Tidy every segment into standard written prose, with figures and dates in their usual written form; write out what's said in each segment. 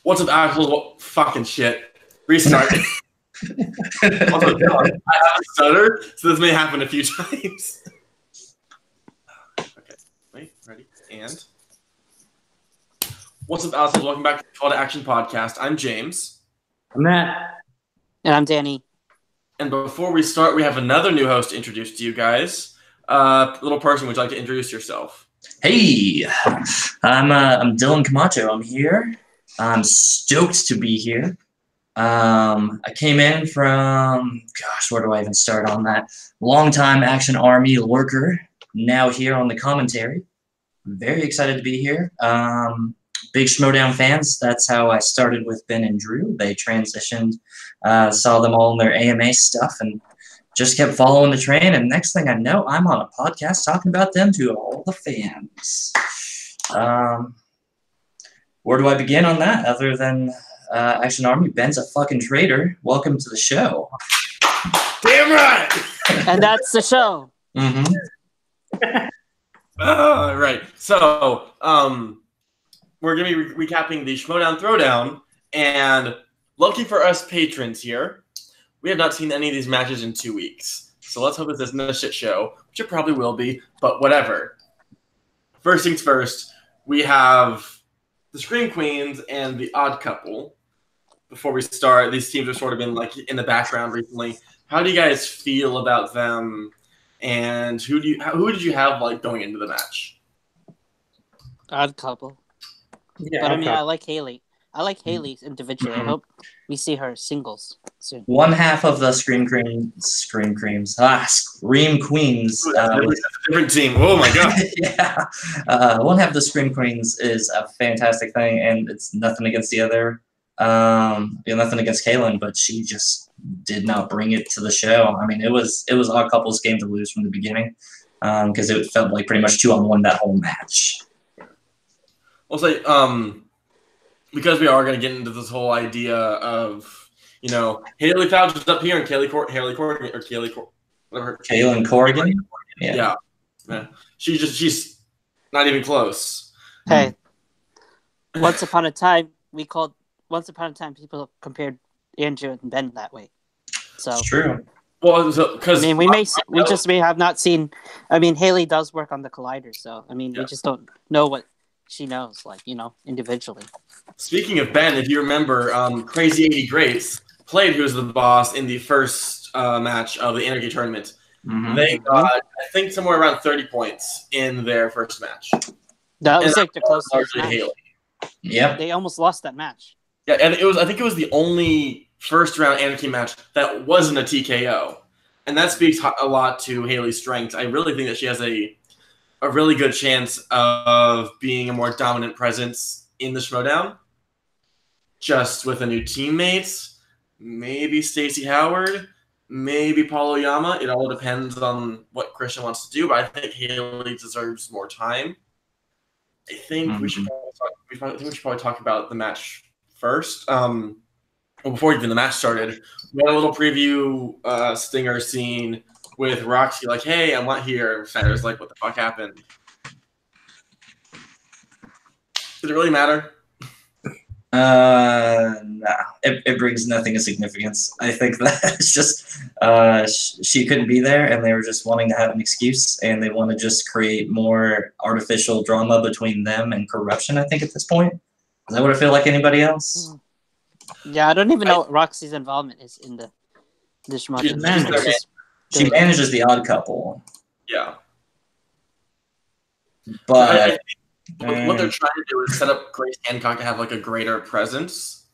What's up, actual fucking shit? Restart. Also, I have a stutter, so this may happen a few times. Okay, wait, ready, and what's up, assholes? Welcome back to the Call to Action podcast. I'm James. I'm Matt. And I'm Danny. And before we start, we have another new host to introduce to you guys. Little person, would you like to introduce yourself? Hey, I'm Dylan Camacho. I'm here. I'm stoked to be here. I came in from, where do I even start on that? Longtime Action Army lurker, now here on the commentary. Very excited to be here. Big Schmodown fans. That's how I started with Ben and Drew. They transitioned, saw them all in their AMA stuff, and just kept following the train. And next thing I know, I'm on a podcast talking about them to all the fans. Where do I begin on that other than Action Army? Ben's a fucking traitor. Welcome to the show. Damn right! And that's the show. Mm-hmm. Right. So, we're going to be recapping the Schmodown Throwdown, and lucky for us patrons here, we have not seen any of these matches in 2 weeks. So let's hope this isn't a shit show, which it probably will be, but whatever. First things first, we have the Scream Queens and the Odd Couple. Before we start, these teams have sort of been like in the background recently. How do you guys feel about them? And who did you have like going into the match? Odd Couple. Yeah, but I mean, I like Haley. I like Haley individually. I hope we see her singles soon. One half of the Scream Queens. Different team. Oh my god. Yeah. One half of the Scream Queens is a fantastic thing, and it's nothing against the other. Nothing against Kaylin, but she just did not bring it to the show. I mean, it was Odd Couple's game to lose from the beginning, because it felt like pretty much 2-on-1 that whole match. I'll say, because we are going to get into this whole idea of, Haley Fouch is up here and Kaylin Corrigan. Yeah. She's not even close. Hey, once upon a time people compared Andrew and Ben that way. So It's true. Well, because I mean, we just may have not seen. I mean, Haley does work on the Collider, so I mean, we just don't know what she knows, individually. Speaking of Ben, if you remember, Crazy 80 Grace played Who's the Boss in the first match of the Anarchy Tournament. Mm-hmm. They got, I think, somewhere around 30 points in their first match. That was like the closest largely match. Haley. Yep. They almost lost that match. Yeah, and I think it was the only first round Anarchy match that wasn't a TKO. And that speaks a lot to Haley's strengths. I really think that she has a really good chance of being a more dominant presence in the Schmodown. Just with a new teammate, maybe Stacey Howard, maybe Paulo Yama. It all depends on what Christian wants to do, but I think Haley deserves more time. I think we should probably talk about the match first. Well, before even the match started, we had a little preview stinger scene with Roxy, like, "Hey, I'm not here." Snyder's like, "What the fuck happened?" Did it really matter? No. It brings nothing of significance. I think that it's just she couldn't be there, and they were just wanting to have an excuse, and they want to just create more artificial drama between them and corruption, I think, at this point. Is that what it feel like anybody else? Yeah, I don't even know what Roxy's involvement is in this match. She manages the Odd Couple. Yeah. But what they're trying to do is set up Grace Hancock to have like a greater presence.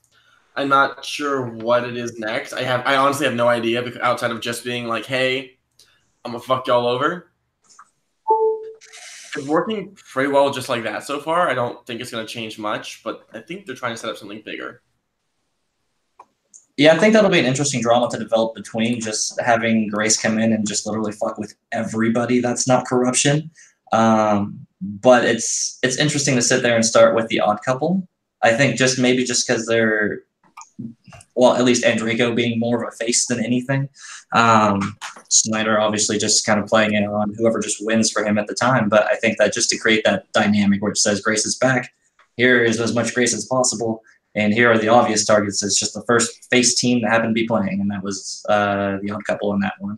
I'm not sure what it is next. I honestly have no idea, because outside of just being like, "Hey, I'm gonna fuck y'all over." It's working pretty well just like that so far. I don't think it's gonna change much, but I think they're trying to set up something bigger. yeah, I think that'll be an interesting drama to develop between just having Grace come in and just literally fuck with everybody that's not corruption. But it's interesting to sit there and start with the Odd Couple. I think maybe just because they're, well, at least Andrico being more of a face than anything. Snyder obviously just kind of playing it on whoever just wins for him at the time. But I think that just to create that dynamic where it says Grace is back, here is as much Grace as possible. And here are the obvious targets. It's just the first face team that happened to be playing, and that was the odd couple in that one.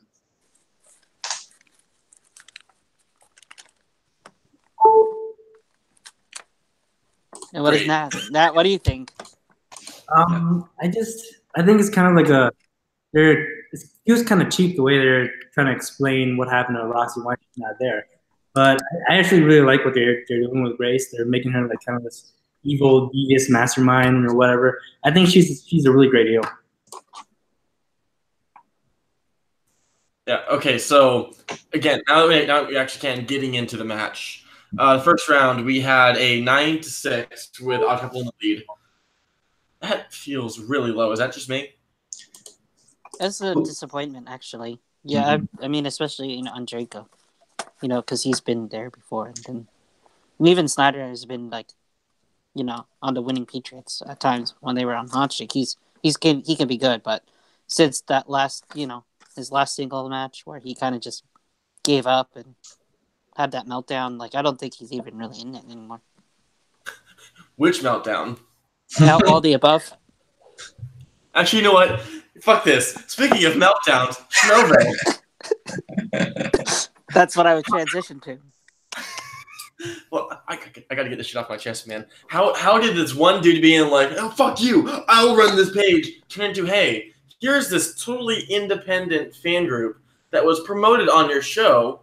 And what is Nat? Nat, what do you think? I think it's kind of like it feels kind of cheap the way they're trying to explain what happened to Roxy, why she's not there. But I actually really like what they're doing with Grace. They're making her like kind of this evil, devious mastermind or whatever. I think she's a really great heel. Yeah. Okay. So again, now that we actually can getting into the match. The first round we had a 9-6 with odd couple in the lead. That feels really low. Is that just me? It's a disappointment, actually. Yeah, I mean, especially on Draco, because he's been there before, and even Snyder has been like, on the winning Patriots at times when they were on hot streak. He can be good, but since that last, his last single match where he kind of just gave up and had that meltdown, like I don't think he's even really in it anymore. Which meltdown? All the above. Actually, you know what? Fuck this. Speaking of meltdowns, Snowville. That's what I would transition to. Well, I gotta get this shit off my chest, man. How did this one dude being like, oh, fuck you, I'll run this page, turn into, hey, here's this totally independent fan group that was promoted on your show,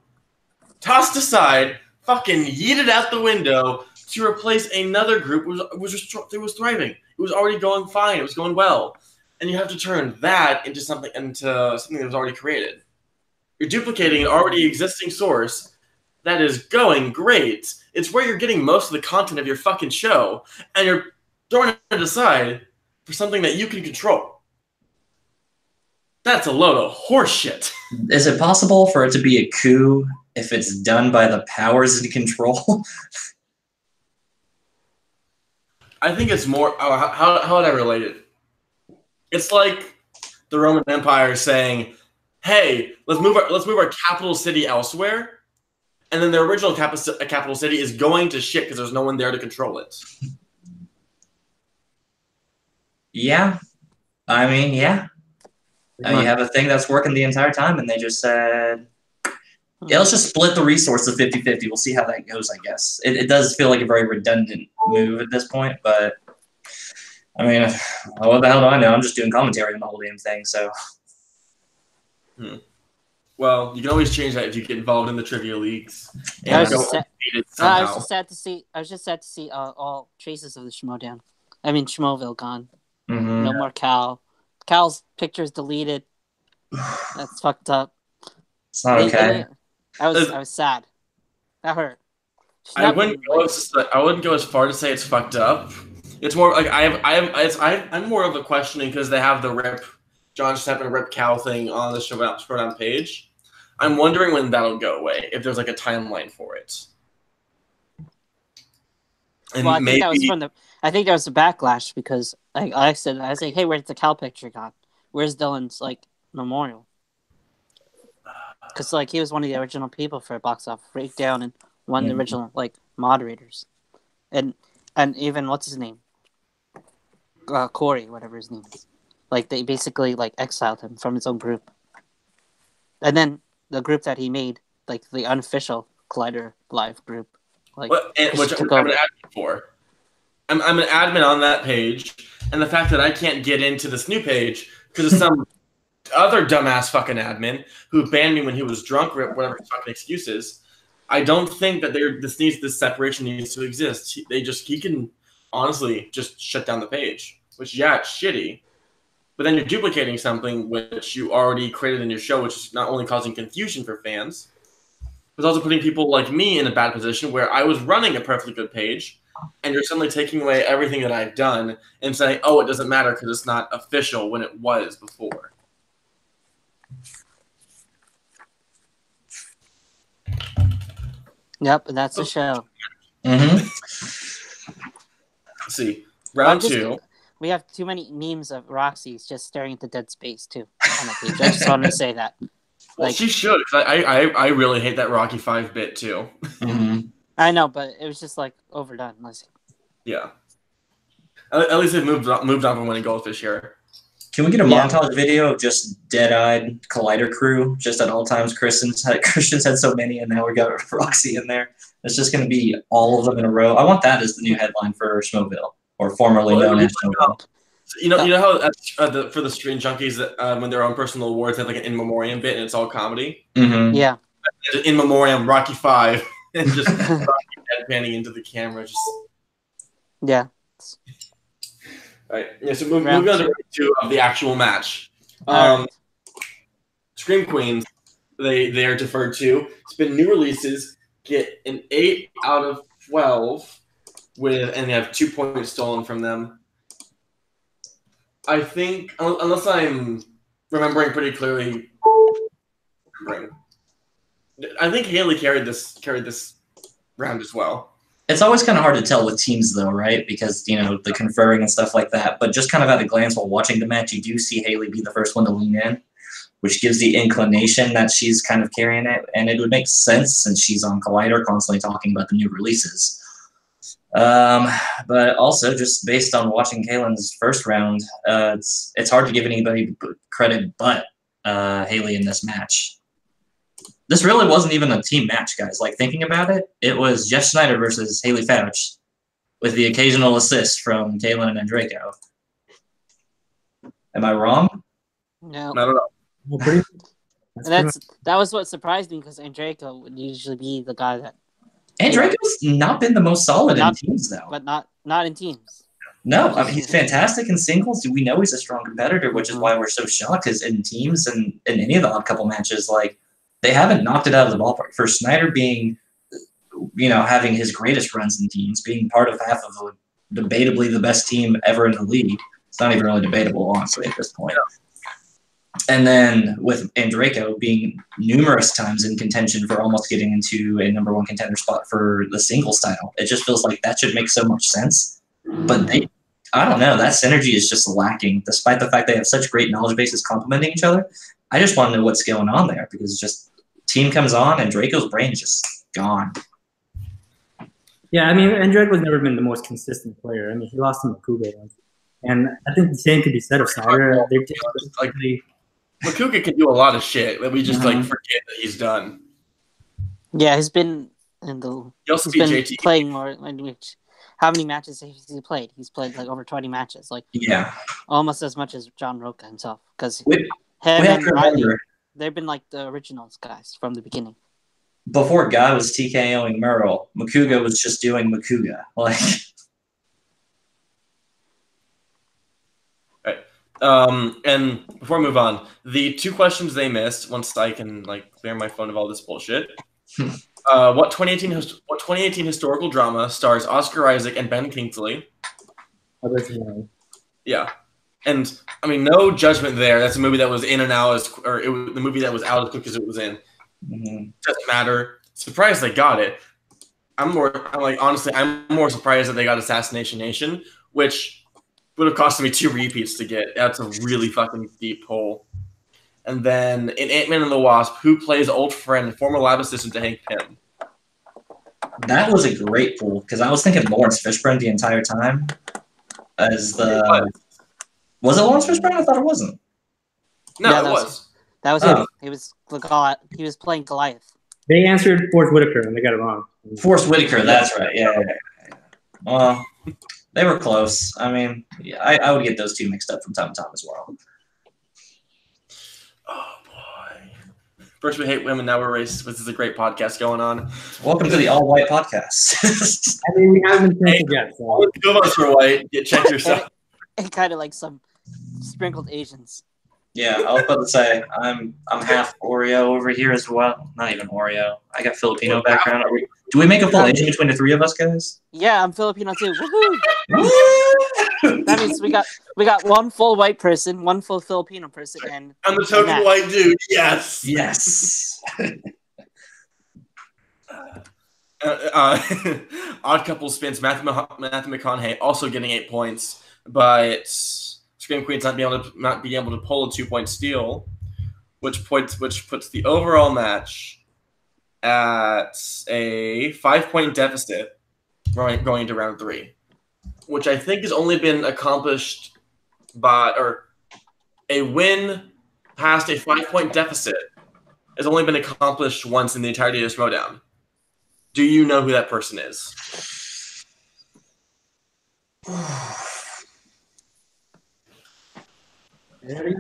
tossed aside, fucking yeeted out the window to replace another group that was thriving. It was already going fine. It was going well. And you have to turn that into something that was already created. You're duplicating an already existing source that is going great. It's where you're getting most of the content of your fucking show, and you're throwing it aside for something that you can control. That's a load of horseshit. Is it possible for it to be a coup if it's done by the powers in control? I think it's more. How would I relate it? It's like the Roman Empire saying, "Hey, let's move our capital city elsewhere," and then the original capital city is going to shit because there's no one there to control it. Yeah, I mean, yeah. You have a thing that's working the entire time, and they just said, yeah, let's just split the resources 50-50. We'll see how that goes, I guess. It does feel like a very redundant move at this point, but I mean, what the hell do I know? I'm just doing commentary on the whole damn thing, so. Well, you can always change that if you get involved in the trivia leagues. And I was just sad to see. I was just sad to see all traces of the Schmoville gone. Mm-hmm. No more Cal. Cal's picture is deleted. That's fucked up. It's not okay. I was sad. That hurt. I wouldn't go as far to say it's fucked up. It's more like I'm more of a questioning because they have the Rip John Steppen Rip Cal thing on the Showdown page. I'm wondering when that'll go away. If there's like a timeline for it. And well, I think that was the backlash because I was like, hey, where's the Cal picture gone? Where's Dylan's memorial? Because he was one of the original people for Box Office Breakdown and one of the original moderators, and even what's his name, Corey, whatever his name is. They basically exiled him from his own group, and then the group that he made, the unofficial Collider Live group, which I'm an admin for. I'm an admin on that page, and the fact that I can't get into this new page because of some other dumbass fucking admin who banned me when he was drunk or whatever his fucking excuse is. I don't think that this separation needs to exist. He can honestly just shut down the page, which it's shitty. But then you're duplicating something which you already created in your show, which is not only causing confusion for fans, but also putting people like me in a bad position where I was running a perfectly good page, and you're suddenly taking away everything that I've done and saying, oh, it doesn't matter because it's not official when it was before. Yep, and that's the show. Mm-hmm. Let's see. Round 2. We have too many memes of Roxy's just staring at the dead space, too, on the page. I just wanted to say that. Well, she should. I really hate that Rocky 5 bit, too. Mm-hmm. I know, but it was just, overdone. Yeah. At least they've moved on from winning Goldfish here. Can we get a montage video of just dead-eyed Collider crew just at all times? Christian's had so many, and now we got Roxy in there. It's just going to be all of them in a row. I want that as the new headline for Schmoville, or formerly known as Schmoville. You know how for the Stream Junkies that when they're on personal awards, they have like an in memoriam bit, and it's all comedy. Mm-hmm. Yeah. In memoriam, Rocky 5, and just Rocky deadpanning into the camera. Just yeah. All right. Yeah. So moving on to round 2 of the actual match. Scream Queens, they are deferred to. It's been new releases. Get an 8 out of 12 and they have 2 points stolen from them. I think, unless I'm remembering pretty clearly, I think Haley carried this round as well. It's always kind of hard to tell with teams, though, right? Because, the conferring and stuff like that. But just kind of at a glance while watching the match, you do see Haley be the first one to lean in, which gives the inclination that she's kind of carrying it. And it would make sense since she's on Collider constantly talking about the new releases. But also, just based on watching Kaylin's first round, it's hard to give anybody credit but Haley in this match. This really wasn't even a team match, guys. Like, thinking about it, it was Jeff Schneider versus Haley Fouch with the occasional assist from Kaylin and Draco. Am I wrong? No. Not at all. That was what surprised me, because Andreyko would usually be the guy that... Andreyko's not been the most solid in teams, though. But not in teams. No, I mean, he's fantastic in singles. We know he's a strong competitor, which is why we're so shocked, because in teams and in any of the odd couple matches, like, they haven't knocked it out of the ballpark. For Schneider being, having his greatest runs in teams, being part of half of debatably the best team ever in the league. It's not even really debatable, honestly, at this point. And then with Andreyko being numerous times in contention for almost getting into a #1 contender spot for the singles title, it just feels like that should make so much sense. But I don't know, that synergy is just lacking, despite the fact they have such great knowledge bases complementing each other. I just want to know what's going on there, because just team comes on and Draco's brain is just gone. Yeah, I mean, and Draco's never been the most consistent player. I mean, he lost to Makuga once. And I think the same could be said of Snyder. They're just Makuga can do a lot of shit that we just forget that he's done. Yeah, he's been playing more. How many matches has he played? He's played like over 20 matches. Like, almost as much as John Roca himself. Because him and Riley, they've been like the originals guys from the beginning. Before Guy was TKOing Merle, Makuga was just doing Makuga. Like, and before we move on, the 2 questions they missed, once I can clear my phone of all this bullshit. What 2018 historical drama stars Oscar Isaac and Ben Kingsley? Yeah. And I mean, no judgment there. That's a movie that was in and out the movie that was out as quick as it was in. Doesn't matter. Surprised they got it. I'm more surprised that they got Assassination Nation, which would have cost me 2 repeats to get. That's a really fucking deep hole. And then in Ant-Man and the Wasp, who plays old friend, former lab assistant to Hank Pym? That was a great pool, because I was thinking Lawrence Fishburne the entire time. Was it Lawrence Fishburne? I thought it wasn't. No, it was. That was him. He was playing Goliath. They answered Forrest Whitaker, and they got it wrong. Forrest Whitaker, that's right. Yeah. Well, they were close. I mean, I would get those 2 mixed up from time to time as well. Oh, boy. First we hate women, now we're racist. This is a great podcast going on. Welcome to the all-white podcast. I mean, we haven't been canceled yet. So. 2 of us are white. Check yourself. And kind of like some sprinkled Asians. Yeah, I was about to say, I'm half Oreo over here as well. Not even Oreo. I got Filipino background. Do we make a full Asian between the 3 of us, guys? Yeah, I'm Filipino too. Woohoo! That means we got 1 full white person, 1 full Filipino person, and I'm the token white dude. Yes. Yes. Odd Couple spins. Matthew McConaughey also getting 8 points, but Scream Queens not being able to pull a 2-point steal, which puts the overall match at a 5-point deficit going into round 3. which I think has only been accomplished by, or a win past a 5-point deficit has only been accomplished once in the entirety of Schmodown. Do you know who that person is? Ready?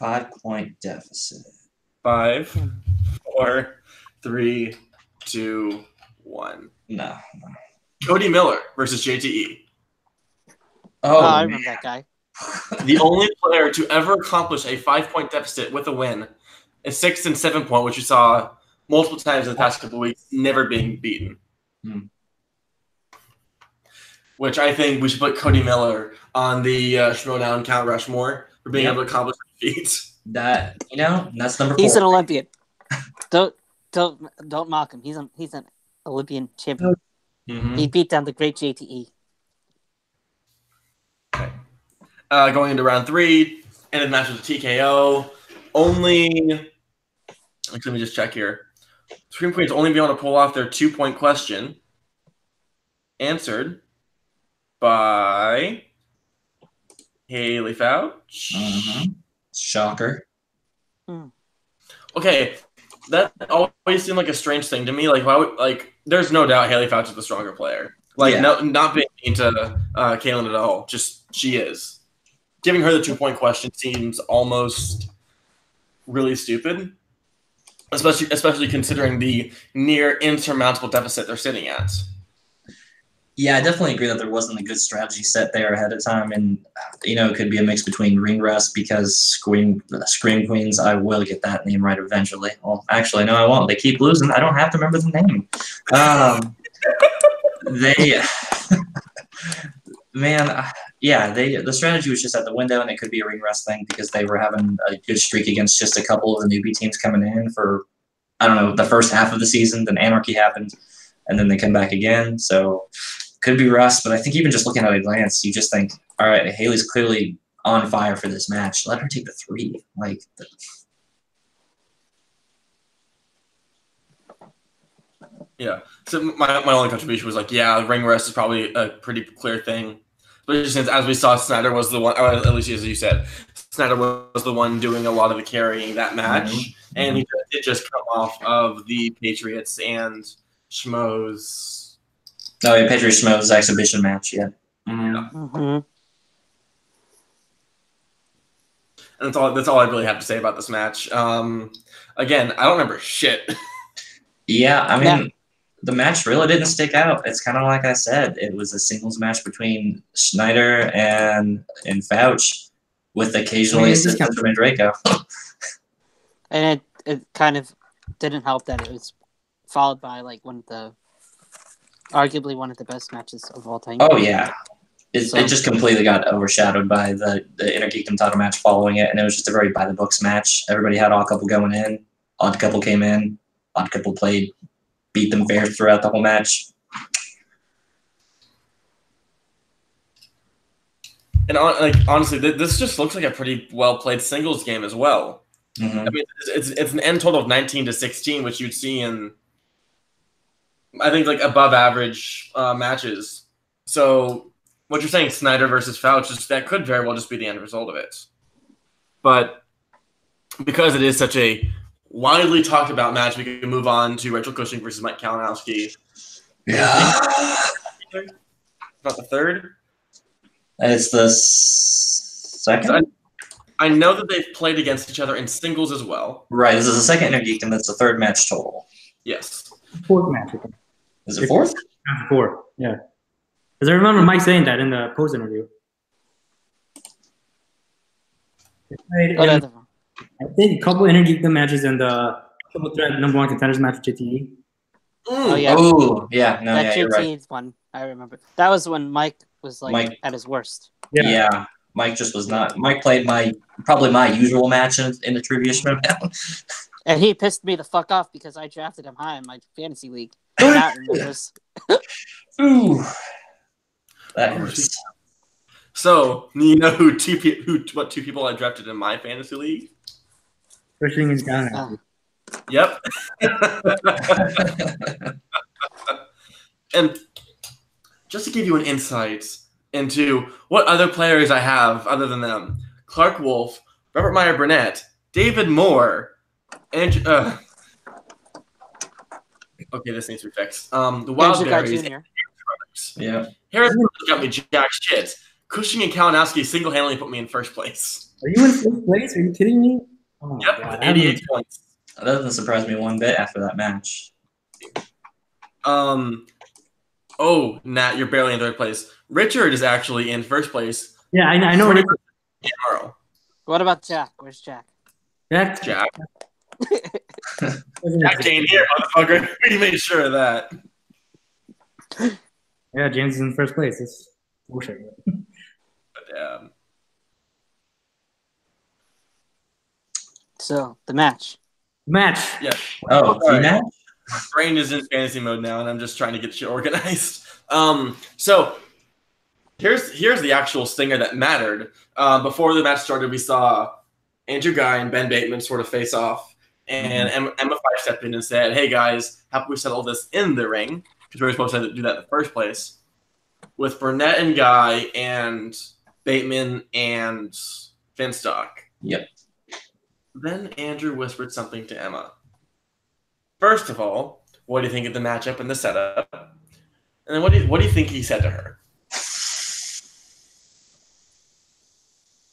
5-point deficit. 5, 4, 3, 2, 1. No. Cody Miller versus JTE. Oh, I man. remember that guy. The only player to ever accomplish a 5-point deficit with a win, a 6 and 7-point, which you saw multiple times in the past couple of weeks, never being beaten. Which I think we should put Cody Miller on the Schmodown Count Rushmore for being able to accomplish the feat. That that's number 4. He's an Olympian. Don't mock him. He's an Olympian champion. Mm-hmm. He beat down the great JTE. Okay. Going into round 3, ended match with TKO. Only, let me just check here. Scream Queens only be able to pull off their 2-point question. Answered by Haley Fouch. Mm-hmm. Shocker. Okay, that always seemed like a strange thing to me. Like, why would, there's no doubt Haley Fouch is the stronger player. Not being into Kaylin at all. Just she is. Giving her the 2-point question seems almost really stupid, especially considering the near insurmountable deficit they're sitting at. Yeah, I definitely agree that there wasn't a good strategy set there ahead of time, and it could be a mix between ring rust because Scream Queens. I will get that name right eventually. Well, actually, no, I won't. They keep losing. I don't have to remember the name. The strategy was just at the window, and it could be a ring rust thing because they were having a good streak against just a couple of the newbie teams coming in for, I don't know, the first half of the season. Then Anarchy happened, and then they come back again. So could be rust, but I think even just looking at a glance, you just think, all right, Haley's clearly on fire for this match. Let her take the 3. Yeah. So my only contribution was ring rust is probably a pretty clear thing. But since, as we saw, Snyder was the one, or at least as you said, Snyder was the one doing a lot of the carrying that match. Mm-hmm. And he did just come off of the Patriots and Schmoes. Oh, yeah, Patriots Schmoes exhibition match, yeah. Mm-hmm. Mm-hmm. And that's all I really have to say about this match. Again, I don't remember shit. Yeah, I mean, the match really didn't stick out. It's kind of like I said. It was a singles match between Schneider and Fouch with occasionally assistance from Draco. And it kind of didn't help that it was followed by arguably one of the best matches of all time. Oh, yeah. It just completely got overshadowed by the Inner Geekdom title match following it, and it was just a very by-the-books match. Everybody had Odd Couple going in. Odd Couple came in. Odd Couple played, beat them fair throughout the whole match. And honestly, this just looks like a pretty well-played singles game as well. Mm-hmm. I mean, it's an end total of 19-16, which you'd see in, I think, above average matches. So what you're saying, Snyder versus Fouch, that could very well just be the end result of it. But because it is such a widely talked about match, we can move on to Rachel Cushing versus Mike Kalinowski. Yeah. Not the third? It's the second? So I know that they've played against each other in singles as well. Right, this is the second Inner Geekdom. That's the third match total. Yes. 4th match. Is it 4th? 4, yeah. Because I remember Mike saying that in the post interview. I think a couple Inner Geekdom matches and the triple threat #1 contenders match with JTE. Oh yeah. Oh yeah. No, that you're right. JTE's one. I remember. That was when Mike was at his worst. Yeah. Mike just was not. Mike played probably my usual match in the trivia showdown. And he pissed me the fuck off because I drafted him high in my fantasy league. That remembers. Ooh. That hurts. So, you know what 2 people I drafted in my fantasy league? Cushing is down. Yep. And just to give you an insight into what other players I have other than them: Clark Wolf, Robert Meyer Burnett, David Moore, and okay, this needs to be fixed. The Wildberries. Jr. Yeah. Harrison got me jack shit. Cushing and Kalinowski single-handedly put me in first place. Are you in first place? Are you kidding me? Oh my Yep, god. with 88 points. That doesn't surprise me one bit after that match. Oh, Nat, you're barely in third place. Richard is actually in first place. Yeah, I know. Richard. Tomorrow. What about Jack? Where's Jack? Jack. Jack ain't here, motherfucker. We made sure of that. Yeah, James is in first place. It's bullshit. But, So the match. Match. yeah. Oh, Sorry. match? My brain is in fantasy mode now, and I'm just trying to get shit organized. So here's the actual stinger that mattered. Before the match started, we saw Andrew Guy and Ben Bateman sort of face off, and Emma Fife stepped in and said, "Hey guys, how about we settle this in the ring? Because we were supposed to do that in the first place." With Burnett and Guy and Bateman and Finstock. Yep. Then Andrew whispered something to Emma. First of all, what do you think of the matchup and the setup? And then what do you think he said to her?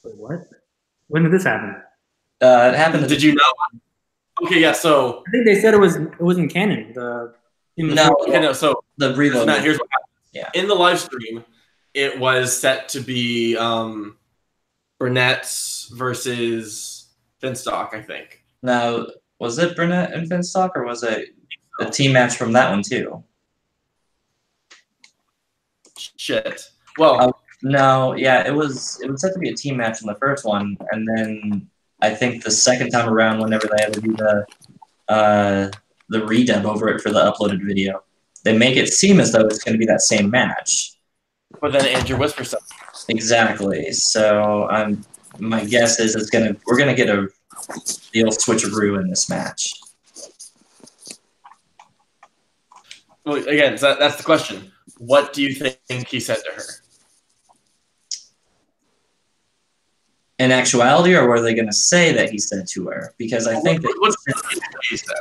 Wait, what? When did this happen? It happened. Did you know? Okay, yeah. So I think they said it wasn't canon. so the reload. Matt, here's what happened. Yeah. In the live stream, it was set to be Burnett's versus Finstock, I think. Now, was it Burnett and Finstock, or was it a team match from that one too? Shit. Well, no, yeah, it was set to be a team match in the first one, and then I think the second time around, whenever they had to do the redub over it for the uploaded video, they make it seem as though it's going to be that same match. but then Andrew whispers something. Exactly. So my guess is we're gonna get the old switcheroo in this match. Well, again, so that's the question. What do you think he said to her? In actuality, or were they going to say that he said to her? Because I think that What's he said?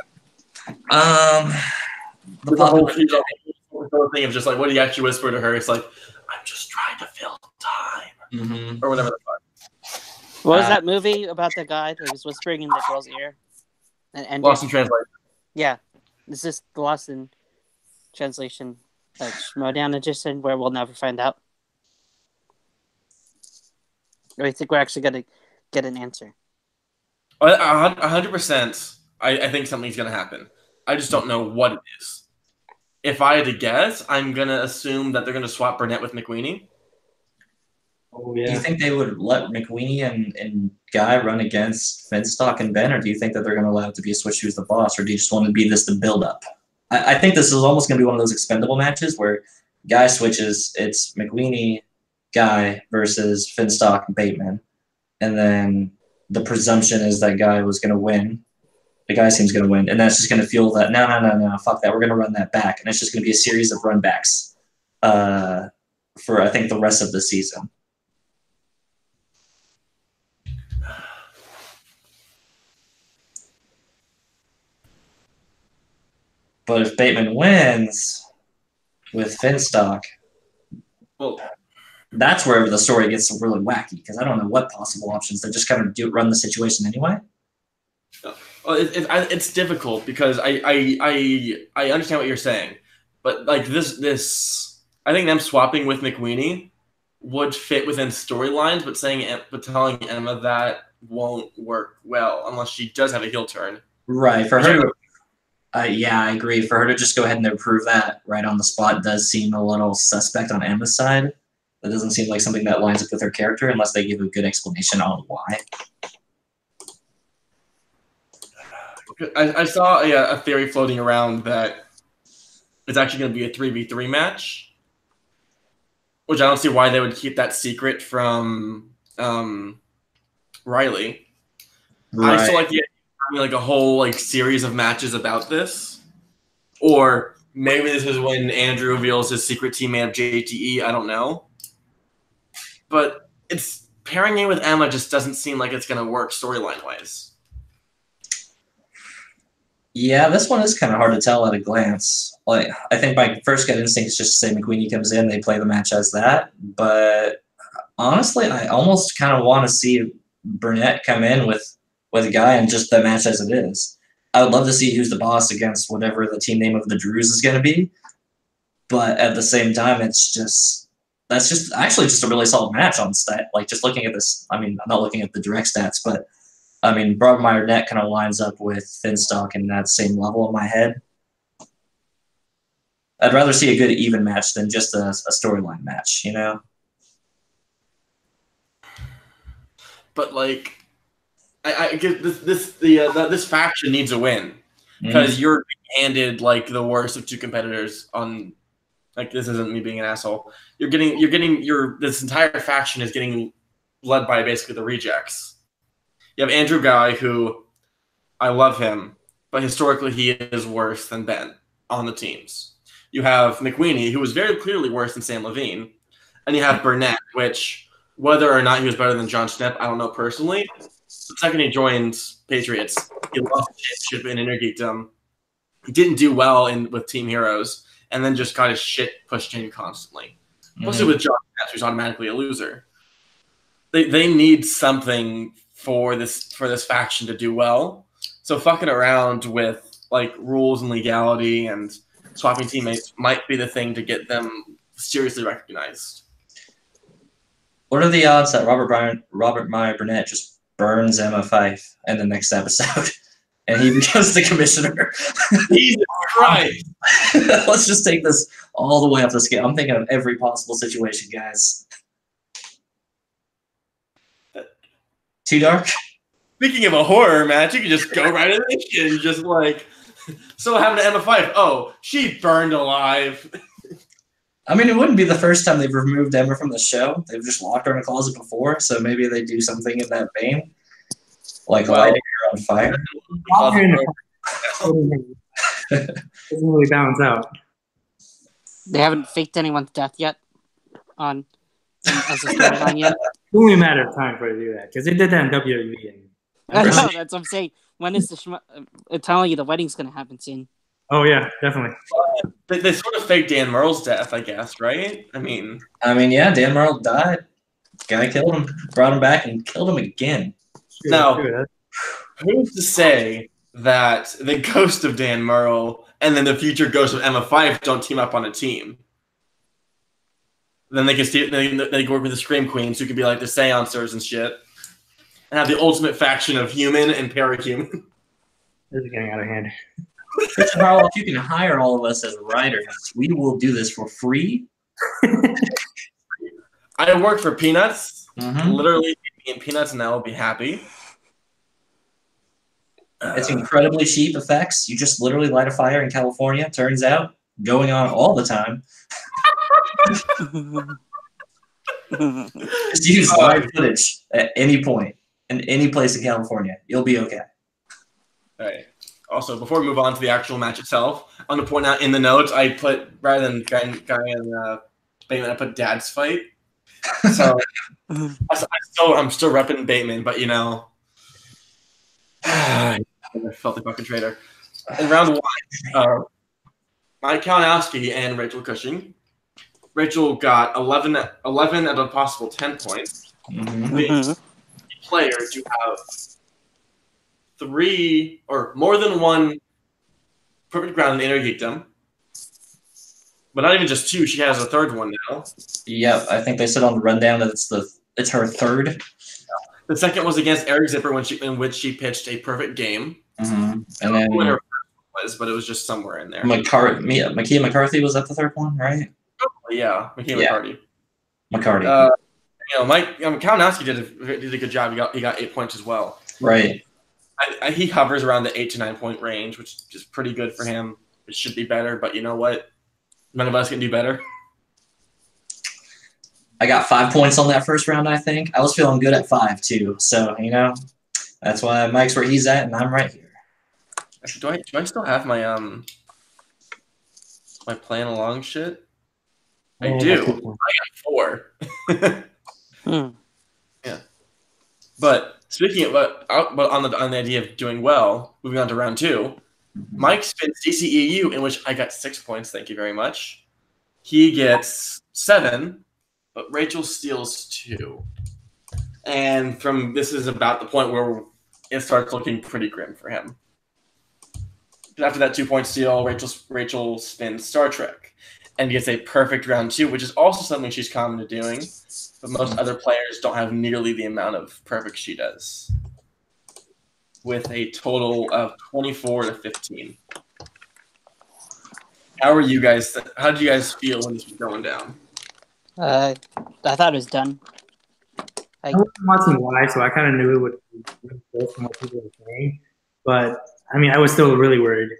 the whole thing of just like what he actually whispered to her. It's like, I'm just trying to fill time, or whatever the fuck. What was that movie about the guy that was whispering in the girl's ear? And Lost in translation. Yeah, is this the Lost in Translation Schmodown edition where we'll never find out? Or you think we're actually gonna get an answer? 100%. I think something's gonna happen. I just don't know what it is. If I had to guess, I'm gonna assume that they're gonna swap Burnett with McWeenie. Oh Do you yeah. think they would let McWeenie and Guy run against Finstock and Ben, or do you think that they're going to allow it to be a switch who's the boss, or do you just want to be this the build-up? I think this is almost going to be one of those expendable matches where Guy switches, it's McWeenie, Guy versus Finstock and Bateman, and then the presumption is that Guy was going to win. The Guy seems going to win, and that's just going to fuel that, no, fuck that, we're going to run that back, and it's just going to be a series of run-backs for, I think, the rest of the season. But if Bateman wins with Finstock, Well, that's where the story gets really wacky, because I don't know what possible options. They're just kind of run the situation anyway. well, it's difficult because I understand what you're saying, but like this, I think them swapping with McWeenie would fit within storylines, but telling Emma that won't work well unless she does have a heel turn. Right. For her to, yeah, I agree. For her to just go ahead and approve that right on the spot does seem a little suspect on Emma's side. That doesn't seem like something that lines up with her character unless they give a good explanation on why. I saw a theory floating around that it's actually going to be a 3v3 match, which I don't see why they would keep that secret from Riley. I still like the idea of having like a whole like series of matches about this, or maybe this is when Andrew reveals his secret teammate of JTE. I don't know. But it's pairing it with Emma just doesn't seem like it's going to work storyline-wise. Yeah, this one is kind of hard to tell at a glance. Like, I think my first gut instinct is just to say McQueenie comes in, they play the match as that. But honestly, I almost kind of want to see Burnett come in with a guy and just the match as it is. I would love to see who's the boss against whatever the team name of the Drews is going to be. But at the same time, that's just actually just a really solid match on stat. Like, just looking at this, I mean, I'm not looking at the direct stats, but I mean, Broadmeyer Net kind of lines up with Finstock in that same level in my head. I'd rather see a good even match than just a storyline match, you know? But like, I get this faction needs a win because you're handed like the worst of two competitors on. Like, this isn't me being an asshole. This entire faction is getting led by basically the rejects. You have Andrew Guy, who I love him, but historically he is worse than Ben on the teams. You have McWeenie, who was very clearly worse than Sam Levine, and you have Burnett, which whether or not he was better than John Schnepp, I don't know personally. The second he joined Patriots, he lost the championship in Intergeekdom. He didn't do well with Team Heroes. And then just got his shit pushed in constantly. Mostly with John Katz, who's automatically a loser. They need something for this faction to do well. So fucking around with like rules and legality and swapping teammates might be the thing to get them seriously recognized. What are the odds that Robert Meyer Burnett just burns Emma Fife in the next episode? And he becomes the commissioner. Jesus Christ. Let's just take this all the way up the scale. I'm thinking of every possible situation, guys. Too dark? Speaking of a horror match, you can just go right into this shit and just like, so what happened to Emma Fife? Oh, she burned alive. I mean, it wouldn't be the first time they've removed Emma from the show. They've just locked her in a closet before, so maybe they do something in that vein. Like lighting her on fire. Doesn't really balance out. They haven't faked anyone's death yet as a storyline yet. It's only a matter of time for it to do that because they did that in WWE. I know, that's what I'm saying. When is telling you the wedding's going to happen soon? Oh yeah, definitely. They sort of faked Dan Murrell's death, I guess, right? I mean, yeah, Dan Murrell died. Guy killed him, brought him back, and killed him again. Now, who's to say that the ghost of Dan Murrell and then the future ghost of Emma Fife don't team up on a team? Then they can work with the Scream Queens, who could be like the seancers and shit, and have the ultimate faction of human and parahuman. This is getting out of hand. First of all, if you can hire all of us as writers, we will do this for free. I work for peanuts. Literally, me and peanuts, and I will be happy. It's incredibly cheap effects. You just literally light a fire in California. Turns out, going on all the time. Just use live footage at any point in any place in California. You'll be okay. All right. Also, before we move on to the actual match itself, I want to point out in the notes I put rather than guy and Bateman, I put Dad's fight. So I'm still repping Bateman, but you know, I felt the fucking traitor. In round one, Mike Kalinowski and Rachel Cushing. Rachel got 11 out of a possible 10 points. The player to have 3 or more than 1 perfect round in Intergeekdom. But not even just 2. She has a 3rd one now. Yep, I think they said on the rundown that it's her 3rd. The 2nd was against Eric Zipper in which she pitched a perfect game. And then her was, but it was just somewhere in there. Makia McCarthy was that the 3rd one, right? Yeah, McCarty. McCarty. You know, Mike Kalinowski did a good job. He got 8 points as well. Right. He hovers around the 8 to 9 point range, which is pretty good for him. It should be better, but you know what? None of us can do better. I got 5 points on that first round, I think. I was feeling good at 5, too. So, you know, that's why Mike's where he's at, and I'm right here. Actually, do I still have my Am I playing along shit? I Oh, do. that's a good point. I got 4. Hmm. Yeah. But speaking of, but on the idea of doing well, moving on to round 2, Mike spins DCEU, in which I got 6 points. Thank you very much. He gets 7, but Rachel steals 2. And from this is about the point where it starts looking pretty grim for him. But after that 2-point steal, Rachel spins Star Trek and gets a perfect round 2, which is also something she's common to doing. But most other players don't have nearly the amount of perfect she does, with a total of 24 to 15. How are you guys? How did you guys feel when this was going down? I thought it was done. I wasn't watching live, so I kind of knew it would be really close from what people were saying. But I mean, I was still really worried.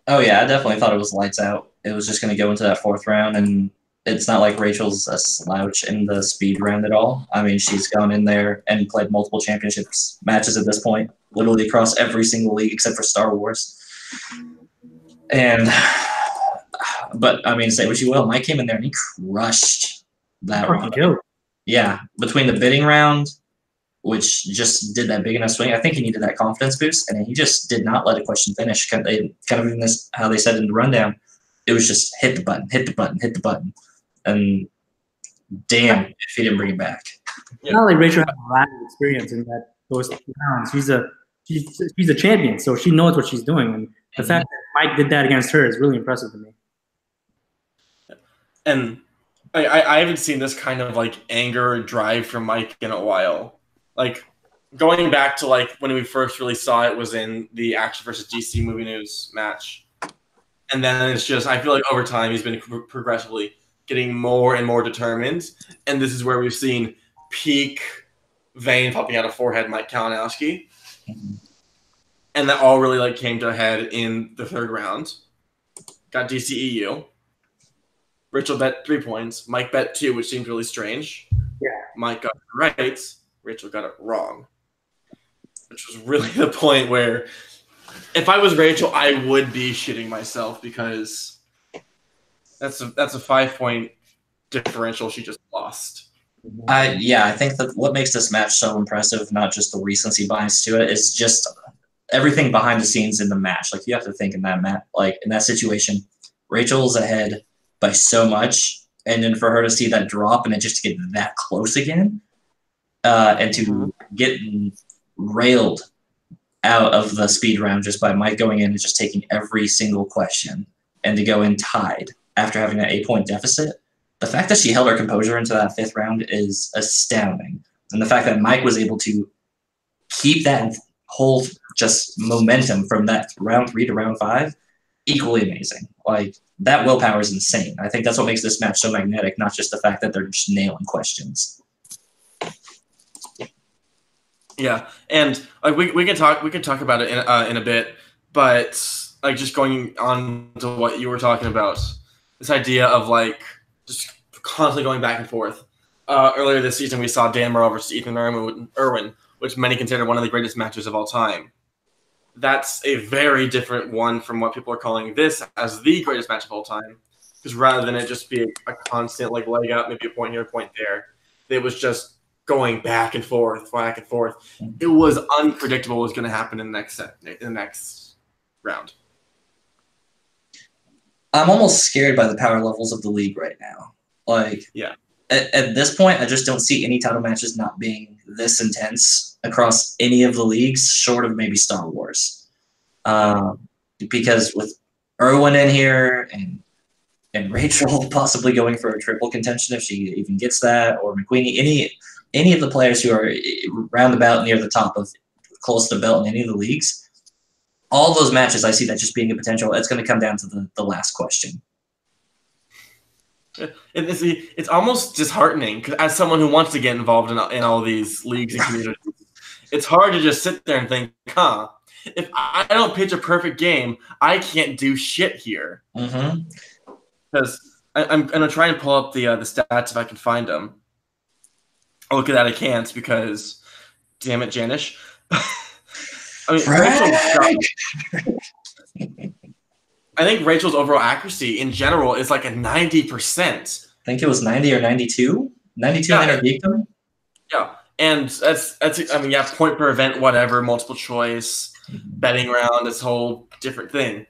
Oh yeah, I definitely thought it was lights out. It was just going to go into that 4th round, and it's not like Rachel's a slouch in the speed round at all. I mean, she's gone in there and played multiple championships matches at this point, literally across every single league except for Star Wars. And, but I mean, say what you will, Mike came in there and he crushed that round. Yeah, between the bidding round, which just did that big enough swing. I think he needed that confidence boost, and he just did not let a question finish. Kind of in this, how they said in the rundown, it was just hit the button, hit the button, hit the button, and damn if he didn't bring it back. It's not like Rachel has a lot of experience in those rounds. She's a champion, so she knows what she's doing, and the fact that Mike did that against her is really impressive to me. And I haven't seen this kind of like anger or drive from Mike in a while. Like going back to like when we first really saw it was in the Action versus DC Movie News match, and then it's just I feel like over time he's been progressively getting more and more determined, and this is where we've seen peak vein popping out of forehead Mike Kalinowski, and that all really like came to a head in the 3rd round. Got DCEU. Rachel bet 3 points. Mike bet 2, which seemed really strange. Yeah. Mike got it right. Rachel got it wrong. Which was really the point where if I was Rachel, I would be shitting myself because that's a 5-point differential she just lost. Yeah, I think that what makes this match so impressive, not just the recency bias to it, is just everything behind the scenes in the match. Like you have to think in that situation, Rachel's ahead by so much, and then for her to see that drop and then just to get that close again, and to get railed out of the speed round just by Mike going in and just taking every single question, and to go in tied after having that 8-point deficit. The fact that she held her composure into that 5th round is astounding, and the fact that Mike was able to keep that whole just momentum from that round 3 to round 5, equally amazing. Like that willpower is insane. I think that's what makes this match so magnetic, not just the fact that they're just nailing questions. Yeah, and like we can talk about it in a bit, but like just going on to what you were talking about, this idea of like just constantly going back and forth. Earlier this season, we saw Dan Murrell versus Ethan Irwin, which many consider one of the greatest matches of all time. That's a very different one from what people are calling this as the greatest match of all time. Because rather than it just be a constant like leg up, maybe a point here, a point there, it was just going back and forth, back and forth. It was unpredictable what was going to happen in the next round. I'm almost scared by the power levels of the league right now. Like, yeah. At this point, I just don't see any title matches not being this intense across any of the leagues, short of maybe Star Wars. Because with Irwin in here and Rachel possibly going for a triple contention if she even gets that, or McQueenie, any of the players who are roundabout near the top of close to the belt in any of the leagues, all those matches I see that just being a potential. It's going to come down to the last question. It's almost disheartening because as someone who wants to get involved in all these leagues and communities, it's hard to just sit there and think, if I don't pitch a perfect game, I can't do shit here. Because I'm going to try and pull up the stats if I can find them. I'll look at that. I can't because, damn it, Janish. I mean, I think Rachel's overall accuracy in general is like a 90%. I think it was 90 or 92. 92 Yeah. in Intergeekdom. Yeah, and that's I mean, yeah, point per event, whatever, multiple choice, betting round, this whole different thing.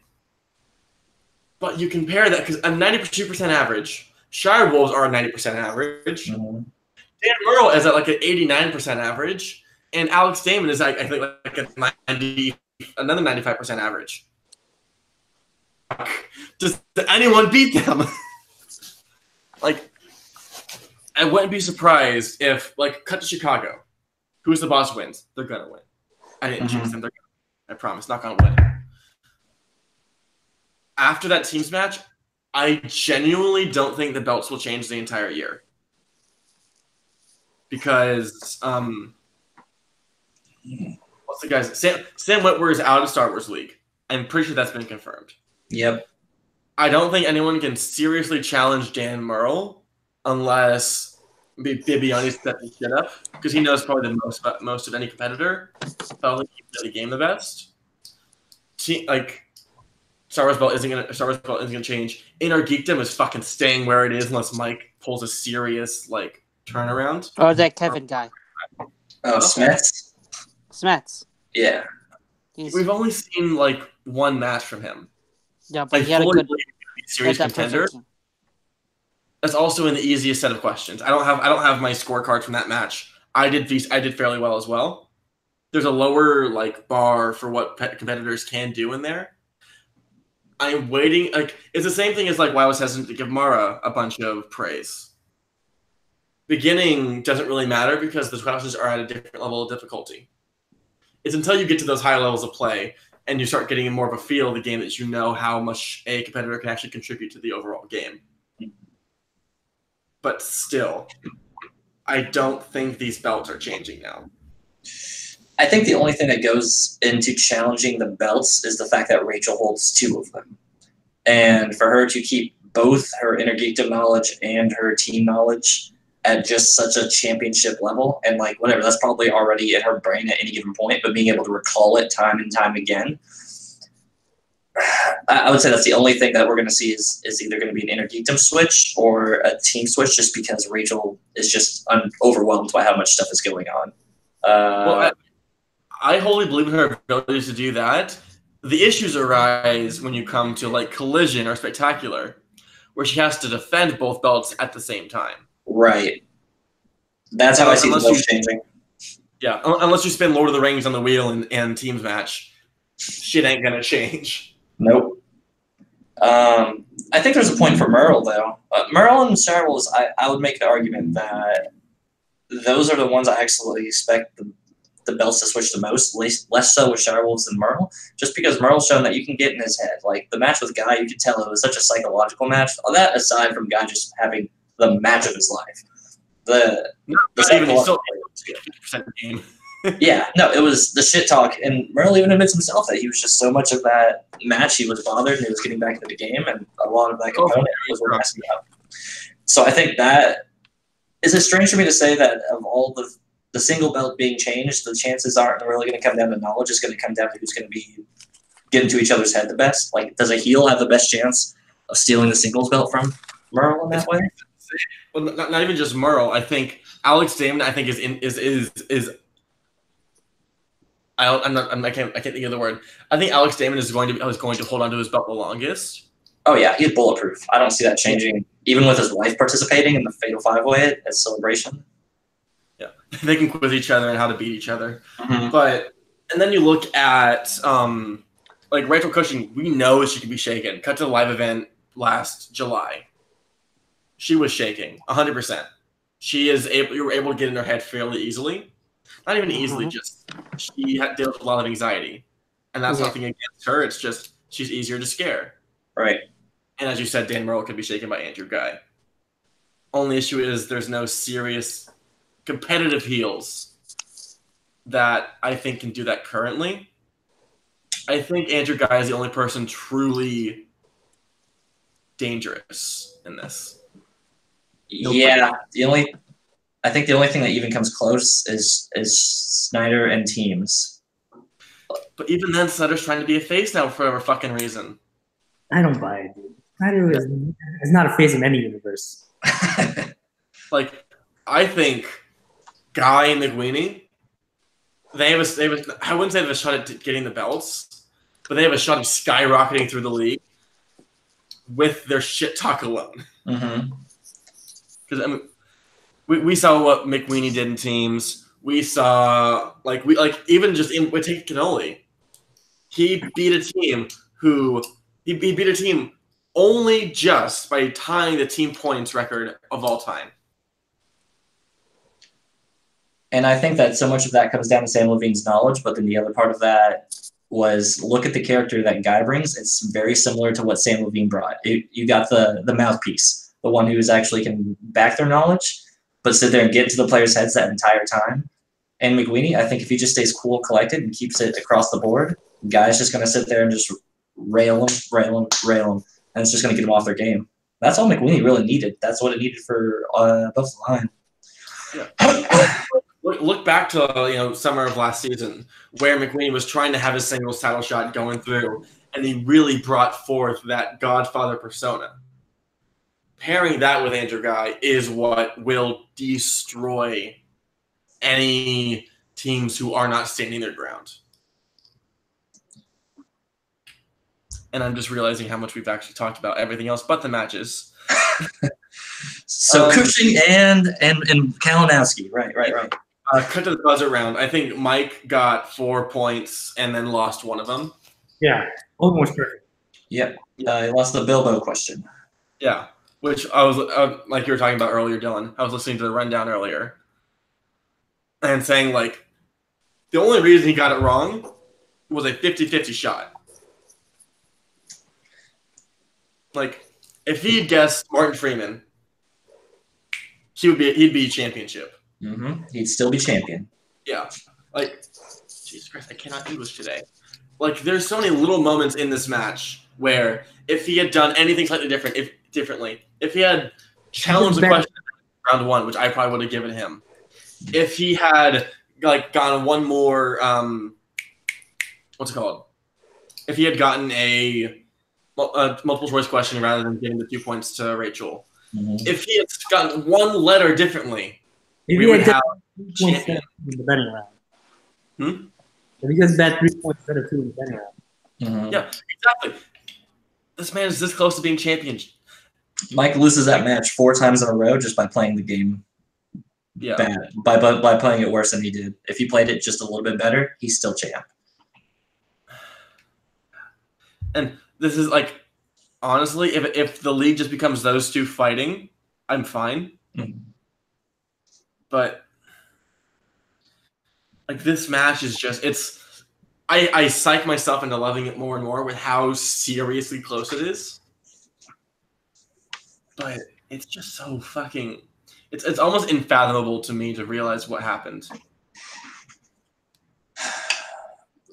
But you compare that because a 92% average, Shire Wolves are a 90% average. Mm-hmm. Dan Murrell is at like an 89% average, and Alex Damon is like, I think like another 95% average. Does anyone beat them? Like, I wouldn't be surprised if, like, cut to Chicago. Who's the boss wins? They're gonna win. I didn't choose them. They're gonna win. I promise, not gonna win. After that teams match, I genuinely don't think the belts will change the entire year. Because what's the guy's Sam Witwer is out of Star Wars League. I'm pretty sure that's been confirmed. Yep. I don't think anyone can seriously challenge Dan Murrell unless Bibiani steps his shit up, because he knows probably the most of any competitor. Probably keeps the game the best. Like Star Wars belt isn't gonna change. Inner Geekdom is fucking staying where it is unless Mike pulls a serious like turnaround. Or that Kevin guy. Oh, Smets? Smets. Yeah. We've only seen like one match from him. Yeah, but he had a good serious contender. That's also in the easiest set of questions. I don't have my scorecard from that match. I did fairly well as well. There's a lower like bar for what competitors can do in there. I'm waiting. Like, it's the same thing as like why I was hesitant to give Mara a bunch of praise. Beginning doesn't really matter because the questions are at a different level of difficulty. It's until you get to those high levels of play and you start getting more of a feel of the game that you know how much a competitor can actually contribute to the overall game. But still, I don't think these belts are changing now. I think the only thing that goes into challenging the belts is the fact that Rachel holds 2 of them. And for her to keep both her Inner Geekdom knowledge and her team knowledge at just such a championship level, and like whatever, that's probably already in her brain at any given point, but being able to recall it time and time again, I would say that's the only thing that we're going to see is either going to be an Inner Geekdom switch or a team switch, just because Rachel is just overwhelmed by how much stuff is going on. Well, I wholly believe in her abilities to do that. The issues arise when you come to like Collision or Spectacular, where she has to defend both belts at the same time. Right. That's how I see the belts changing. Yeah, unless you spin Lord of the Rings on the wheel and teams match, shit ain't gonna change. Nope. I think there's a point for Merle, though. Merle and Star Wars, I would make the argument that those are the ones I actually expect the belts to switch the most, less so with Star Wolves than Merle, just because Merle's shown that you can get in his head. Like, the match with Guy, you could tell it was such a psychological match. All that aside from Guy just having the match of his life. The still 50% game. Yeah, no, it was the shit talk, and Merle even admits himself that he was just so much of that match, he was bothered, and he was getting back into the game, and a lot of that component was what messed him up. So I think that is it strange for me to say that of all the single belt being changed, the chances aren't really going to come down to knowledge. It's going to come down to who's going to be getting to each other's head the best. Like, does a heel have the best chance of stealing the singles belt from Merle in that way? Well, not even just Merle. I think Alex Damon. I think is. I can't think of the word. I think Alex Damon is going to hold on to his belt the longest. Oh yeah, he's bulletproof. I don't see that changing, even with his wife participating in the Fatal 5-Way at Celebration. Yeah, they can quiz each other and how to beat each other. Mm-hmm. And then you look at like Rachel Cushing. We know she can be shaken. Cut to the live event last July. She was shaking 100%. You were able to get in her head fairly easily. Not even easily, just she deals with a lot of anxiety. And that's nothing against her. It's just she's easier to scare. Right. And as you said, Dan Merle could be shaken by Andrew Guy. Only issue is there's no serious competitive heels that I think can do that currently. I think Andrew Guy is the only person truly dangerous in this. Yeah, I think the only thing that even comes close is Snyder and Teams. But even then, Snyder's trying to be a face now for whatever fucking reason. I don't buy it, dude. Snyder is not a face of any universe. Like, I think Guy and McWeeny, they have I wouldn't say they have a shot at getting the belts, but they have a shot of skyrocketing through the league with their shit talk alone. Because I mean, we saw what McWeeny did in teams. We saw even just with Take Cannoli, he beat a team he beat a team only just by tying the team points record of all time. And I think that so much of that comes down to Sam Levine's knowledge, but then the other part of that was look at the character that Guy brings. It's very similar to what Sam Levine brought. You got the mouthpiece, the one who actually can back their knowledge, but sit there and get into the players' heads that entire time. And McWeeny, I think if he just stays cool, collected, and keeps it across the board, Guy's just going to sit there and just rail him, and it's just going to get them off their game. That's all McWeeny really needed. That's what it needed for above the line. Yeah. Look back to summer of last season where McWeeny was trying to have his singles title shot going through, and he really brought forth that Godfather persona. Pairing that with Andrew Guy is what will destroy any teams who are not standing their ground. And I'm just realizing how much we've actually talked about everything else but the matches. So Cushing and Kalinowski, right. Cut to the buzzer round. I think Mike got 4 points and then lost one of them. Yeah, almost perfect. Yep. He lost the Bilbo question. Yeah, which I was like you were talking about earlier, Dylan. I was listening to the rundown earlier and saying the only reason he got it wrong was a 50-50 shot. If he had guessed Martin Freeman, he'd be championship. He'd still be champion. Yeah. Jesus Christ, I cannot English today. There's so many little moments in this match where if he had done anything slightly differently, if he had challenged the question in round 1, which I probably would have given him, if he had gotten one more, what's it called? If he had gotten a multiple choice question rather than getting the 2 points to Rachel, if he had gotten one letter differently, we would have champion in the betting round. If he gets that 3 points instead of 2 in the betting round. Yeah, exactly. This man is this close to being champion. Mike loses that match 4 times in a row just by playing the game bad. By playing it worse than he did. If he played it just a little bit better, he's still champ. And this is honestly, if the league just becomes those two fighting, I'm fine. But this match is just I psych myself into loving it more and more with how seriously close it is. But it's just so fucking it's almost unfathomable to me to realize what happened.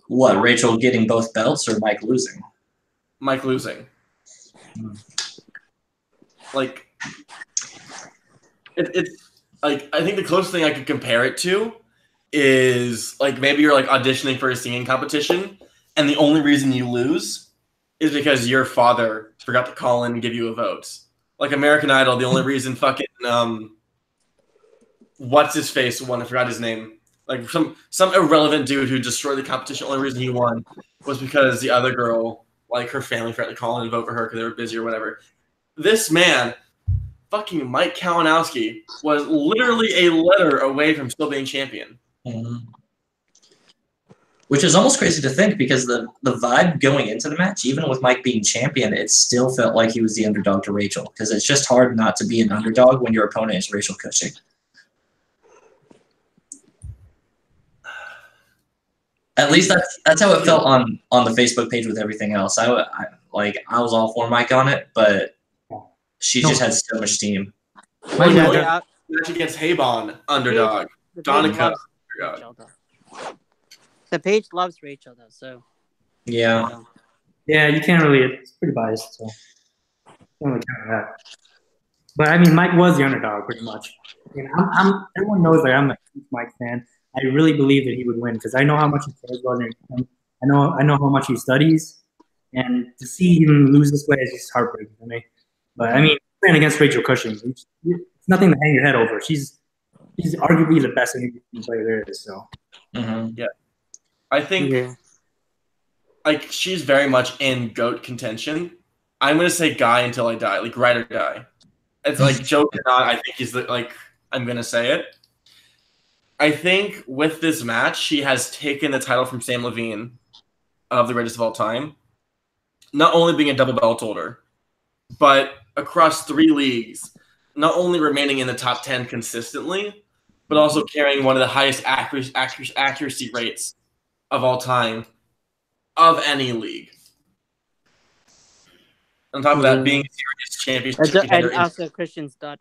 What, Rachel getting both belts or Mike losing? Mike losing. It's I think the closest thing I could compare it to is maybe you're auditioning for a singing competition and the only reason you lose is because your father forgot to call in and give you a vote. American Idol, the only reason fucking what's his face won, I forgot his name. Some irrelevant dude who destroyed the competition, the only reason he won was because the other girl, her family forgot to call in and vote for her because they were busy or whatever. This man, fucking Mike Kalinowski, was literally a letter away from still being champion. Which is almost crazy to think because the vibe going into the match, even with Mike being champion, it still felt like he was the underdog to Rachel because it's just hard not to be an underdog when your opponent is Rachel Cushing. At least that's how it felt on the Facebook page with everything else. I was all for Mike on it, but she just had so much steam. Match against Habon, underdog. Donica, underdog. The page loves Rachel though, so yeah. Yeah, you can't really. It's pretty biased, so can't really count that. But I mean, Mike was the underdog pretty much. Everyone knows that I'm a huge Mike fan. I really believe that he would win because I know how much he cares about him. I know how much he studies. And to see him lose this way is just heartbreaking for me. But I mean, playing against Rachel Cushing, it's nothing to hang your head over. She's arguably the best NBA player there is. So yeah, I think like she's very much in GOAT contention. I'm gonna say Guy until I die, like ride or die. It's like joke or not. I think he's like I'm gonna say it. I think with this match, she has taken the title from Sam Levine of the greatest of all time. Not only being a double belt holder, but across 3 leagues, not only remaining in the top 10 consistently, but also carrying one of the highest accuracy rates of all time of any league. On top of that, being a serious championship contender. And also Christian's daughter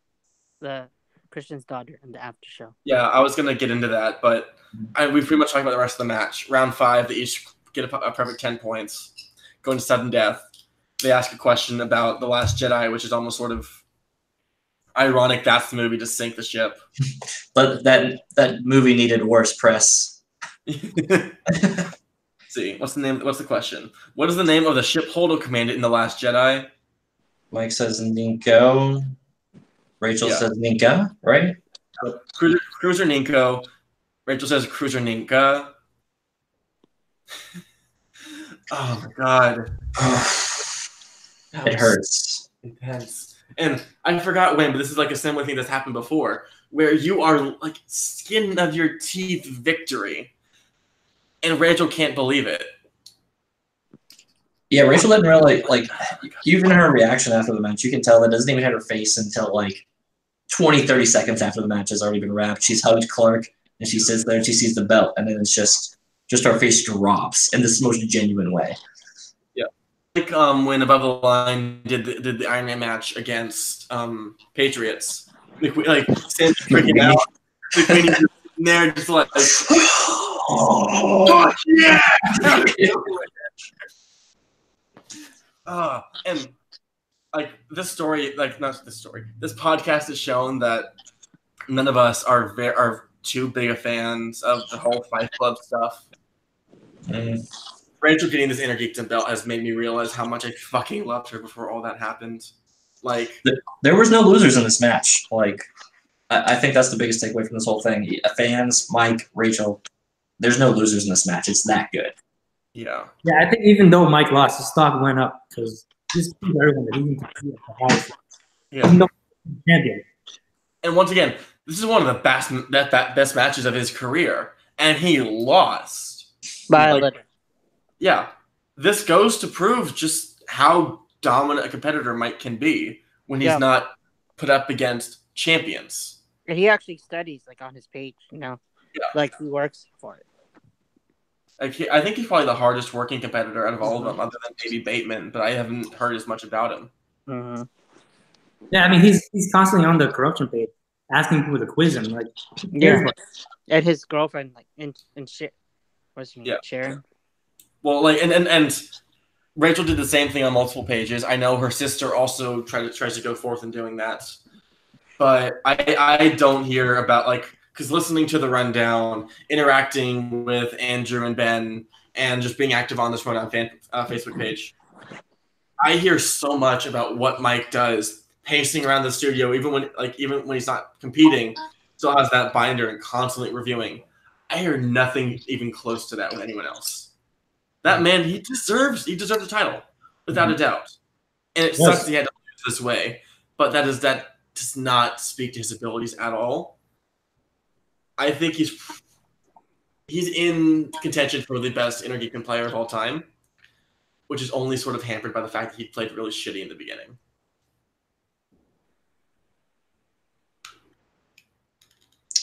in the after show. Yeah, I was going to get into that, but we pretty much talked about the rest of the match. Round 5, they each get a perfect 10 points. Going to sudden death. They ask a question about The Last Jedi, which is almost sort of ironic that's the movie to sink the ship. But that movie needed worse press. See, what's the question? What is the name of the ship Holdo commanded in The Last Jedi? Mike says Ninko. Rachel says Ninka, right? Cruiser Ninko. Rachel says Cruiser Ninka. Oh my god. It hurts. Intense. And I forgot when, but this is like a similar thing that's happened before, where you are like skin of your teeth victory, and Rachel can't believe it. Yeah, Rachel didn't really like. Even her reaction after the match, you can tell that doesn't even hit her face until like 20, 30 seconds after the match has already been wrapped. She's hugged Clark, and she sits there and she sees the belt, and then it's just her face drops in this most genuine way. Yeah, like when Above the Line did the Iron Man match against Patriots, like Sam freaking out, the Queen is there just like, oh yeah. And like this story, like not this story, this podcast has shown that none of us are too big of fans of the whole Fight Club stuff. Rachel getting this Inner Geekdom belt has made me realize how much I fucking loved her before all that happened. Like there was no losers in this match. Like I think that's the biggest takeaway from this whole thing. Fans, Mike, Rachel, there's no losers in this match. It's that good. Yeah. Yeah, I think even though Mike lost, his stock went up because he's everyone that he can compete at the highest. Yeah. Even though he's champion. And once again, this is one of the best matches of his career, and he lost. By a little. Yeah. This goes to prove just how dominant a competitor Mike can be when he's not put up against champions. And he actually studies like on his page, like he works for it. Like, I think he's probably the hardest working competitor out of all of them, other than maybe Bateman, but I haven't heard as much about him. Mm-hmm. Yeah, I mean he's constantly on the corruption page, asking people to quiz him. Like, and his girlfriend like in shit. What's her name? Sharon. Well, like and Rachel did the same thing on multiple pages. I know her sister also tries to go forth in doing that, but I don't hear about like. Because listening to the rundown, interacting with Andrew and Ben, and just being active on this rundown Facebook page, I hear so much about what Mike does, pacing around the studio, even when he's not competing, still has that binder and constantly reviewing. I hear nothing even close to that with anyone else. That man, he deserves the title without a doubt, and it sucks he had to lose this way, but that does not speak to his abilities at all. I think he's in contention for the best Inner Geekdom player of all time, which is only sort of hampered by the fact that he played really shitty in the beginning.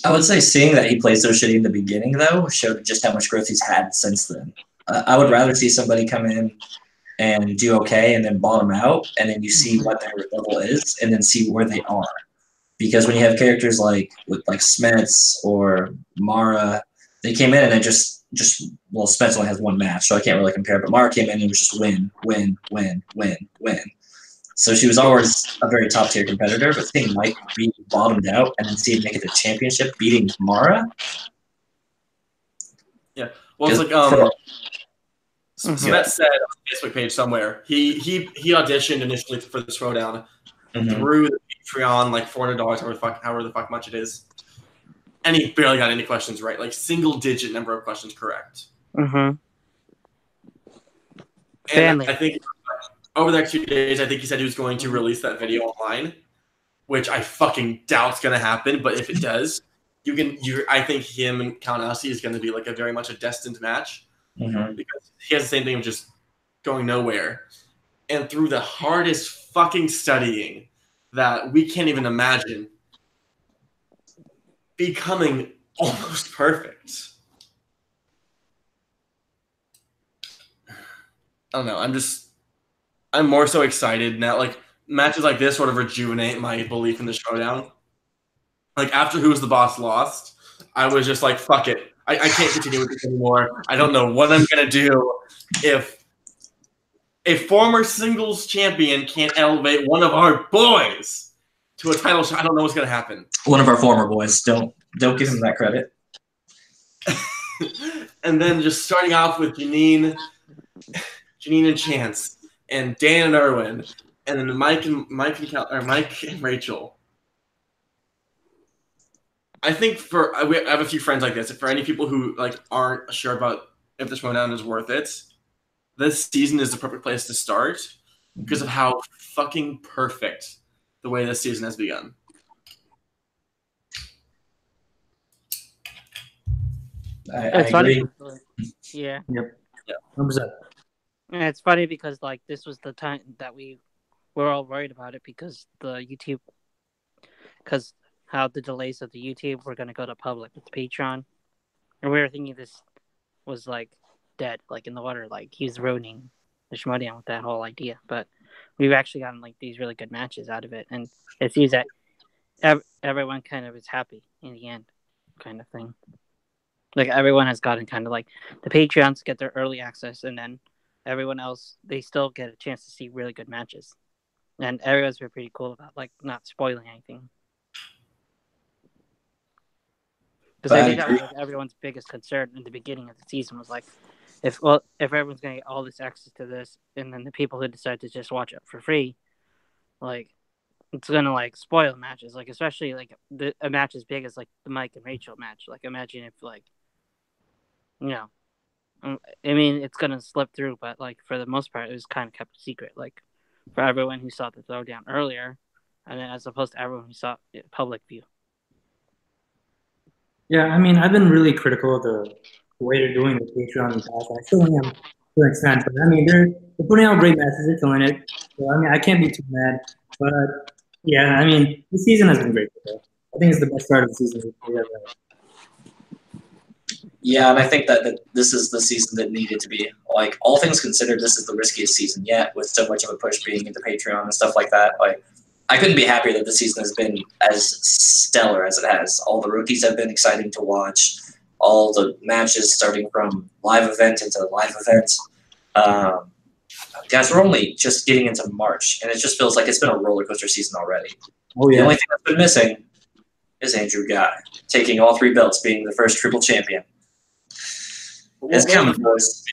I would say seeing that he played so shitty in the beginning, though, showed just how much growth he's had since then. I would rather see somebody come in and do okay and then bottom out, and then you see what their level is, and then see where they are. Because when you have characters like Smets or Mara, they came in and they just Smets only has one match, so I can't really compare. But Mara came in and it was just win. So she was always a very top tier competitor. But seeing Mike be bottomed out and then see him make it to championship, beating Mara. Yeah, well, it's like Smet said on the Facebook page somewhere he auditioned initially for the Throwdown through the Patreon, like $400, however the fuck much it is, and he barely got any questions right, like single-digit number of questions correct. Mm-hmm. And I think over the next few days, I think he said he was going to release that video online, which I fucking doubt's going to happen. But if it does, I think him and Kaunasi is going to be like a very much a destined match because he has the same thing of just going nowhere. And through the hardest fucking studying that we can't even imagine, becoming almost perfect. I don't know. I'm more so excited now. Like, matches like this sort of rejuvenate my belief in the Showdown. Like, after Who's the Boss lost, I was just like, fuck it. I can't continue with this anymore. I don't know what I'm going to do if a former singles champion can't elevate one of our boys to a title shot. I don't know what's going to happen. One of our former boys. Don't give him that credit. And then just starting off with Janine and Chance, and Dan and Erwin, and then Mike and Rachel. I think I have a few friends like this. For any people who like aren't sure about if the Showdown is worth it, this season is the perfect place to start because of how fucking perfect the way this season has begun. I agree. Yeah. Yep. 100%. And it's funny because like this was the time that we were all worried about it because how the delays of the YouTube were going to go to public with Patreon, and we were thinking this was like dead, like in the water, like he's ruining the Showdown with that whole idea. But we've actually gotten like these really good matches out of it, and it seems that everyone kind of is happy in the end, kind of thing. Like everyone has gotten kind of like the Patreons get their early access, and then everyone else, they still get a chance to see really good matches. And everyone's been pretty cool about like not spoiling anything. Because I think that was like everyone's biggest concern in the beginning of the season was like, if everyone's gonna get all this access to this, and then the people who decide to just watch it for free, like it's gonna like spoil matches. Like especially like a match as big as like the Mike and Rachel match. Like imagine if like, you know. I mean, it's gonna slip through, but like for the most part, it was kind of kept a secret. Like for everyone who saw the Throwdown earlier, and then as opposed to everyone who saw it public view. Yeah, I mean, I've been really critical of the way they're doing the Patreon and past. I still am to an extent, but I mean, they're putting out great matches. They're killing it. So I mean, I can't be too mad. But yeah, I mean, the season has been great. I think it's the best start of the season we've ever had. Yeah, and I think that this is the season that needed to be. Like, all things considered, this is the riskiest season yet, with so much of a push being into Patreon and stuff like that. Like, I couldn't be happier that the season has been as stellar as it has. All the rookies have been exciting to watch. All the matches starting from live event into live event. Guys, we're only just getting into March, and it just feels like it's been a roller coaster season already. Oh, yeah. The only thing that's been missing is Andrew Guy, taking all 3 belts, being the first triple champion. It's coming, boys.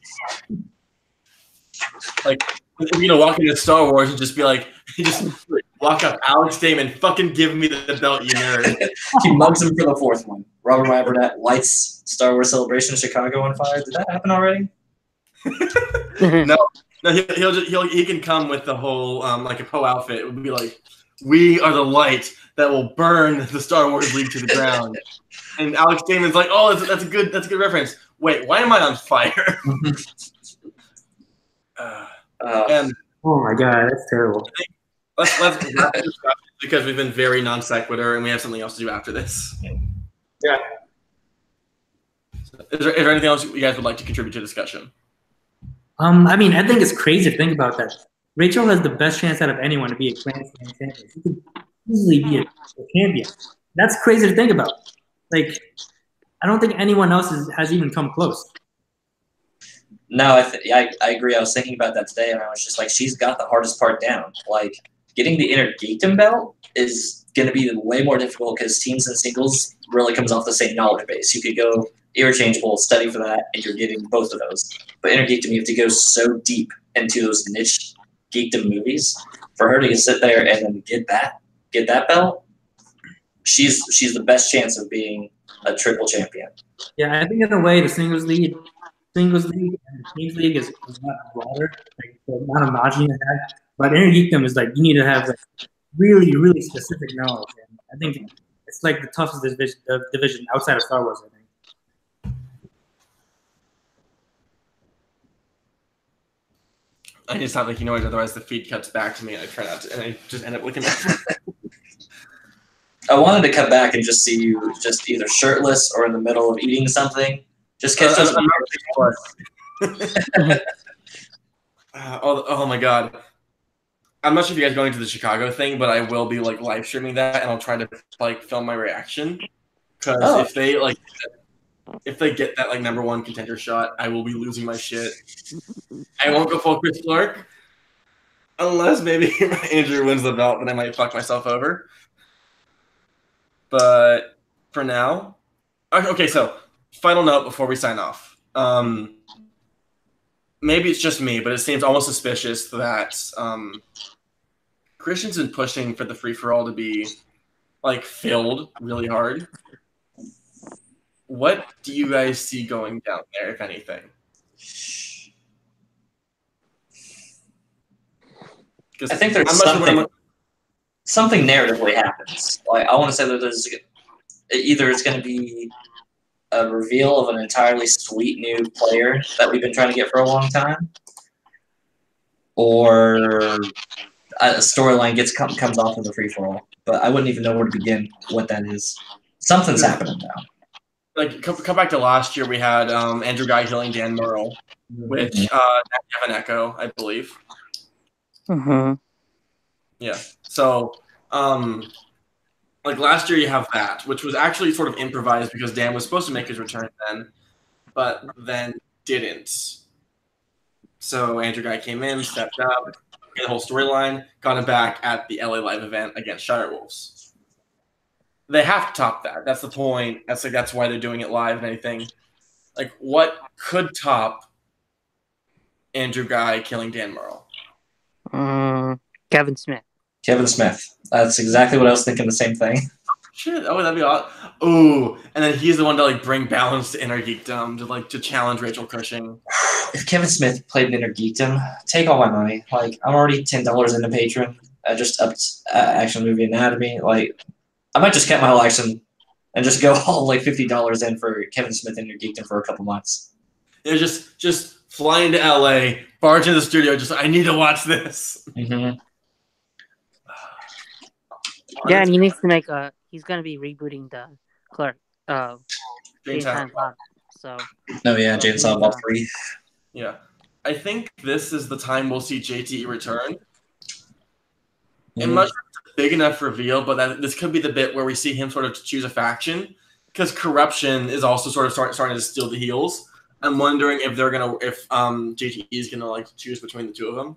Like, walk into Star Wars and just be like, just walk up, Alex Damon, fucking give me the belt, you nerd. He mugs him for the 4th one. Robert Meyer Burnett lights Star Wars Celebration Chicago on fire. Did that happen already? No, he can come with the whole like a Poe outfit. It would be like, we are the light that will burn the Star Wars League to the ground. And Alex Damon's like, oh, that's a good reference. Wait, why am I on fire? And oh my god, that's terrible. Let's wrap this up because we've been very non sequitur and we have something else to do after this. Yeah. Is there anything else you guys would like to contribute to the discussion? I mean, I think it's crazy to think about that. Rachel has the best chance out of anyone to be a Grand Slam champion. She could easily be a champion. That's crazy to think about. Like, I don't think anyone else has even come close. No, I agree. I was thinking about that today, and I was just like, she's got the hardest part down. Like, getting the Intergatum belt is going to be way more difficult because teams and singles really comes off the same knowledge base. You could go interchangeable, study for that, and you're getting both of those. But Inner Geekdom, you have to go so deep into those niche geekdom movies for her to sit there and then get that belt. She's the best chance of being a triple champion. Yeah, I think in a way the singles league and the teams league is a lot broader. Like the amount of knowledge you need to have. But Inner Geekdom is like you need to have like really, really specific knowledge. And I think it's like the toughest division outside of Star Wars, I think. I need to stop making noise, otherwise the feed cuts back to me, and I try not to, and I just end up looking at I wanted to cut back and just see you just either shirtless or in the middle of eating something. Just catch those. Oh my god. I'm not sure if you guys are going to the Chicago thing, but I will be like live streaming that, and I'll try to like film my reaction. Because if they get that like #1 contender shot, I will be losing my shit. I won't go full Chris Clark. Unless maybe Andrew wins the belt, then I might fuck myself over. But for now, okay. So final note before we sign off. Maybe it's just me, but it seems almost suspicious that Christian's been pushing for the free for all to be like filled really hard. What do you guys see going down there, if anything? I think there's something narratively happens. Like I want to say that there's either it's going to be a reveal of an entirely sweet new player that we've been trying to get for a long time, or a storyline comes off of the free for all. But I wouldn't even know where to begin what that is. Something's happening now. Like come back to last year, we had Andrew Guy killing Dan Murrell, which Kevin Echo, I believe. Mm-hmm. Yeah. So, like last year, you have that, which was actually sort of improvised because Dan was supposed to make his return then, but then didn't. So Andrew Guy came in, stepped up, the whole storyline, got him back at the LA Live event against Shirewolves. They have to top that. That's the point. That's why they're doing it live and anything. Like, what could top Andrew Guy killing Dan Murrell? Kevin Smith. Kevin Smith. That's exactly what I was thinking. The same thing. Shit. Oh, that'd be awesome. Oh, and then he's the one to like bring balance to Inner Geekdom to challenge Rachel Cushing. If Kevin Smith played in Inner Geekdom, take all my money. Like I'm already $10 into Patreon. I just upped Action Movie Anatomy. Like I might just cut my whole action and just go all like $50 in for Kevin Smith in Inner Geekdom for a couple months. Yeah, just fly into LA, barge into the studio. Just I need to watch this. Mm-hmm. Yeah, and he needs to make a. He's gonna be rebooting the Clark. Jane Silent Bob. So. Oh yeah, Jane Silent Bob 3. Yeah, I think this is the time we'll see JTE return. And much big enough reveal, but this could be the bit where we see him sort of choose a faction because corruption is also sort of starting to steal the heels. I'm wondering if JTE is gonna like choose between the two of them.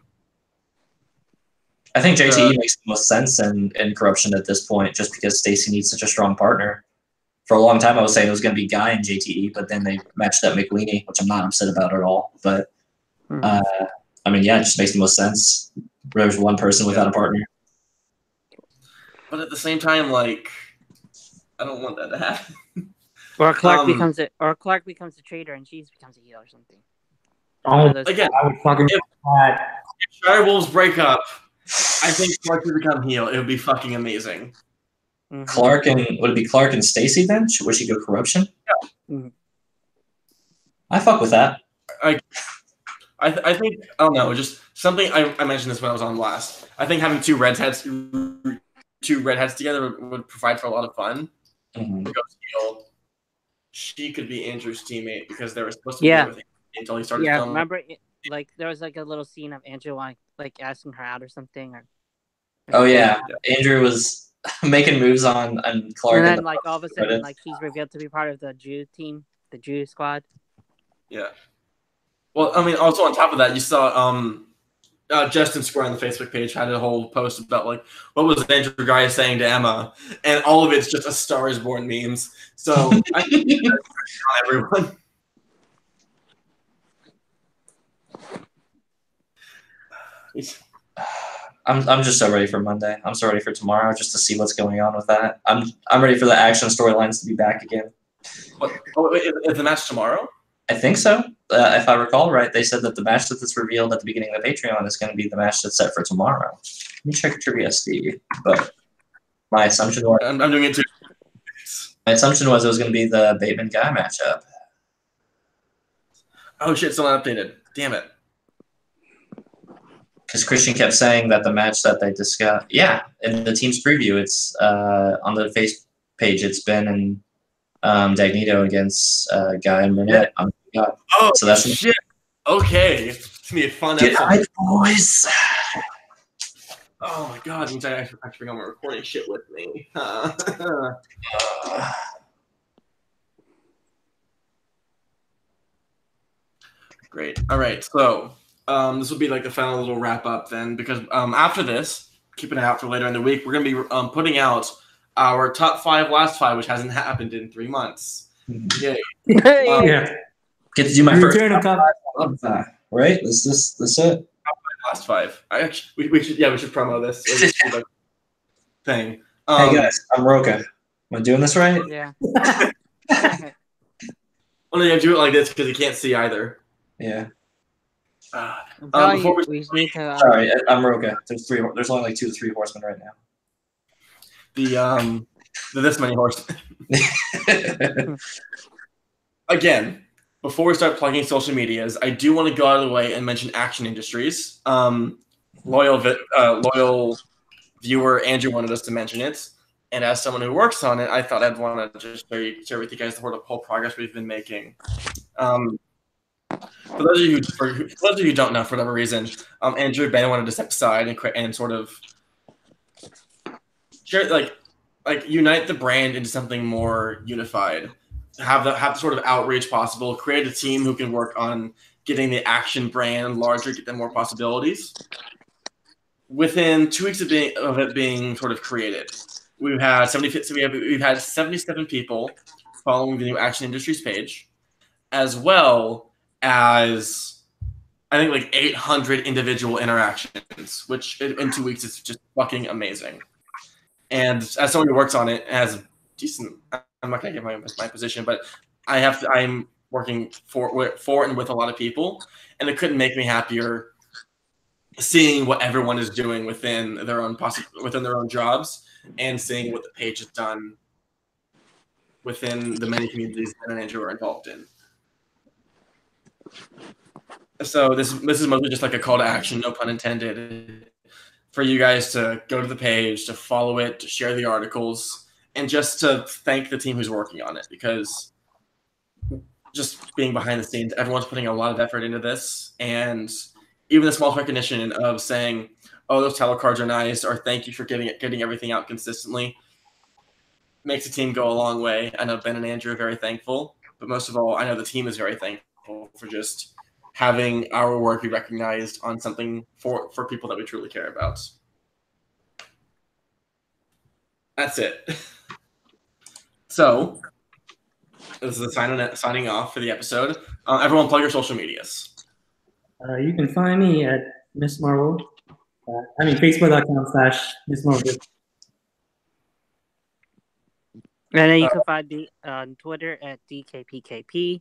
I think JTE makes the most sense in corruption at this point, just because Stacy needs such a strong partner. For a long time, I was saying it was going to be Guy and JTE, but then they matched up McLeany, which I'm not upset about at all. But I mean, yeah, it just makes the most sense. There's one person without a partner. But at the same time, like, I don't want that to happen. Or Clark becomes a traitor and she becomes a heel or something. Again, if Shirewolves break up, I think Clark would become heel. It would be fucking amazing. Mm-hmm. Would it be Clark and Stacy then? Would she go corruption? Yeah. Mm-hmm. I fuck with that. I think I don't know. Just something I mentioned this when I was on last. I think having two redheads together would provide for a lot of fun. Mm-hmm. She could be Andrew's teammate because they were supposed to be with him until he started filming. Yeah, remember, like there was like a little scene of Andrew like asking her out or something. Oh yeah, Andrew was making moves on Clark. And then like all of a sudden, like he's revealed to be part of the Jew team, the Jew squad. Yeah. Well, I mean, also on top of that, you saw Justin Square on the Facebook page had a whole post about like what was Andrew Guy saying to Emma, and all of it's just A Star Is Born memes. So I think that's everyone. I'm just so ready for Monday. I'm so ready for tomorrow just to see what's going on with that. I'm ready for the action storylines to be back again. What? Oh, is the match tomorrow? I think so. If I recall right, they said that the match that's revealed at the beginning of the Patreon is going to be the match that's set for tomorrow. Let me check Trivia SD. But my assumption was I'm doing it too. my assumption was it was going to be the Bateman Guy matchup. Oh shit! Still not updated. Damn it. Because Christian kept saying that the match that they discussed, yeah, in the team's preview, it's on the face page. It's Ben and Dagnito against Guy and Burnett. Yeah. God. Oh, so that's shit. Okay. It's going to be a fun Get episode. hyped, boys. Oh, my God. I have to bring all my recording shit with me. Great. All right. So this will be like the final little wrap up then, because after this, keep an eye out for later in the week, we're going to be putting out our top 5 last 5, which hasn't happened in 3 months. Yay. Yeah. Get to do my first Return a cup. right? Is this it? Last 5. We should promo this thing. Hey guys, I'm Roka. Am I doing this right? Yeah. Well, no, you have to do it like this because you can't see either. Yeah. Before we need to. Sorry, I'm Roka. There's only like 2 to 3 horsemen right now. The this many horsemen. Again, before we start plugging social medias, I do want to go out of the way and mention Action Industries. Loyal viewer Andrew wanted us to mention it, and as someone who works on it, I thought I'd want to just share with you guys the whole progress we've been making. For those of you who don't know, for whatever reason, Andrew and Ben wanted to step aside and sort of share, like unite the brand into something more unified. Have the sort of outreach possible. Create a team who can work on getting the Action brand larger, get them more possibilities. Within 2 weeks of it being sort of created, we've had 77 people following the new Action Industries page, as well as I think like 800 individual interactions, which in 2 weeks is just fucking amazing. And as someone who works on it, has decent. I'm not gonna give my position, but I'm working for and with a lot of people, and it couldn't make me happier seeing what everyone is doing within their own jobs, and seeing what the page has done within the many communities that Ben and Andrew are involved in. So this is mostly just like a call to action, no pun intended, for you guys to go to the page, to follow it, to share the articles, and just to thank the team who's working on it, because just being behind the scenes, everyone's putting a lot of effort into this, and even the small recognition of saying, "Oh, those title cards are nice," or "Thank you for getting everything out consistently," makes the team go a long way. I know Ben and Andrew are very thankful, but most of all, I know the team is very thankful for just having our work be recognized on something for people that we truly care about. That's it. So, this is the signing off for the episode. Everyone plug your social medias. You can find me at Miss Marvel. Facebook.com/MissMarvel. And then you can find me on Twitter at DKPKP.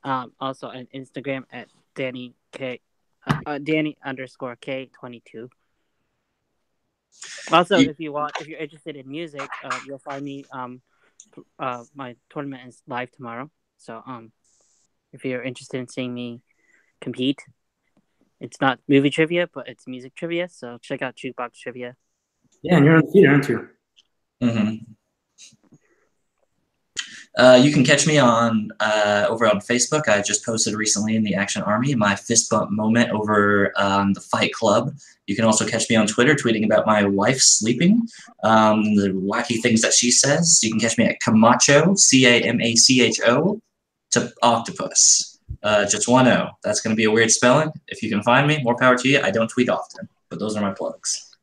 Also on Instagram at Danny_K22. Also, if you're interested in music, you'll find me. My tournament is live tomorrow, so if you're interested in seeing me compete, it's not movie trivia, but it's music trivia. So check out Jukebox Trivia. Yeah, and you're on theater, aren't you? Mm-hmm. You can catch me on over on Facebook. I just posted recently in the Action Army my fist bump moment over the Fight Club. You can also catch me on Twitter tweeting about my wife sleeping, the wacky things that she says. You can catch me at Camacho, Camacho to Octopus. just one O. That's going to be a weird spelling. If you can find me, more power to you. I don't tweet often, but those are my plugs.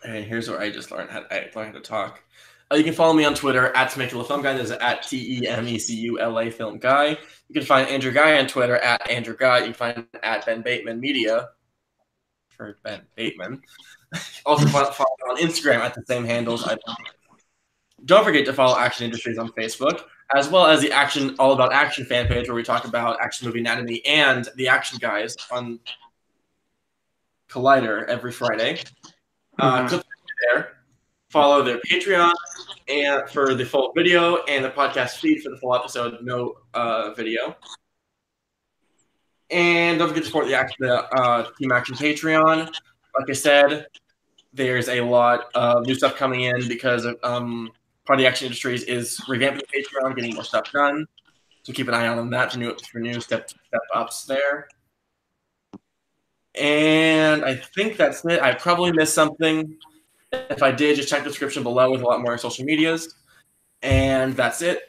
And here's where I just learned how to talk. You can follow me on Twitter at Temecula Film Guy. That's at TEMECULA Film Guy. You can find Andrew Guy on Twitter at Andrew Guy. You can find at Ben Bateman Media for Ben Bateman. Also follow on Instagram at the same handles. Don't forget to follow Action Industries on Facebook, as well as the All About Action fan page where we talk about action movie anatomy and the Action Guys on Collider every Friday. Click there. Follow their Patreon and for the full video and the podcast feed for the full episode, no video. And don't forget to support the Team Action Patreon. Like I said, there's a lot of new stuff coming in because of, part of the Action Industries is revamping the Patreon, getting more stuff done. So keep an eye out on that for new step ups there. And I think that's it. I probably missed something. If I did, just check the description below with a lot more social medias. And that's it.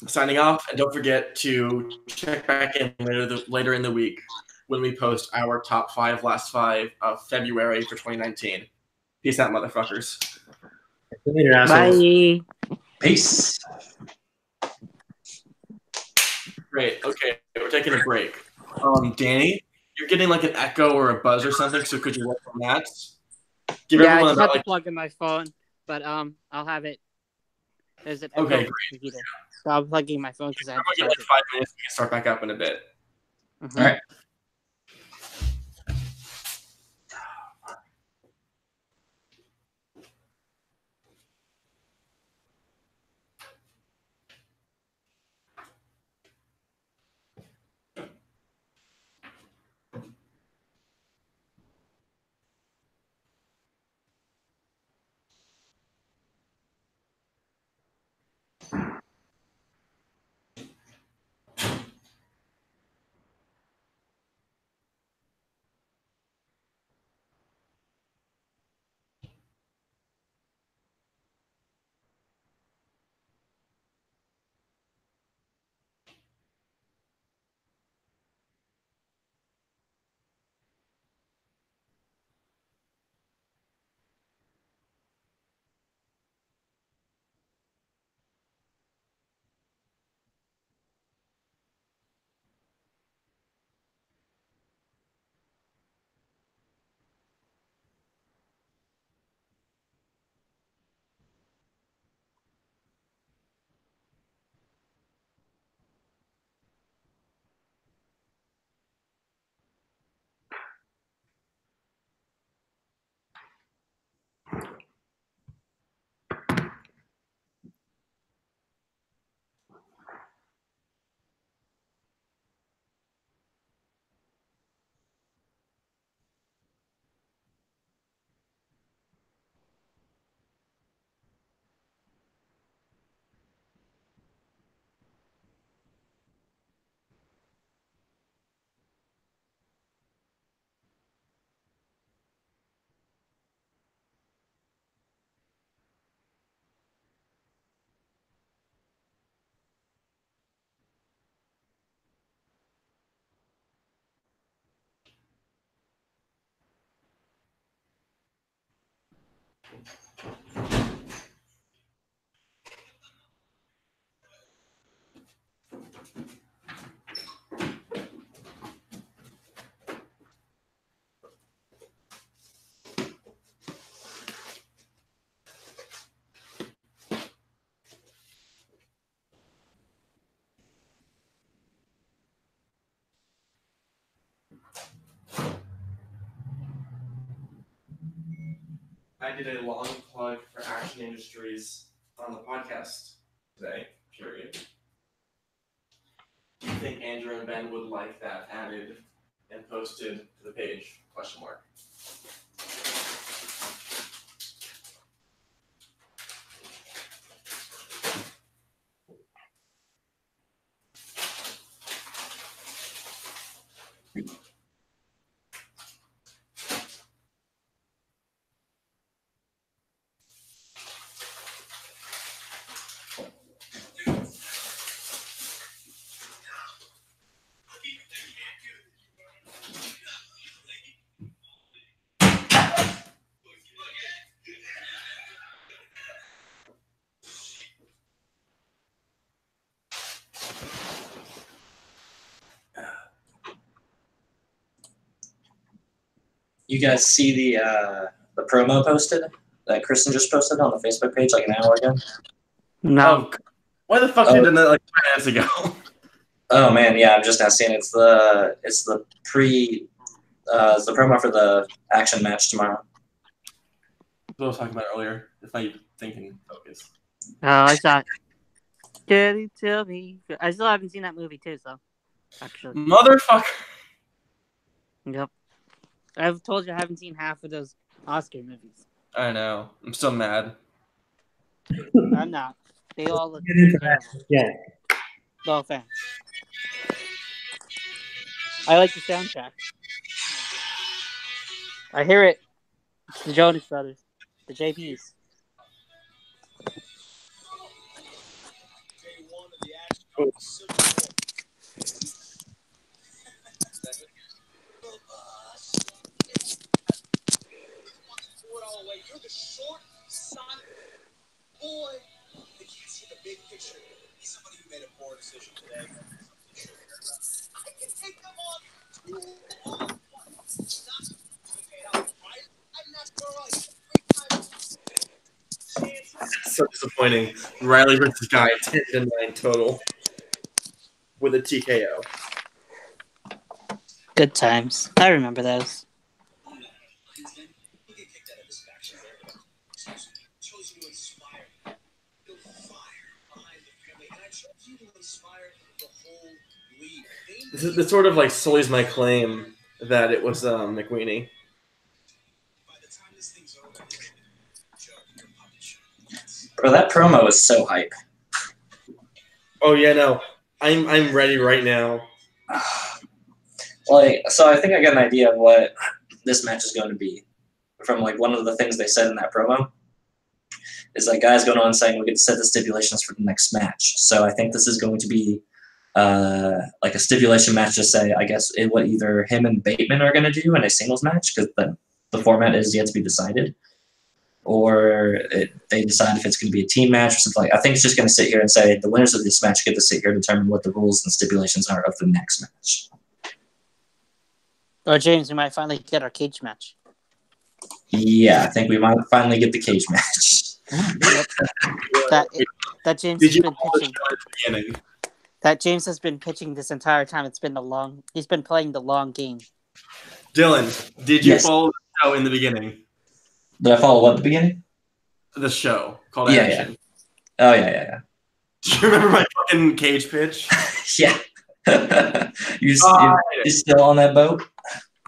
Signing off. And don't forget to check back in later in the week when we post our top 5 last 5 of February for 2019. Peace out, motherfuckers. Later, assholes. Bye. Peace. Great. Okay, we're taking a break. Danny, you're getting like an echo or a buzz or something, so could you work on that? Give Yeah, I everyone just have about, to plug in my phone, but I'll have it. There's an Okay, echo great. computer. So I'm plugging my phone because I have I'll to give charge like 5 minutes. We can start back up in a bit. it. All right. I did a long plug for Action Industries on the podcast today, period. Do you think Andrew and Ben would like that added and posted to the page? Question mark. you guys see the promo posted that Kristen just posted on the Facebook page like an hour ago? No. Oh, why the fuck did you do that like 5 minutes ago? Oh man, yeah, I'm just now seeing it's the promo for the action match tomorrow. What I was talking about earlier. If I think and focus. Oh, I saw it. Can you tell me? I still haven't seen that movie too, so actually. Motherfucker. Yep. I've told you I haven't seen half of those Oscar movies. I know. I'm so mad. I'm not. They all look Get into terrible. that. Yeah. No offense. I like the soundtrack. I hear it. It's the Jonas Brothers. The JPs. It's so disappointing. Riley versus Guy, 10-9 total. With a TKO. Good times. I remember those. This sort of like sullies my claim that it was McWeenie. Bro, that promo is so hype. Oh yeah, no. I'm ready right now. Like, so I think I got an idea of what this match is going to be from like one of the things they said in that promo. Is like guys going on saying we get to set the stipulations for the next match. So I think this is going to be like a stipulation match to say, I guess, what either him and Bateman are going to do in a singles match because the format is yet to be decided, or they decide if it's going to be a team match or something like. I think it's just going to sit here and say the winners of this match get to sit here and determine what the rules and stipulations are of the next match. Or James, we might finally get our cage match. Yeah, I think we might finally get the cage match. That James Did has you been call the pitching. show at the beginning? That James has been pitching this entire time. He's been playing the long game. Dylan, did you Yes. follow the show in the beginning? Did I follow what at the beginning? The show called Yeah, Action. Oh yeah. Do you remember my fucking cage pitch? Yeah. you still on that boat?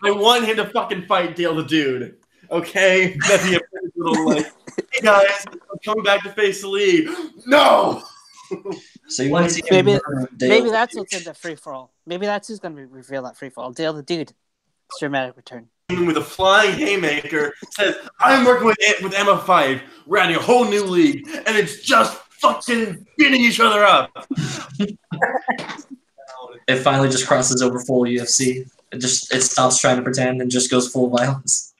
I want him to fucking fight Dale the Dude. Okay? That'd be a pretty little like, hey guys, I'm coming back to face the league. No! So you want to see him murder Dale? Maybe that's what's in the free for all. Maybe that's who's going to reveal that free for all. Dale the Dude. It's dramatic return. With a flying haymaker, says, I'm working with Emma 5. We're adding a whole new league, and it's just fucking beating each other up. It finally just crosses over full UFC. It stops trying to pretend and just goes full violence.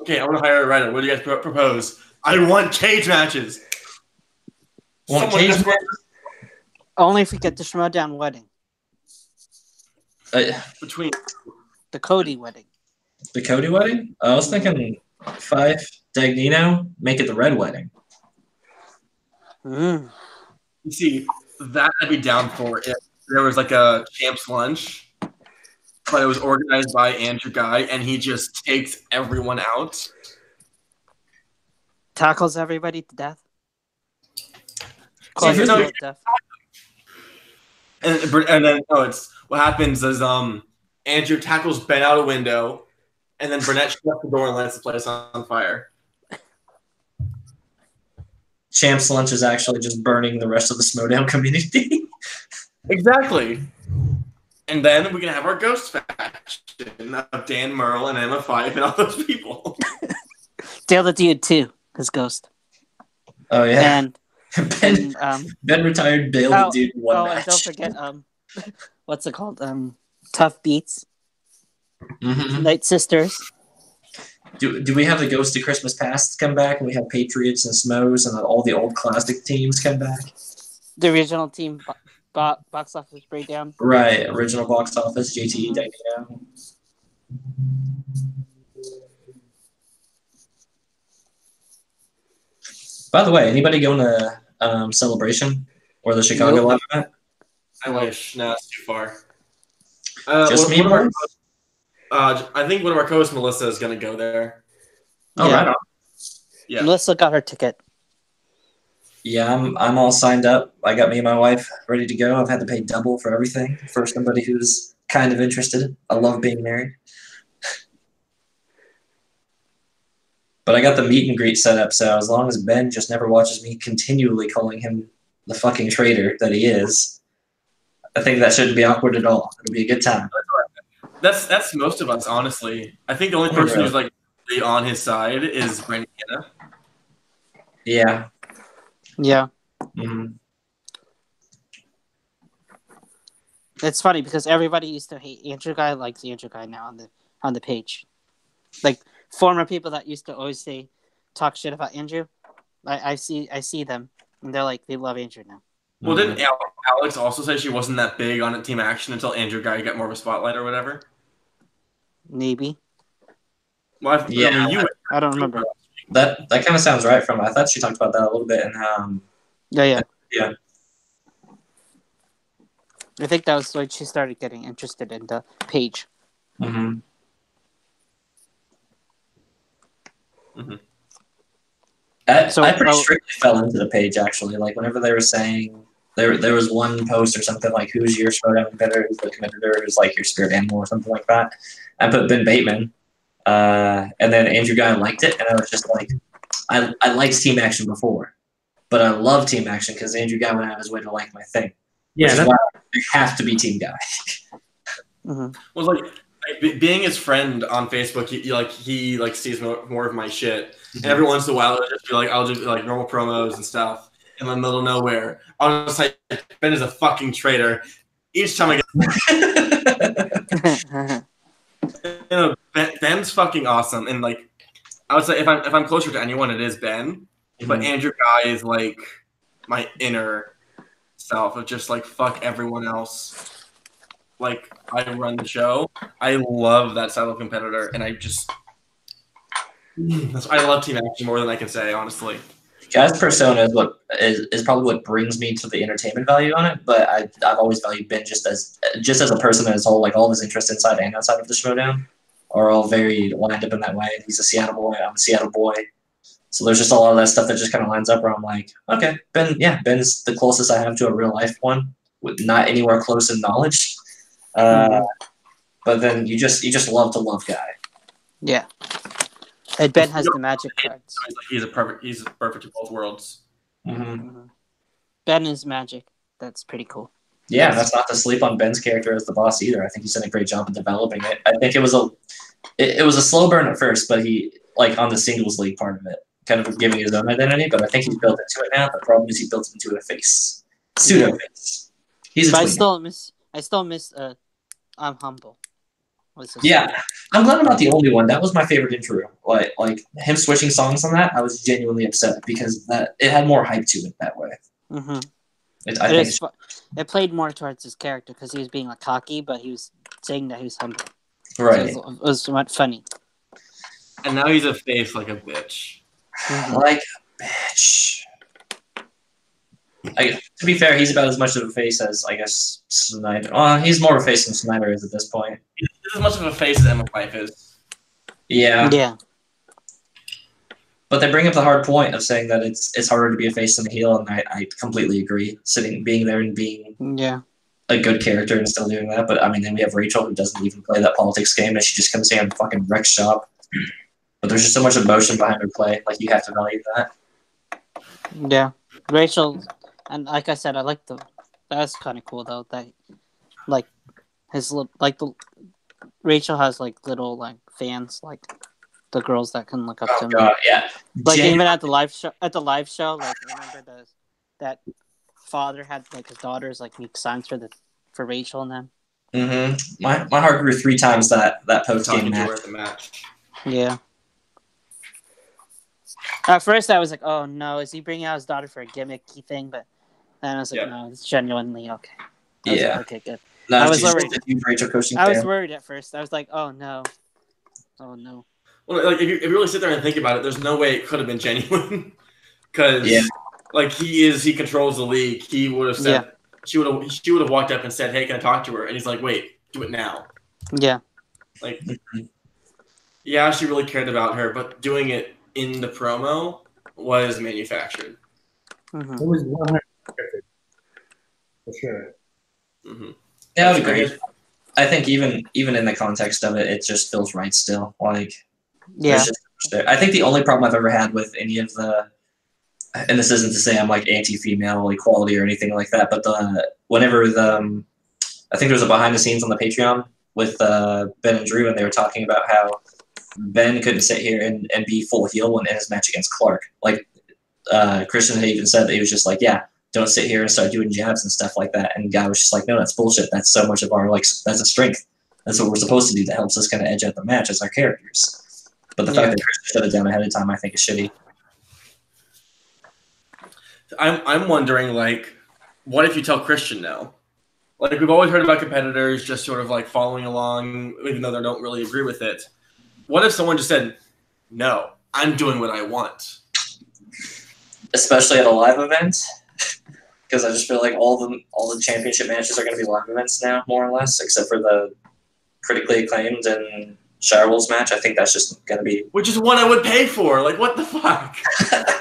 Okay, I want to hire a writer. What do you guys propose? I want cage matches. Only if we get the Schmodown wedding. Between The Cody wedding. The Cody wedding? I was thinking Fife, Dagnino, make it the Red wedding. Mm. You see, that I'd be down for if there was like a champs lunch, but it was organized by Andrew Guy, and he just takes everyone out. Tackles everybody to death. See, no, to death. and then it's what happens is Andrew tackles Ben out a window, and then Burnett shuts the door and lights the place on fire. Champs Lunch is actually just burning the rest of the Schmodown community. Exactly. And then we can have our ghost faction of Dan Merle and Emma 5 and all those people. Dale the Dude too, his ghost. Oh yeah. And Ben retired Dale the Dude in one match. And don't forget what's it called? Tough Beats. Mm-hmm. Night Sisters. Do we have the Ghost of Christmas Past come back, and we have Patriots and Smos and all the old classic teams come back? The original team box office breakdown. Right, original box office, JT, Mhm. Dynamo. By the way, anybody going to Celebration or the Chicago Nope. Live event? I wish. No, it's too far. Just me, One of our, boys? I think one of our co-hosts, Melissa, is going to go there. Oh, Yeah. right on. Yeah. Melissa got her ticket. Yeah, I'm all signed up. I got me and my wife ready to go. I've had to pay double for everything for somebody who's kind of interested. I love being married. But I got the meet and greet set up, so as long as Ben just never watches me continually calling him the fucking traitor that he is, I think that shouldn't be awkward at all. It'll be a good time. That's most of us, honestly. I think the only person who's like really on his side is Brandon Hanna. Yeah. Yeah. Mm-hmm. It's funny because everybody used to hate Andrew Guy likes Andrew Guy now on the page. Like former people that used to always talk shit about Andrew. I see them and they're like they love Andrew now. Well, didn't Alex also say she wasn't that big on Team Action until Andrew Guy got more of a spotlight or whatever? Maybe. Well, I don't remember. That kind of sounds right from. I thought she talked about that a little bit, and Yeah. Yeah. I think that was when she started getting interested in the page. Mm-hmm. Mm-hmm. I pretty strictly fell into the page actually. Like whenever they were saying there was one post or something like who's your Showdown competitor, who's the competitor, who's like your spirit animal or something like that. I put Ben Bateman, and then Andrew Guy liked it, and I was just like, I liked Team Action before, but I love Team Action because Andrew Guy went out of his way to like my thing. Yeah, that's why you have to be Team Guy. Mm-hmm. Well, like being his friend on Facebook, he sees more of my shit. And every once in a while, I'll do like normal promos and stuff in the middle of nowhere. I'll just say Ben is a fucking traitor. Each time I get, Ben's fucking awesome, and like I would say if I'm closer to anyone, it is Ben. But Andrew Guy is like my inner self of just like fuck everyone else. Like I run the show. I love that style of competitor, and I love Team Action more than I can say, honestly. Guy's persona is probably what brings me to the entertainment value on it, but I've always valued Ben just as a person as a whole. Like all of his interests inside and outside of the Schmodown are all very lined up in that way. He's a Seattle boy. I'm a Seattle boy. So there's just a lot of that stuff that just kind of lines up where I'm like, okay, Ben's the closest I have to a real life one, with not anywhere close in knowledge. But then you just love to love Guy. Yeah. And Ben has the magic cards. He's perfect of both worlds. Mm-hmm. Ben is magic. That's pretty cool. Yeah, that's not to sleep on Ben's character as the boss either. I think he's done a great job of developing it. I think it was a slow burn at first, but he like on the singles league part of it, kind of giving his own identity. But I think he's built into it now. The problem is he built it into a face, pseudo face. He's a. But I still miss. I'm humble. Yeah, I'm glad I'm not the only one. That was my favorite intro. Like him switching songs on that, I was genuinely upset because it had more hype to it that way. Mm-hmm. It played more towards his character because he was being like cocky, but he was saying that he was humble. Right. So it was somewhat funny. And now he's a face like a bitch. Mm-hmm. Like a bitch. To be fair, he's about as much of a face as, I guess, Snyder. He's more of a face than Snyder is at this point. He's as much of a face as Emma Fife is. Yeah. Yeah. But they bring up the hard point of saying that it's harder to be a face than a heel, and I completely agree. Being there and being a good character and still doing that. But I mean, then we have Rachel who doesn't even play that politics game, and she just comes here and fucking wrecks shop. But there's just so much emotion behind her play. Like you have to value that. Yeah, Rachel. And like I said, that's kind of cool though. That like Rachel has like little like fans, like the girls that can look up to him. God, yeah. Like even at the live show, like remember that father had like his daughters like make signs for Rachel and them. Mm-hmm. My heart grew 3 times that post game match. Yeah. At first, I was like, "Oh no, is he bringing out his daughter for a gimmicky thing?" But And I was like, Yeah. no, it's genuinely okay. I was Yeah. like, okay, good. No, I was she's worried. just a huge Rachel Cushing I was fan. worried at first. I was like, oh no. Oh no. Well, like if you really sit there and think about it, there's no way it could have been genuine. Because Yeah. like he controls the league. He would have said she would have walked up and said, "Hey, can I talk to her?" And he's like, "Wait, do it now." Yeah. Like, yeah, she really cared about her, but doing it in the promo was manufactured. Mm-hmm. It was 100 for sure. Mm-hmm. Yeah, I would agree. I think even in the context of it, it just feels right still. Like, Yeah. there's just, I think the only problem I've ever had with any of the, and this isn't to say I'm like anti-female equality or anything like that, but whenever I think there was a behind the scenes on the Patreon with Ben and Drew, and they were talking about how Ben couldn't sit here and be full heel when in his match against Clark. Like, Christian had even said that he was just like, yeah, don't sit here and start doing jabs and stuff like that. And the guy was just like, no, that's bullshit. That's so much of our, like, that's a strength. That's what we're supposed to do. That helps us kind of edge out the match as our characters. But the fact that Christian shut it down ahead of time, I think is shitty. I'm wondering, like, what if you tell Christian no? Like, we've always heard about competitors just sort of like following along, even though they don't really agree with it. What if someone just said, no, I'm doing what I want? Especially at a live event, because I just feel like all the championship matches are going to be live events now, more or less, except for the critically acclaimed and Shirewolves match. I think that's just going to be... Which is one I would pay for. Like, what the fuck?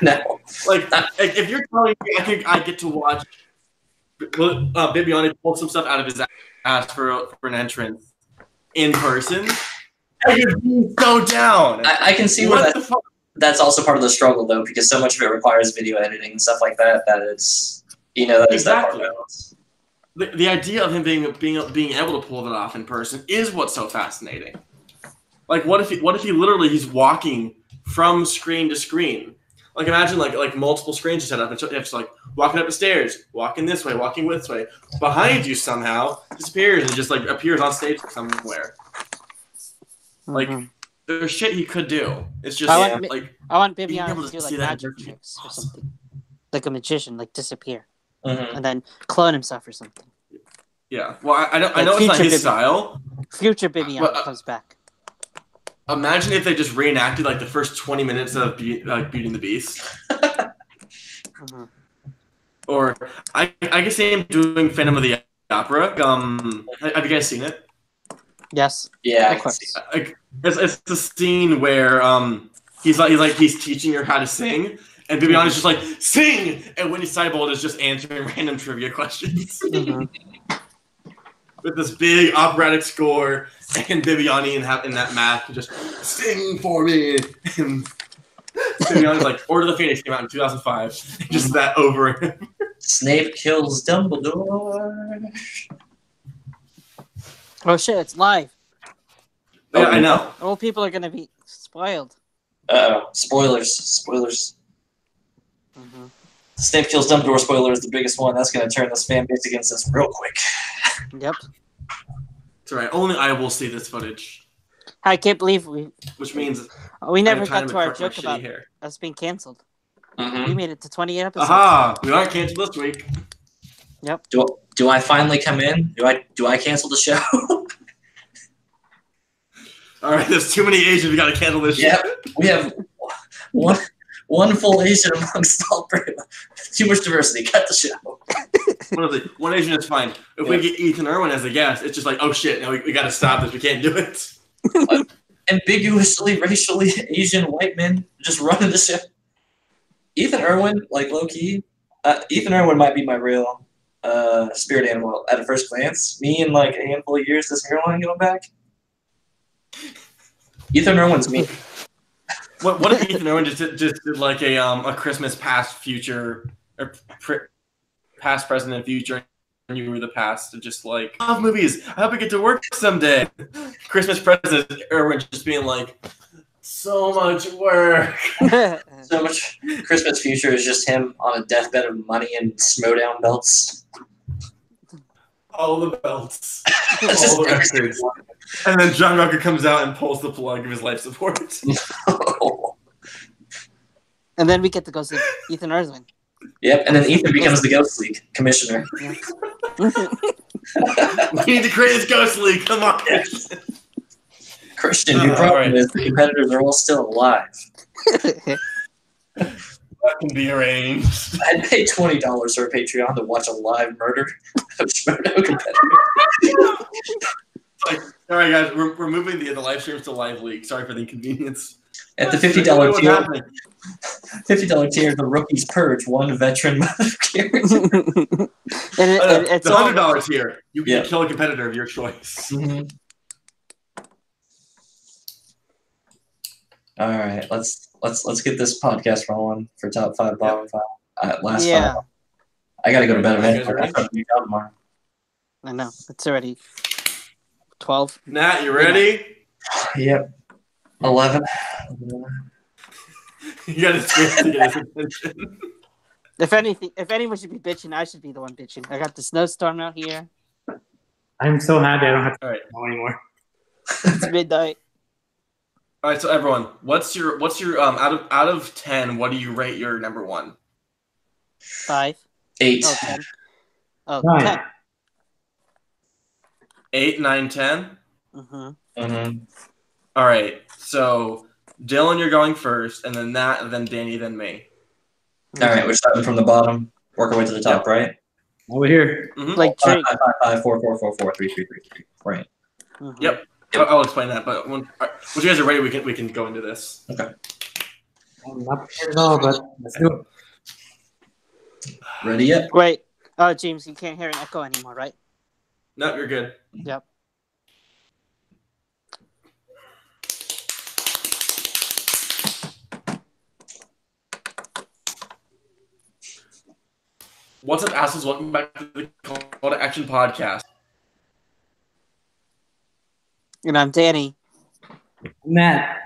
No. Like, if you're telling me I get to watch Bibiani pull some stuff out of his ass for an entrance in person, I could be so down. I can see where that's also part of the struggle, though, because so much of it requires video editing and stuff like that, that it's, you know, that is exactly. that part. The idea of him being able to pull it off in person is what's so fascinating. Like, what if he literally he's walking from screen to screen? Like, imagine like multiple screens are set up, and you have to like walking up the stairs, walking this way, walking this way. Behind you somehow disappears and just like appears on stage somewhere. Like, there's shit he could do. It's just I want being Bibiani able to do to like see that magic tricks or something, like a magician, like disappear Mm-hmm. and then clone himself or something. Yeah. Well, I know it's not his style. Future Bibiani comes back. Imagine if they just reenacted like the first 20 minutes of Beauty and the Beast. Or I can see him doing Phantom of the Opera. Have you guys seen it? Yes. Yeah, Of course. It's the scene where he's teaching her how to sing, and Bibiani's just like, sing! And Whitney Seibold is just answering random trivia questions. With this big operatic score, and Bibiani in that math just sing for me. And Bibiani's like, Order of the Phoenix came out in 2005. Just that over. Snape kills Dumbledore. Oh shit! It's live. Yeah, I know. All people are gonna be spoiled. Uh-oh. Spoilers. Snape kills Dumbledore spoiler is the biggest one. That's going to turn this fan base against us real quick. Yep. That's right. Only I will see this footage. I can't believe Which means we never I'm trying got to our correct my joke shitty about hair. us being canceled. Mm-hmm. We made it to 28 episodes. Aha! We aren't canceled this week. Yep. Do I finally come in? Do I cancel the show? All right, there's too many Asians. We got to cancel this Yeah, shit. we have one full Asian amongst all three. Too much diversity. Cut the show. One Asian is fine. If we get Ethan Irwin as a guest, it's just like, oh shit, now we got to stop this. We can't do it. Ambiguously racially Asian white men just running the show. Ethan Irwin, like low key, Ethan Irwin might be my real spirit animal at a first glance. Me in like a handful of years, this hairline going back. Ethan Irwin's me. What if Ethan Irwin just did like a Christmas past, future, or past, present, and future, and you were the past, and just like, I love movies. I hope I get to work someday. Christmas present, Irwin just being like, so much work. So much. Christmas future is just him on a deathbed of money and Schmodown belts. All the belts. All the records. And then John Rucker comes out and pulls the plug of his life support. And then we get to go see Ethan Irwin. Yep, and then Ethan becomes the Ghost League commissioner. We need to create this Ghost League. Come on. Christian, your problem right. is the competitors are all still alive. That can be arranged. I'd pay $20 for a Patreon to watch a live murder of Schmodo competitors. Like, all right, guys, we're moving the live streams to live league. Sorry for the inconvenience. At the $50 tier, $50 the rookies purge one veteran modificator. It's the $100 tier. You can kill a competitor of your choice. Mm-hmm. All right, let's get this podcast rolling for top 5, bottom 5. Last 5. I gotta go to bed eventually. I have a new job tomorrow. I know it's already 12. Nat, you ready? Yep. 11. You gotta scream to get his attention. If anyone should be bitching, I should be the one bitching. I got the snowstorm out here. I'm so happy I don't have to know anymore. It's midnight. All right, so everyone, what's your out of 10? What do you rate your number 1? 5. 8. Oh, 10. Oh, 9. 10. 8, 9, 10. Mm-hmm. All right, so Dylan, you're going first, and then Nat, and then Danny, then me. All right, we're starting from the bottom, work our way to the top, right? Over here. Mm-hmm. Like 5, 5, 5, 4, 4, 4, 4, 3, 3, 3, 3. Right. Mm-hmm. Yep. I'll explain that, but when you guys are ready, we can go into this. Okay. I'm not prepared at all, but let's do it. Ready yet? Wait. Oh, James, you can't hear an echo anymore, right? No, you're good. Yep. What's up, assholes? Welcome back to the Call to Action podcast. And I'm Danny. Matt.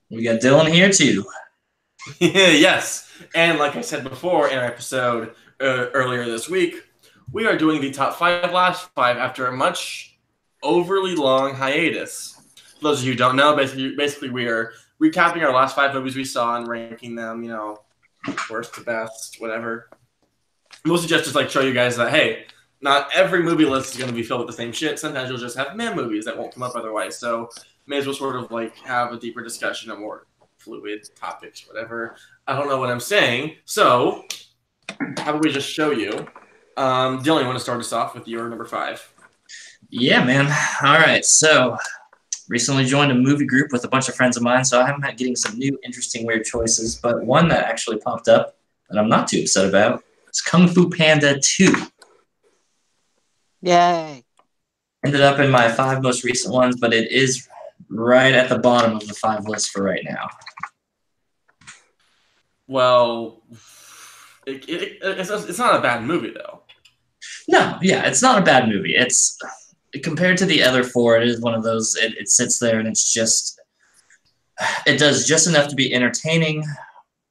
We got Dylan here too. Yes, and like I said before in our episode earlier this week, we are doing the top 5 last 5 after a much overly long hiatus. For those of you who don't know, basically we are recapping our last 5 movies we saw and ranking them, worst to best, whatever. Mostly just to show you guys that, hey, not every movie list is going to be filled with the same shit. Sometimes you'll just have man movies that won't come up otherwise. So may as well sort of have a deeper discussion of more fluid topics, whatever. I don't know what I'm saying. So how about we just show you? Dylan, you want to start us off with your number 5? Yeah, man. All right. So recently joined a movie group with a bunch of friends of mine, so I'm getting some new, interesting, weird choices. But one that actually popped up that I'm not too upset about is Kung Fu Panda 2. Yay. Ended up in my 5 most recent ones, but it is right at the bottom of the 5 list for right now. Well, it's not a bad movie, though. No, yeah, it's not a bad movie. It's compared to the other 4, it is one of those, it sits there and it's just, it does just enough to be entertaining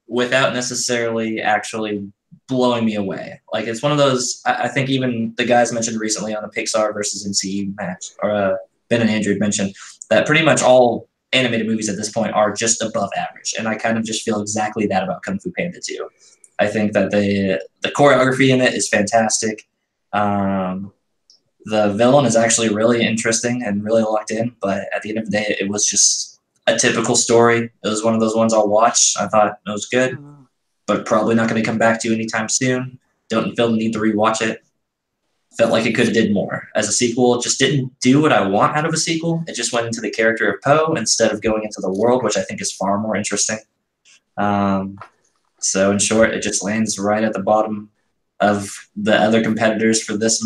without necessarily actually blowing me away. It's one of those, I think even the guys mentioned recently on the Pixar versus MCU match, or Ben and Andrew had mentioned, that pretty much all animated movies at this point are just above average. And I kind of just feel exactly that about Kung Fu Panda 2. I think that the choreography in it is fantastic. The villain is actually really interesting and really locked in, but at the end of the day, it was just a typical story. It was one of those ones I'll watch. I thought it was good, but probably not going to come back to anytime soon. Don't feel the need to rewatch it. Felt like it could have did more. As a sequel, it just didn't do what I want out of a sequel. It just went into the character of Po instead of going into the world, which I think is far more interesting. So in short, it just lands right at the bottom of the other competitors for this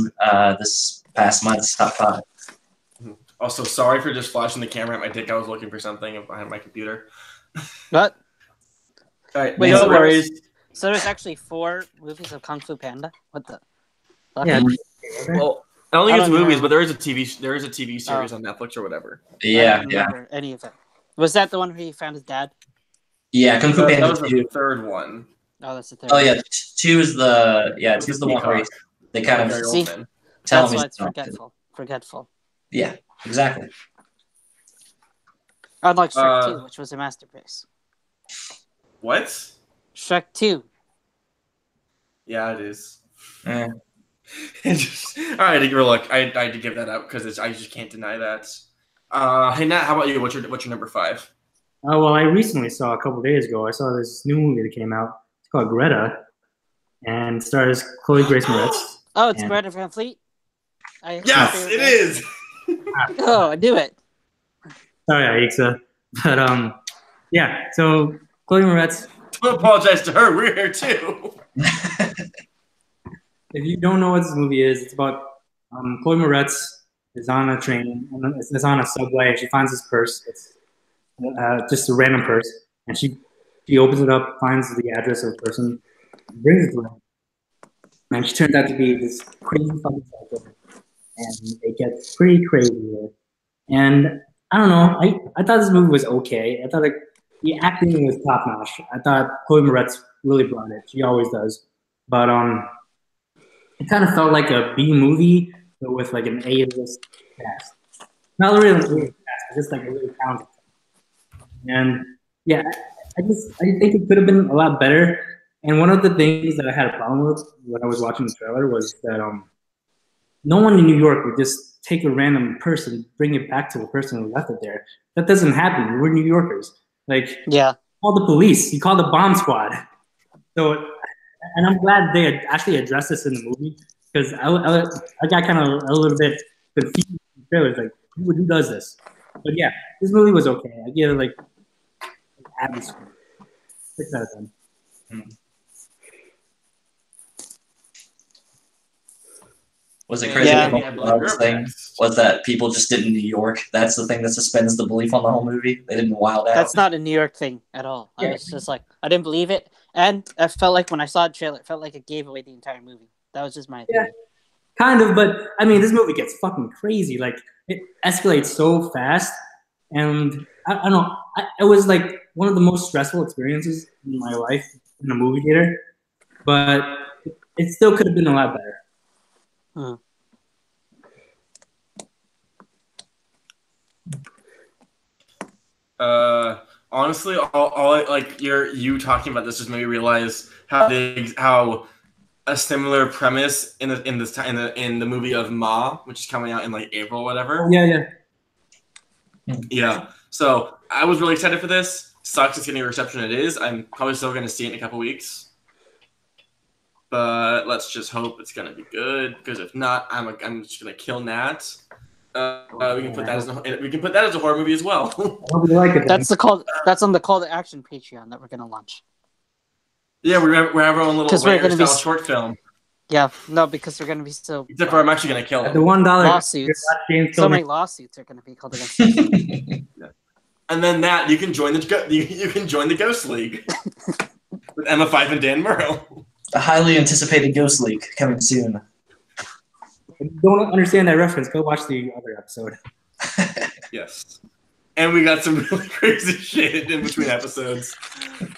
past month's top 5. Also, sorry for just flashing the camera at my dick. I was looking for something behind my computer. What? All right, Wait, no worries. So there's actually 4 movies of Kung Fu Panda? What the? Yeah. Well, I don't think I it's don't movies, know. but there is a TV series on Netflix or whatever. I Yeah, don't yeah. remember any of it. Was that the one where he found his dad? Yeah, Kung Fu That Panda was 2. the 3rd one. Oh, that's the 3rd. Oh, yeah, 2 is the one where Peacock. they kind of Gary See? Oldman. tell That's him why he's it's not. forgetful. Yeah, exactly. Unlike Shrek 2, which was a masterpiece. What? Shrek 2. Yeah, it is. Eh. All right, look, I had to give that up because I just can't deny that. Hey Nat, how about you? What's your number 5? Well, I recently saw a couple days ago. I saw this new movie that came out. It's called Greta, and stars Chloe Grace Moretz. Oh, it's And- Greta Van Fleet. Yes, it is. Oh, I knew it. Sorry, Aixa. But yeah. So Chloe Moretz. Don't apologize to her. We're here too. If you don't know what this movie is, it's about Chloe Moretz is on a train, is on a subway, and she finds this purse. It's just a random purse, and she opens it up, finds the address of the person, brings it to her, and she turns out to be this crazy fucking psycho, and it gets pretty crazy there. And I don't know, I thought this movie was okay. I thought the acting was top notch. I thought Chloe Moretz really brought it. She always does, but it kind of felt like a B movie, but with like an A-list cast. Not really an A-list cast, but just like a really talented cast. And yeah, I think it could have been a lot better. And one of the things that I had a problem with when I was watching the trailer was that no one in New York would just take a random person, bring it back to the person who left it there. That doesn't happen. We're New Yorkers. Like, Yeah. call the police. You call the bomb squad. So. And I'm glad they had actually addressed this in the movie because I got kind of a little bit confused in the trailers, like who does this? But yeah, this movie was okay. I give it like average 6 out of 10. Was it crazy? Yeah. The thing was that people just did in New York. That's the thing that suspends the belief on the whole movie. They didn't wild out. That's not a New York thing at all. I was just like, I didn't believe it. And I felt like when I saw the trailer, it felt like it gave away the entire movie. That was just my opinion. Yeah, kind of. But I mean, this movie gets fucking crazy. Like it escalates so fast, and I don't know. It was like one of the most stressful experiences in my life in a movie theater. But it still could have been a lot better. Honestly, all like you talking about this just made me realize how a similar premise in the movie of Ma, which is coming out in like April or whatever. Yeah. So I was really excited for this. Sucks it's getting a reception it is. I'm probably still going to see it in a couple weeks. But let's just hope it's gonna be good. Because if not, I'm just gonna kill Nat. We can put that as a horror movie as well. I hope you like it. That's on the Call to Action Patreon that we're gonna launch. Yeah, we're have our own little style short film. Yeah, no, because we're gonna be so. Except for I'm actually gonna kill At him. the $1 lawsuits. So many lawsuits are gonna be called against us. And then Nat, you can join the Ghost League with Emma Fife and Dan Murrow. A highly anticipated Ghost League coming soon. If you don't understand that reference, go watch the other episode. Yes. And we got some really crazy shit in between episodes.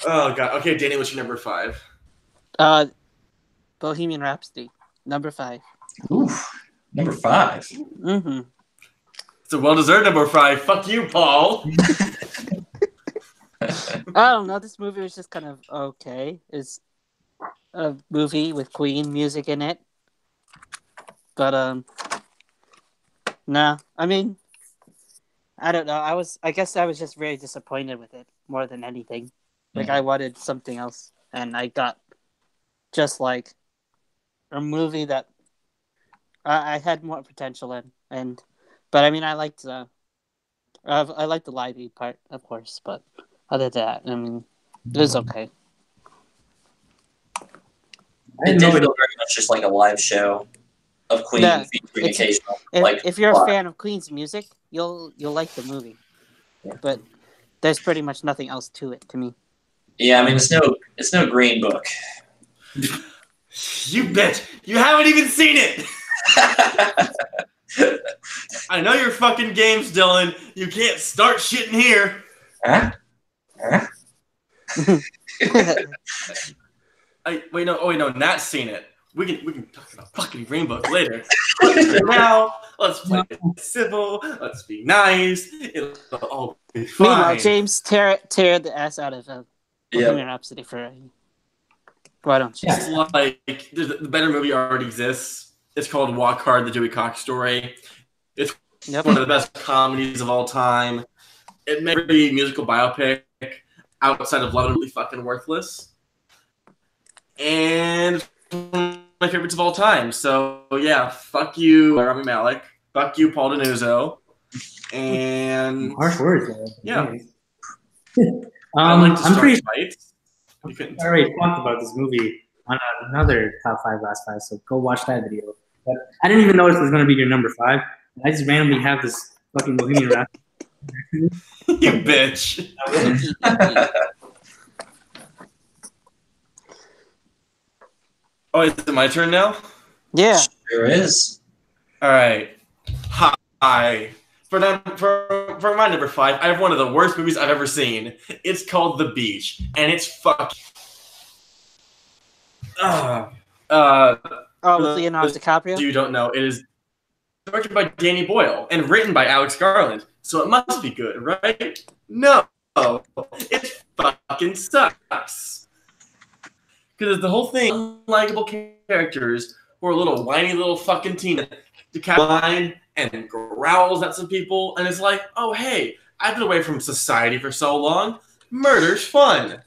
Oh, God. Okay, Danny, what's your number 5? Bohemian Rhapsody, number 5. Ooh, number 5. Mm-hmm. It's a well-deserved number 5. Fuck you, Paul. I don't know. This movie was just kind of okay. It's a movie with Queen music in it. But, no. I mean, I don't know. I guess I was just very disappointed with it more than anything. Like, I wanted something else. And I got just like a movie that I had more potential in. But I mean, I liked the lively part, of course. But other than that, I mean, it was okay. It did feel very much just like a live show of Queen featuring occasional. If you're a fan of Queen's music, you'll like the movie. Yeah. But there's pretty much nothing else to it to me. Yeah, I mean it's no Green Book. You bitch! You haven't even seen it. I know your fucking games, Dylan. You can't start shit in here. Huh? Wait, no, Nat's seen it. We can talk about fucking Green Book later. Now, let's play civil. Let's be nice. It'll all be fine. Meanwhile, James tear the ass out of Bohemian Rhapsody for Why don't you? It's like the better movie already exists. It's called Walk Hard: The Dewey Cox Story. It's one of the best comedies of all time. It may be a musical biopic outside of Love and Really Fucking Worthless. And it's one of my favorites of all time. So yeah, fuck you, Rami Malek. Fuck you, Paul DiNuzzo. And harsh words, though. yeah. I'm pretty fights. I already talked about this movie on another top 5 last 5, so go watch that video. But I didn't even notice it was going to be your number 5. And I just randomly have this fucking Bohemian Rhapsody. You bitch. Oh, is it my turn now? Yeah. Sure is. All right. Hi. For my number 5, I have one of the worst movies I've ever seen. It's called The Beach, and it's fucking. With Leonardo DiCaprio? You don't know. It is directed by Danny Boyle and written by Alex Garland, so it must be good, right? No, it fucking sucks. Because the whole thing, unlikable characters who are little whiny little fucking teen, DiCaprio and growls at some people, and it's like, oh hey, I've been away from society for so long. Murder's fun.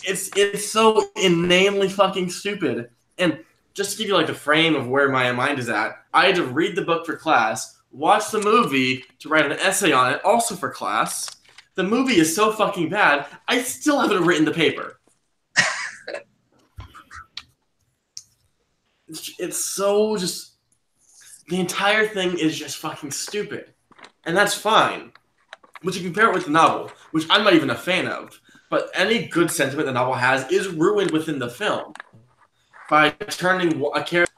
It's so inanely fucking stupid. And just to give you like the frame of where my mind is at, I had to read the book for class, watch the movie to write an essay on it, also for class. The movie is so fucking bad, I still haven't written the paper. It's so just... The entire thing is just fucking stupid. And that's fine. But you compare it with the novel, which I'm not even a fan of. But any good sentiment the novel has is ruined within the film. By turning a character...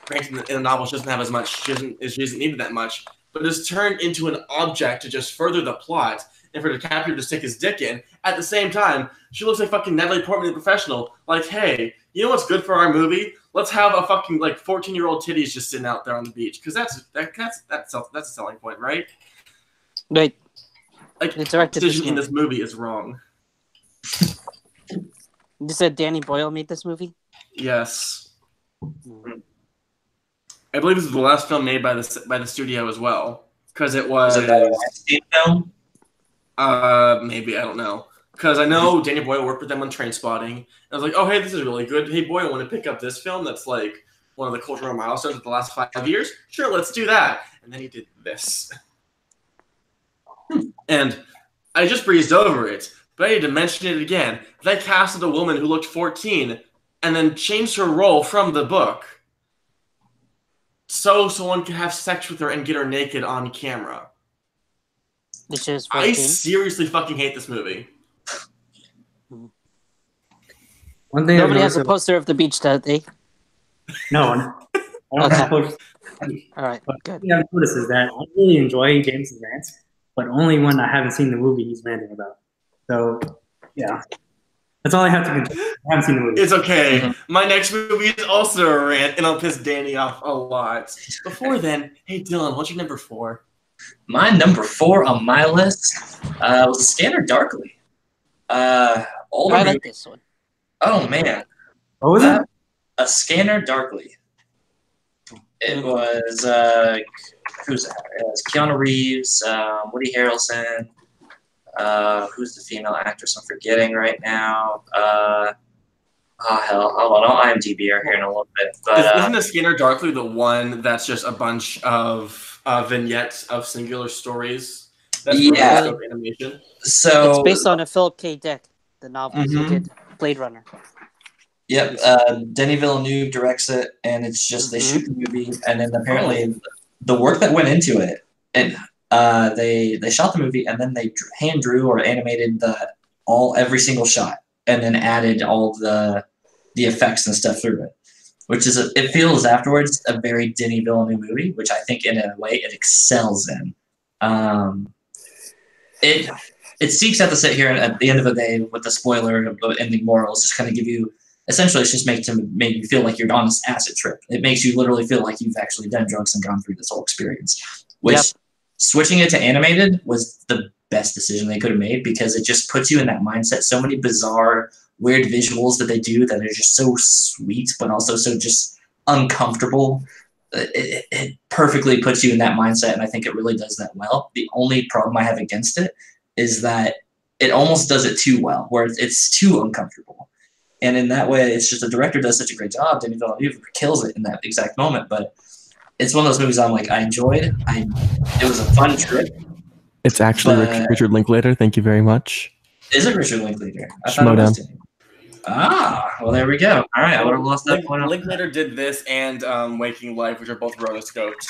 Granted, in the novel, she doesn't have as much, she doesn't need that much, but is turned into an object to just further the plot, and for DiCaprio to stick his dick in. At the same time, she looks like fucking Natalie Portman, the professional. Like, hey, you know what's good for our movie? Let's have a fucking, like, 14-year-old titties just sitting out there on the beach. Because that's a selling point, right? Wait. Like, the decision in this movie is wrong. You said Danny Boyle made this movie? Yes. I believe this was the last film made by the studio as well. Because it was... Was it that Weinstein film? Maybe, I don't know. Because I know Danny Boyle worked with them on Trainspotting. I was like, oh, hey, this is really good. Hey, Boyle, want to pick up this film that's like one of the cultural milestones of the last 5 years? Sure, let's do that. And then he did this. And I just breezed over it, but I need to mention it again. They casted a woman who looked 14 and then changed her role from the book so someone could have sex with her and get her naked on camera. I seriously fucking hate this movie. One thing nobody has a poster of the beach, does they? No, I don't have posters. All right, but good. The thing I've noticed is that I really enjoy James' rants, but only when I haven't seen the movie he's ranting about. So, yeah. That's all I have to control. I haven't seen the movie. It's okay. Mm-hmm. My next movie is also a rant, and I'll piss Danny off a lot. Before then, hey, Dylan, what's your number 4? My number 4 on my list was A Scanner Darkly. I like this one. Oh, man. What was it? A Scanner Darkly. It was, who's that? It was Keanu Reeves, Woody Harrelson. Who's the female actress I'm forgetting right now? Oh, hell. Hold on. I'll IMDb her here in a little bit. But, isn't A Scanner Darkly the one that's just a bunch of vignettes of singular stories? That's animation. So it's based on a Philip K. Dick, the novel he did, Blade Runner. Yep, Denis Villeneuve directs it, and it's just they shoot the movie, and then apparently the work that went into it, and they shot the movie, and then they hand drew or animated every single shot, and then added all the effects and stuff through it, which is it feels afterwards a very Denis Villeneuve movie, which I think in a way it excels in. It seeks out to sit here and at the end of the day with the spoiler of the ending morals, just kind of give you. Essentially, it's just make you feel like you're on this acid trip. It makes you literally feel like you've actually done drugs and gone through this whole experience. Which, switching it to animated was the best decision they could have made because it just puts you in that mindset. So many bizarre, weird visuals that they do that are just so sweet, but also so just uncomfortable. It perfectly puts you in that mindset, and I think it really does that well. The only problem I have against it is that it almost does it too well, where it's too uncomfortable. And in that way, it's just the director does such a great job. Denis Villeneuve kills it in that exact moment. But it's one of those movies I'm like, I enjoyed. It was a fun trip. It's actually But- Richard Linklater. Thank you very much. Is it Richard Linklater? I thought it was Denis. Ah, well, there we go. All right, I would have lost that point. Linklater did this and Waking Life, which are both rotoscoped.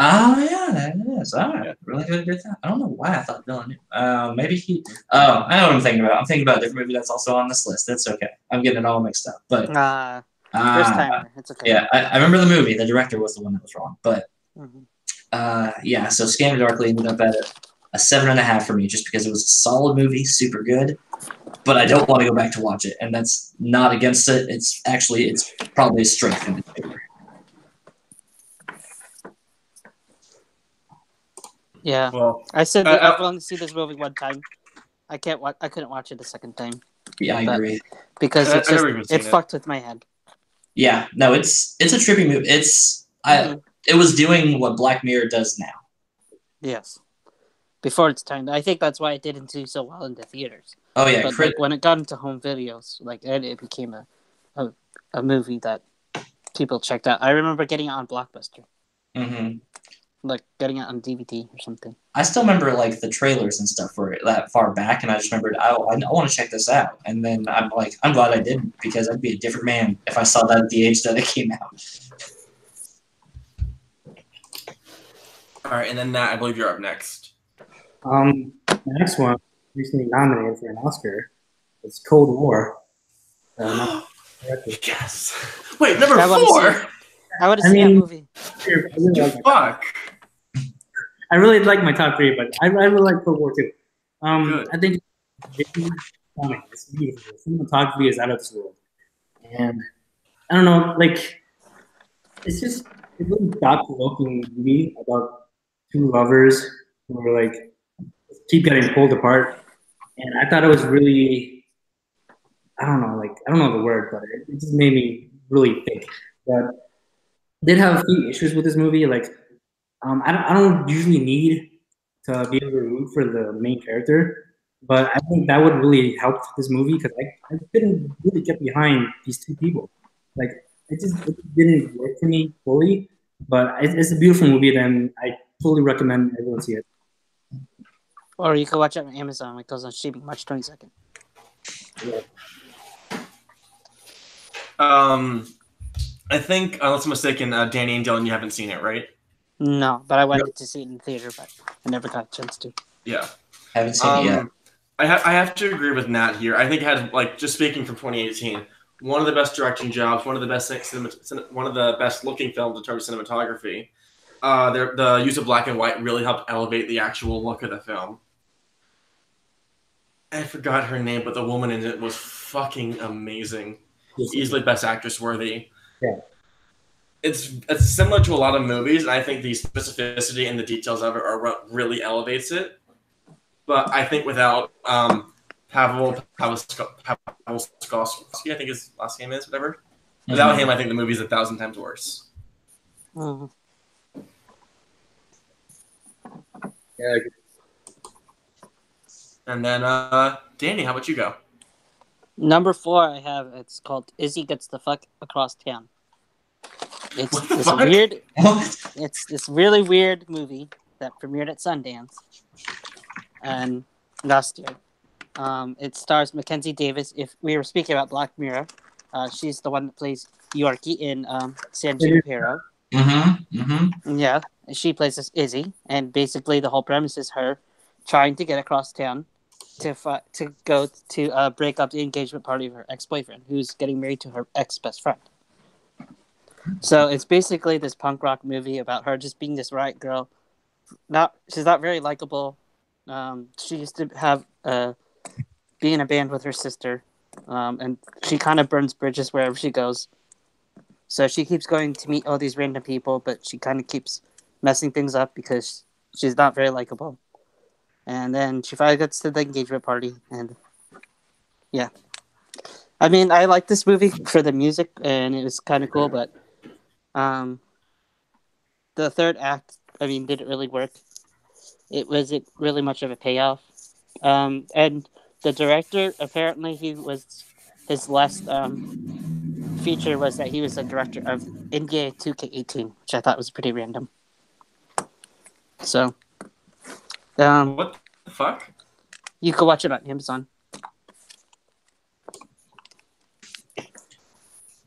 Oh, yeah, that is. All right, really good at that. I don't know why I thought Villeneuve. Maybe he. Oh, I know what I'm thinking about. I'm thinking about a different movie that's also on this list. That's okay. I'm getting it all mixed up. But first timer. It's okay. yeah, I remember the movie. The director was the one that was wrong. But Mhm. yeah, so Scanner Darkly ended up at a 7.5 for me, just because it was a solid movie, super good. But I don't want to go back to watch it, and that's not against it. It's probably a strength in its favor. Yeah, Well, I said that I've only seen this movie one time. I couldn't watch it a second time Yeah, I agree. because I've never even seen it it. fucked with my head. Yeah, no, it's a trippy movie. It was doing what Black Mirror does now. Yes, before its time. I think that's why it didn't do so well in the theaters. Oh yeah, But like, when it got into home videos, like it became a movie that people checked out. I remember getting it on Blockbuster, like getting it on DVD or something. I still remember like the trailers and stuff for it that far back, and I just remembered, I want to check this out. And then I'm like, I'm glad I didn't, because I'd be a different man if I saw that at the age that it came out. all right, and then Nat, I believe you're up next. The next one, recently nominated for an Oscar, is Cold War. Yes. Wait, number I wanna 4. I would have seen that movie. I really like my top 3, but I really like Cold War too. Good. I think it's beautiful. Cinematography is out of this world, and I don't know, like it's just a really thought-provoking movie about two lovers who are like keep getting pulled apart, and I thought it was really, I don't know the word, but it just made me really think. But I did have a few issues with this movie. Like, I don't usually need to be able to root for the main character, but I think that would really help this movie because I couldn't really get behind these two people. Like, it didn't work for me fully. But it's a beautiful movie, and I totally recommend everyone see it. Or you can watch it on Amazon. It goes on streaming March 22nd. Yeah. I think, unless I'm mistaken, Danny and Dylan, you haven't seen it, right? No, but I wanted to see it in the theater, but I never got a chance to. Yeah. Haven't seen it yet. I have to agree with Nat here. I think it had, like, just speaking from 2018, one of the best directing jobs, one of the best looking films in terms of cinematography. The use of black and white really helped elevate the actual look of the film. I forgot her name, but the woman in it was fucking amazing. Easily best actress worthy. Yeah. It's similar to a lot of movies, and I think the specificity and the details of it are what really elevates it. But I think without Pavel Skolsky, I think his last name is, whatever. Without him, I think the movie's 1,000 times worse. Mm-hmm. Yeah. And then, Danny, how about you go? Number 4 I have, it's called Izzy Gets the Fuck Across Town. It's this fuck? weird, What? it's this really weird movie that premiered at Sundance and last year. It stars Mackenzie Davis. If we were speaking about Black Mirror, she's the one that plays Yorkie in San Junipero. Yeah, she plays this Izzy, and basically the whole premise is her trying to get across town to go to break up the engagement party of her ex-boyfriend, who's getting married to her ex-best friend. So it's basically this punk rock movie about her just being this riot girl. She's not very likable. She used to have be in a band with her sister, and she kind of burns bridges wherever she goes. So she keeps going to meet all these random people, but she kind of keeps messing things up because she's not very likable. And then she finally gets to the engagement party, and I mean, I like this movie for the music, and it was kind of cool, but the third act, I mean, didn't really work. It wasn't really much of a payoff. And the director, apparently, his last feature was that he was a director of NBA 2K18, which I thought was pretty random. So, What the fuck? you can watch it on Amazon.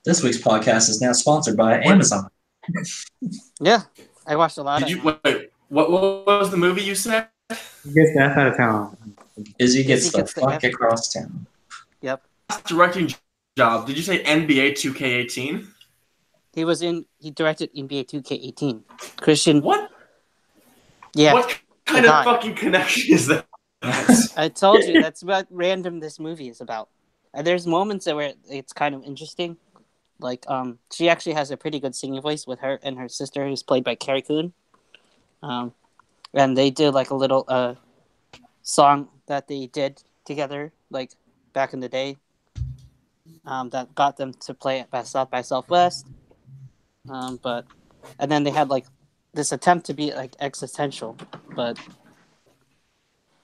This week's podcast is now sponsored by Amazon. Yeah, I watched a lot Did of you it. wait? What was the movie you said? He gets the F out of town. Izzy gets the gets the fuck F. across town. Yep. Directing job. Did you say NBA 2K18? He directed NBA 2K18. Christian. What? Yeah. What kind the of guy. fucking connection is that? I told you that's what random this movie is about. And there's moments where it's kind of interesting. Like, she actually has a pretty good singing voice with her and her sister, who's played by Carrie Coon. And they did like a little song that they did together, like back in the day. That got them to play it at South by Southwest. And then they had like this attempt to be like existential, but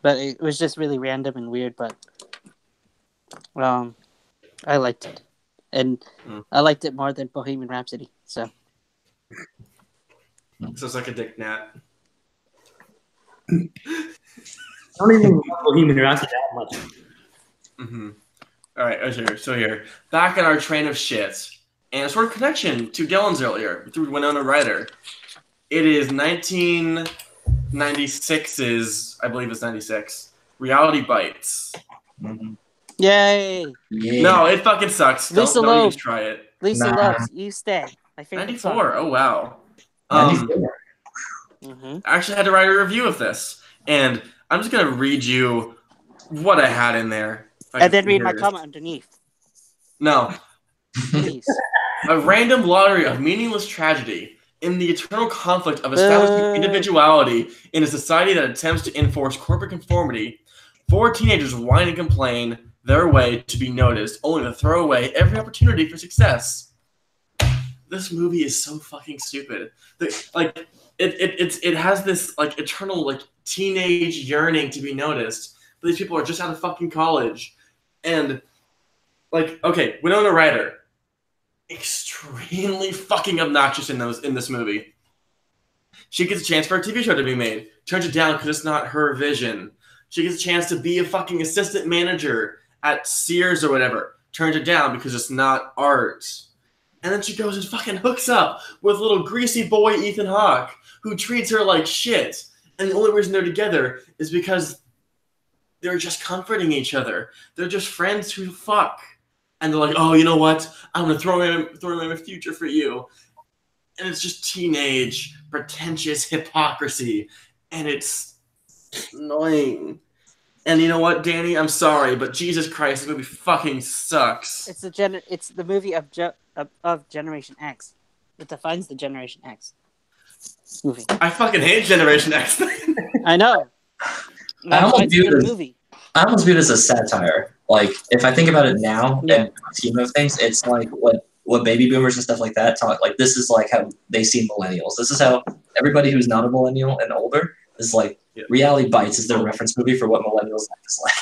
it was just really random and weird. But I liked it, and I liked it more than Bohemian Rhapsody. So Sounds like a dick nat. I don't even love Bohemian Rhapsody that much. Mm-hmm. All right, so here, back in our train of shit, and a sort of connection to Dylan's earlier through Winona Ryder. It is 1996's, I believe it's 96, Reality Bites. Mm-hmm. yay, Yeah. No, it fucking sucks. Lisa Don't Loeb. even try it. Lisa Nah. Loves You Stay. My favorite 94. Oh wow. 94. song. I actually had to write a review of this, and I'm just gonna read you what I had in there. And then read my comment underneath, No, please. a random lottery of meaningless tragedy in the eternal conflict of establishing individuality in a society that attempts to enforce corporate conformity. 4 teenagers whine and complain their way to be noticed, only to throw away every opportunity for success. This movie is so fucking stupid. It has this like eternal like teenage yearning to be noticed, but these people are just out of fucking college, and like okay, Winona Ryder, extremely fucking obnoxious in this movie. She gets a chance for a TV show to be made, turns it down because it's not her vision. She gets a chance to be a fucking assistant manager at Sears or whatever, turns it down because it's not art. And then she goes and fucking hooks up with little greasy boy Ethan Hawke, who treats her like shit. And the only reason they're together is because they're just comforting each other. They're just friends who fuck. And they're like, oh, you know what? I'm going to throw in my future for you. And it's just teenage, pretentious hypocrisy. And it's annoying. And you know what, Danny? I'm sorry, but Jesus Christ, this movie fucking sucks. It's the movie of Generation X. It defines the Generation X movie. I fucking hate Generation X. I know. I almost view it as movie. I almost view it as a satire. Like, if I think about it now, Yeah. and scheme of things, it's like what baby boomers and stuff like that talk. Like, this is like how they see millennials. This is how everybody who's not a millennial and older is like. Yeah. Reality Bites is their reference movie for what millennials is like.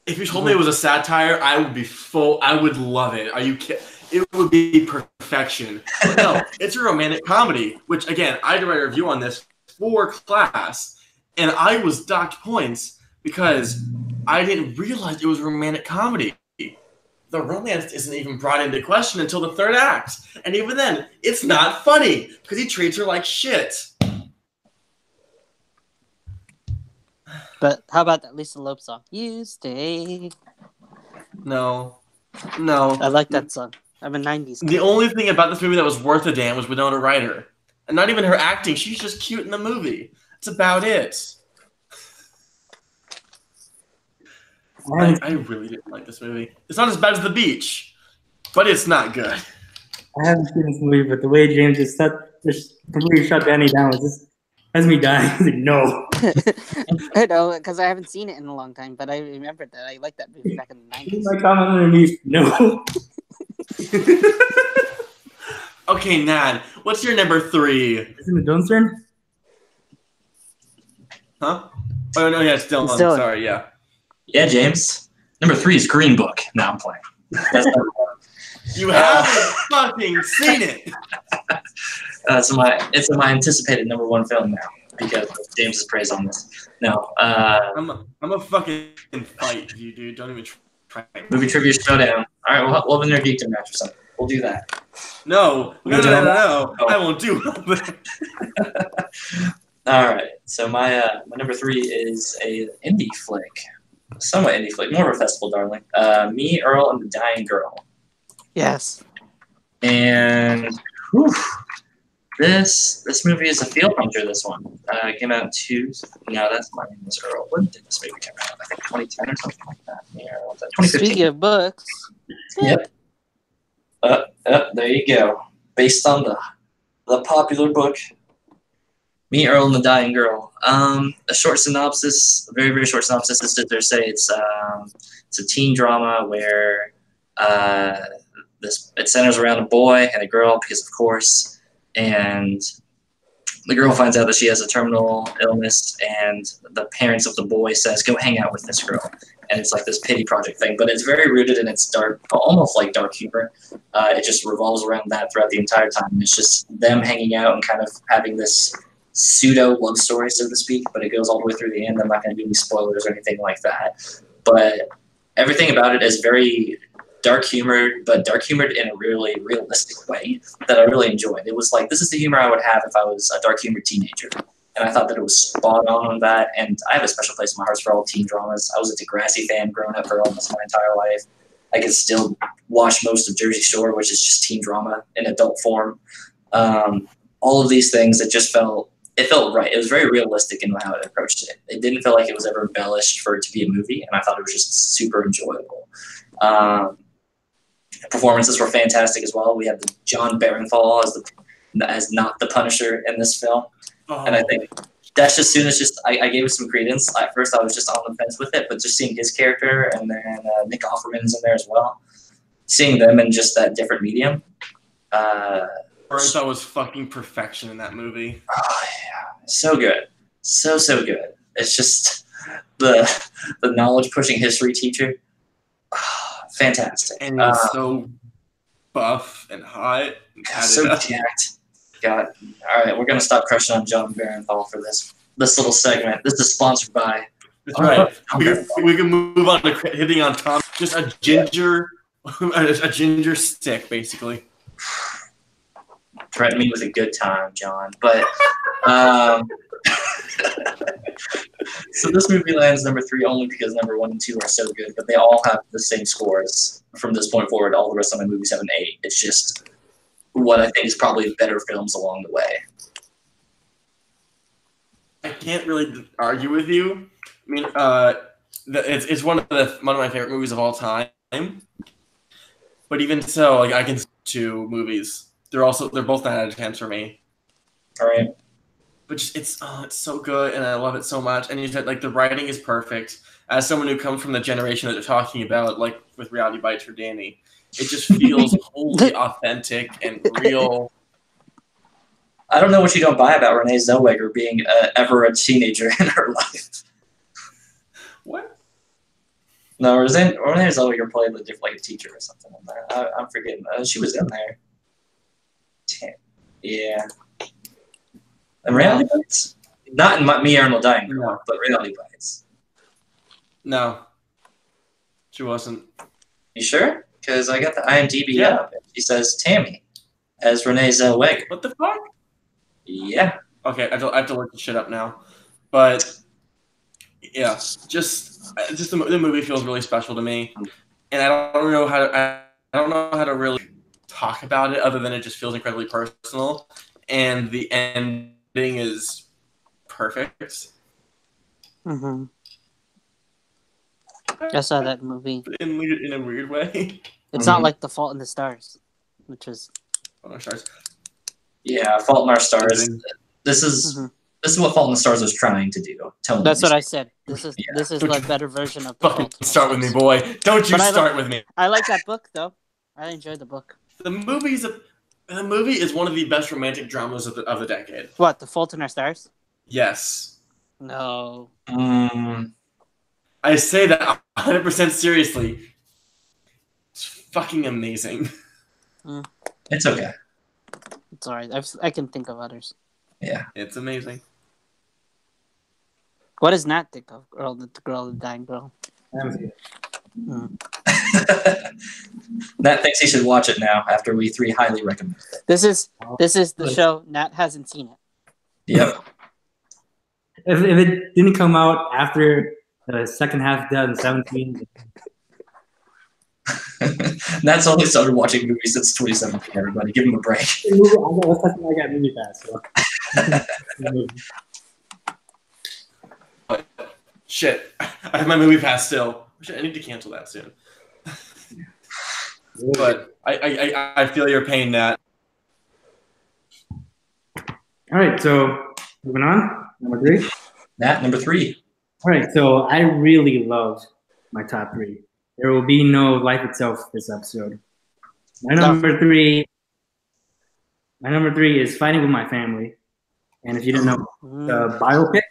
If you told me it was a satire, I would be full. I would love it. Are you kidding? It would be perfection. But no, it's a romantic comedy, which, again, I had to write a review on this for class, and I was docked points because I didn't realize it was a romantic comedy. The romance isn't even brought into question until the third act. And even then, it's not funny because he treats her like shit. But how about that Lisa Loeb song? You Stay. No. I like that song. I'm a 90s kid. The only thing about this movie that was worth a damn was Winona Ryder. And not even her acting. She's just cute in the movie. That's about it. I really didn't like this movie. It's not as bad as The Beach, but it's not good. I haven't seen this movie, but the way James just completely shut Danny down was just has me dying. He's like, no. I know, because I haven't seen it in a long time, but I remembered that I liked that movie back in the 90s. My comment underneath, no. Okay, Nad, what's your number 3? Isn't it Dylan's turn? Huh? Oh, no, yeah, it's Dylan. It's Dylan. Sorry, yeah. Yeah, James. Number 3 is Green Book. Now I'm playing. You haven't fucking seen it. It's my anticipated number 1 film now because of James's praise on this. No, I'm a fucking fight you, dude. Don't even try. movie trivia showdown. All right, we'll have a nerd geekdom match or something. We'll do that. No. Oh. I won't do that. All right. So my number 3 is a indie flick, somewhat indie flick, more of a festival darling. Me, Earl, and the Dying Girl. Yes. And whew, this movie is a field hunter. This one it came out in no, that's My Name Is Earl. When did this movie come out? I think 2010 or something like that. Yeah, 2015. Speaking of books. Yep. There you go. Based on the popular book, Me, Earl, and the Dying Girl. A short synopsis, a very, very short synopsis. Is that they say it's a teen drama where it centers around a boy and a girl because of course, and the girl finds out that she has a terminal illness, and the parents of the boy says, "Go hang out with this girl." And it's like this pity project thing, but it's very rooted in its dark, almost like dark humor. It just revolves around that throughout the entire time. It's just them hanging out and kind of having this pseudo love story, so to speak, but it goes all the way through the end. I'm not going to do any spoilers or anything like that, but everything about it is very dark humored, but dark humored in a really realistic way that I really enjoyed. It was like, this is the humor I would have if I was a dark humored teenager. And I thought that it was spot on that. And I have a special place in my heart for all teen dramas. I was a Degrassi fan growing up for almost my entire life. I could still watch most of Jersey Shore, which is just teen drama in adult form. All of these things, it felt right. It was very realistic in how it approached it. It didn't feel like it was ever embellished for it to be a movie, and I thought it was just super enjoyable. Performances were fantastic as well. We had John Barenthal as not the Punisher in this film. Oh. And I think that's just I gave it some credence. At first, I was just on the fence with it, but just seeing his character and then Nick Offerman's in there as well, seeing them in just that different medium. Barenthal was fucking perfection in that movie. Oh yeah, so good, so good. It's just the knowledge pushing history teacher. Fantastic. And he's so buff and hot. And so jacked. God. All right, we're going to stop crushing on John Barenthal for this little segment. This is sponsored by... That's right. We can move on to hitting on Tom. Just a ginger stick, basically. Threaten me with a good time, John. But... So this movie lands number 3 only because number 1 and 2 are so good, but they all have the same scores from this point forward. All the rest of my movies have an 8. It's just what I think is probably better films along the way. I can't really argue with you. I mean, it's one of my favorite movies of all time. But even so, like I can see 2 movies. They're both 9 out of 10 for me. All right. But just, it's so good, and I love it so much. And you said like the writing is perfect. As someone who comes from the generation that they're talking about, like with Reality Bites for Danny, it just feels wholly authentic and real. I don't know what you don't buy about Renee Zellweger being ever a teenager in her life. What? No, Renee Zellweger played like a teacher or something in there. I'm forgetting. She was in there. Yeah. And Reality Bites? Not in Me, Arnold Dying Girl, no. But Reality Bites. No. She wasn't. You sure? Because I got the IMDb up, and she says Tammy as Renee Zellweger. What the fuck? Yeah. Okay, I have to look the shit up now. But, yeah, just the movie feels really special to me. And I don't know how to really talk about it other than it just feels incredibly personal. And the ending is perfect. Mm-hmm. I saw that movie. In a weird way. It's not like The Fault in the Stars, which is... Fault in Our Stars. Yeah, Fault in Our Stars. This is This is what Fault in the Stars was trying to do. That's what I said. This is the better version of the Fucking Fault in the start with me, Stars. boy. Don't you But start with me. I like that book though. I enjoyed the book. The movie is one of the best romantic dramas of the decade. What, The Fault in Our Stars? Yes. No. I say that 100% seriously. It's fucking amazing. It's okay. It's alright. I can think of others. Yeah. It's amazing. What does Nat think of? The dying girl. Nat thinks he should watch it now after we three highly recommend it. This is the show. Nat hasn't seen it. Yep. If it didn't come out after the second half of 2017, Nat's only started watching movies since 2017. Everybody, give him a break. I got movie pass. So. Shit. I have my movie pass still. I need to cancel that soon. But I feel your pain, Nat. All right, so moving on. Number 3. Nat, number 3. All right, so I really loved my top 3. There will be no life itself this episode. My number 3 is Fighting with My Family. And if you didn't know, the biopic,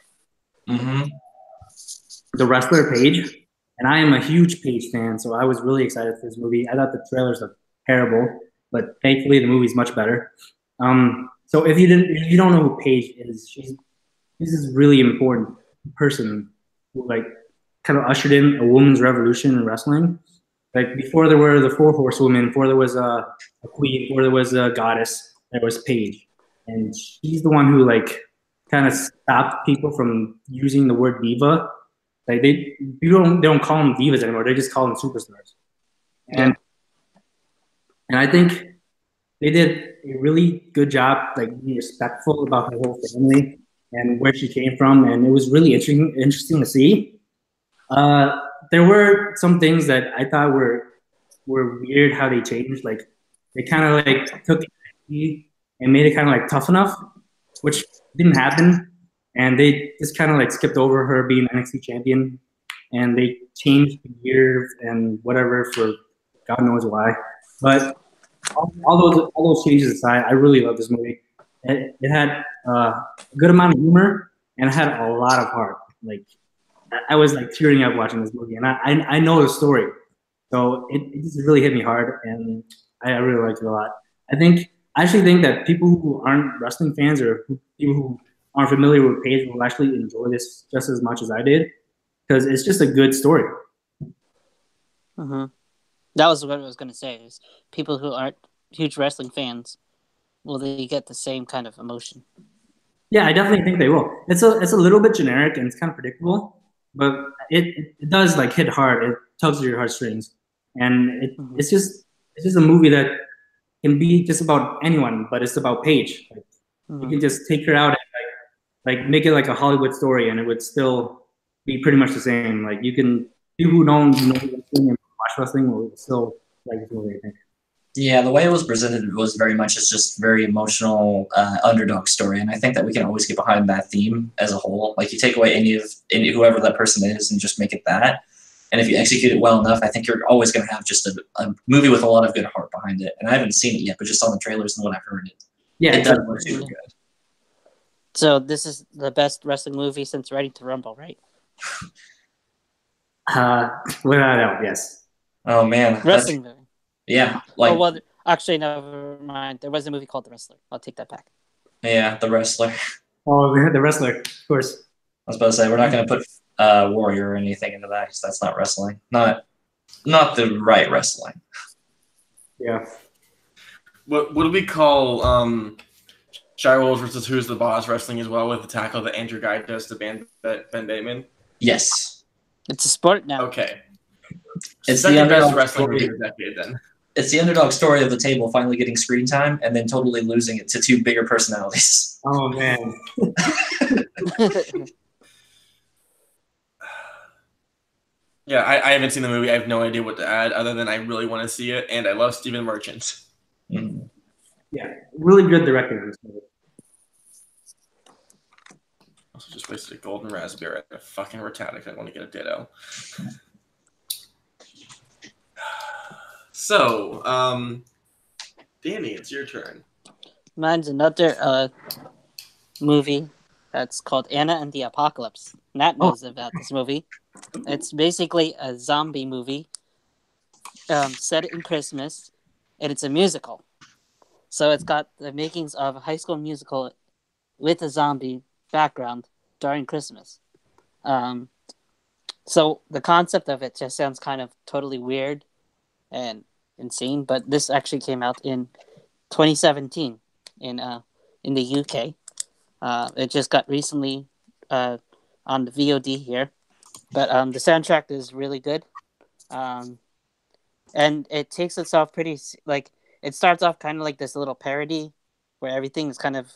the wrestler Paige. And I am a huge Paige fan, so I was really excited for this movie. I thought the trailers looked terrible, but thankfully the movie's much better. So if you don't know who Paige is, she's this really important person who like kind of ushered in a women's revolution in wrestling. Like before there were the 4 horsewomen, before there was a queen, before there was a goddess, there was Paige, and she's the one who like kind of stopped people from using the word diva. Like they don't call them divas anymore. They just call them superstars. And I think they did a really good job, like being respectful about her whole family and where she came from, and it was really interesting to see. There were some things that I thought were weird how they changed. Like they kind of like took it and made it kind of like tough enough, which didn't happen. And they just kind of like skipped over her being NXT champion, and they changed the year and whatever for God knows why. But all those changes aside, I really love this movie. It had a good amount of humor and it had a lot of heart. Like I was like tearing up watching this movie, and I know the story, so it just really hit me hard, and I really liked it a lot. I actually think that people who aren't wrestling fans or people who aren't familiar with Paige will actually enjoy this just as much as I did, because it's just a good story. That was what I was going to say, is people who aren't huge wrestling fans, will they get the same kind of emotion? Yeah, I definitely think they will. It's a little bit generic and it's kind of predictable, but it does like hit hard. It tugs at your heartstrings, and it's just a movie that can be just about anyone, but it's about Paige. Like, you can just take her out and like make it like a Hollywood story, and it would still be pretty much the same. Like you can people who don't know wrestling and watch wrestling will still like this movie, I think. Yeah, the way it was presented was very much as just very emotional underdog story, and I think that we can always get behind that theme as a whole. Like you take away any whoever that person is and just make it that, and if you execute it well enough, I think you're always going to have just a movie with a lot of good heart behind it. And I haven't seen it yet, but just on the trailers and what I've heard, it does look super good. So this is the best wrestling movie since Ready to Rumble, right? Without a doubt, yes. Oh man, wrestling movie. Yeah, like. Oh, well, actually, never mind. There was a movie called The Wrestler. I'll take that back. Yeah, The Wrestler. Oh, The Wrestler, of course. I was about to say we're not going to put Warrior or anything into that because that's not wrestling. Not the right wrestling. Yeah. What do we call Shire Wolves versus Who's the Boss wrestling as well, with the tackle that Andrew Guy does to Ben Bateman? Yes. It's a sport now. Okay. It's second best wrestling movie of the decade then. It's the underdog story of the table finally getting screen time and then totally losing it to 2 bigger personalities. Oh man. Yeah, I haven't seen the movie. I have no idea what to add other than I really want to see it, and I love Stephen Merchant. Yeah, really good director in this movie. Just wasted a golden raspberry. A fucking Rattata. I want to get a Ditto. So, Danny, it's your turn. Mine's another movie that's called Anna and the Apocalypse. Nat knows about this movie. It's basically a zombie movie set in Christmas, and it's a musical. So it's got the makings of a High School Musical with a zombie background during Christmas. So the concept of it just sounds kind of totally weird and insane, but this actually came out in 2017 in the UK. It just got recently on the VOD here, but the soundtrack is really good, and it takes itself pretty like it starts off kind of like this little parody where everything is kind of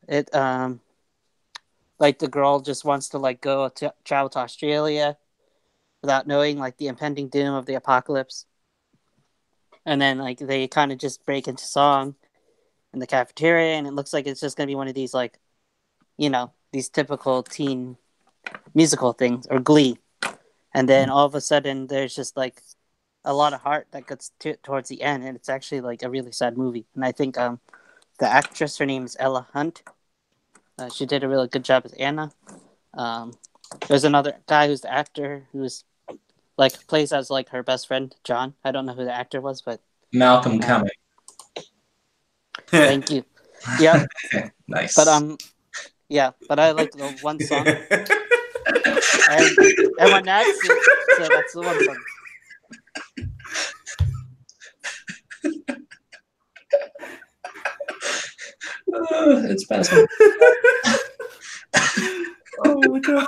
it like the girl just wants to like go to travel to Australia without knowing like the impending doom of the apocalypse, and then like they kind of just break into song in the cafeteria, and it looks like it's just gonna be one of these like, you know, these typical teen musical things or Glee, and then all of a sudden there's just like a lot of heart that gets towards the end, and it's actually like a really sad movie. And I think the actress, her name is Ella Hunt. She did a really good job as Anna. There's another guy who's the actor who's like plays as like her best friend John. I don't know who the actor was, but Malcolm Cumming. Thank you. Yeah. Nice. But yeah, but I like the one song. and when that's it, so that's the one song. It's passing. Oh my god.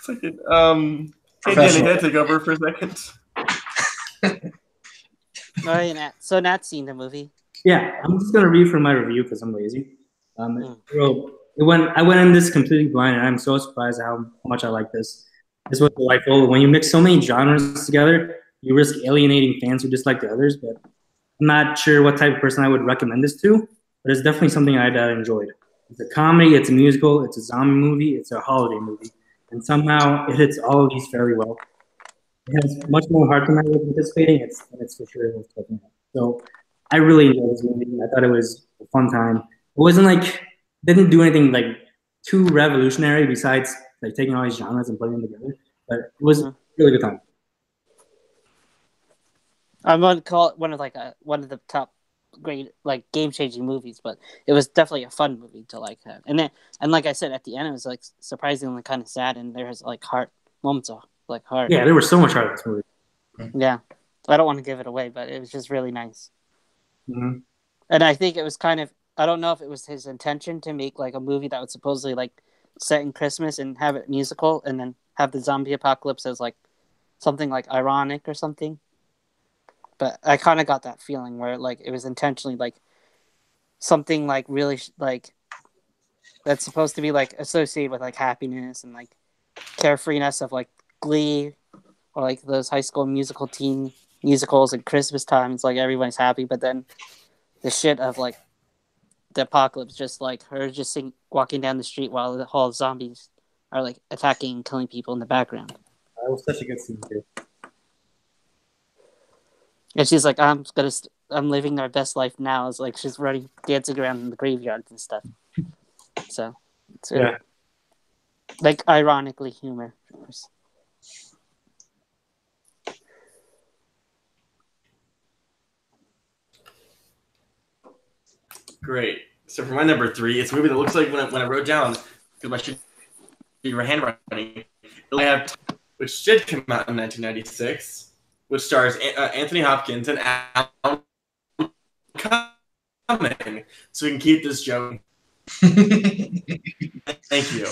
Second. Hey Danny, can I take over for a second? All right, Nat. So Nat's seen the movie. Yeah, I'm just gonna read from my review because I'm lazy. I went in this completely blind, and I'm so surprised at how much I like this. This was delightful. When you mix so many genres together, you risk alienating fans who dislike the others. But I'm not sure what type of person I would recommend this to. But it's definitely something I enjoyed. It's a comedy, it's a musical, it's a zombie movie, it's a holiday movie, and somehow it hits all of these fairly well. It has much more heart than I was anticipating. It's for sure worth checking out. So I really enjoyed this movie. I thought it was a fun time. It wasn't like didn't do anything like too revolutionary besides like taking all these genres and putting them together. But it was a really good time. I'm gonna call it one of the top great like game changing movies, but it was definitely a fun movie to like have. And like I said, at the end it was like surprisingly kind of sad, and there's like heart moments of like heart. Yeah, there was so much heart in this movie. Yeah, I don't want to give it away, but it was just really nice. Mm-hmm. And I think it was kind of, I don't know if it was his intention to make like a movie that would supposedly like set in Christmas and have it musical, and then have the zombie apocalypse as like something like ironic or something. But I kind of got that feeling where like it was intentionally like something like really like that's supposed to be like associated with like happiness and like carefreeness of like Glee or like those High School Musical teen musicals at Christmas time. It's like everyone's happy, but then the shit of like the apocalypse, just like her just walking down the street while the whole zombies are like attacking and killing people in the background. That was such a good scene too. And she's like, I'm living our best life now. It's like she's running, dancing around in the graveyards and stuff. So it's really, like ironically humor. Great. So for my number 3, it's a movie that looks like when I wrote down, because my should be handwriting, I have, which did come out in 1996, which stars Anthony Hopkins and Alan Cumming. So we can keep this joke. Thank you,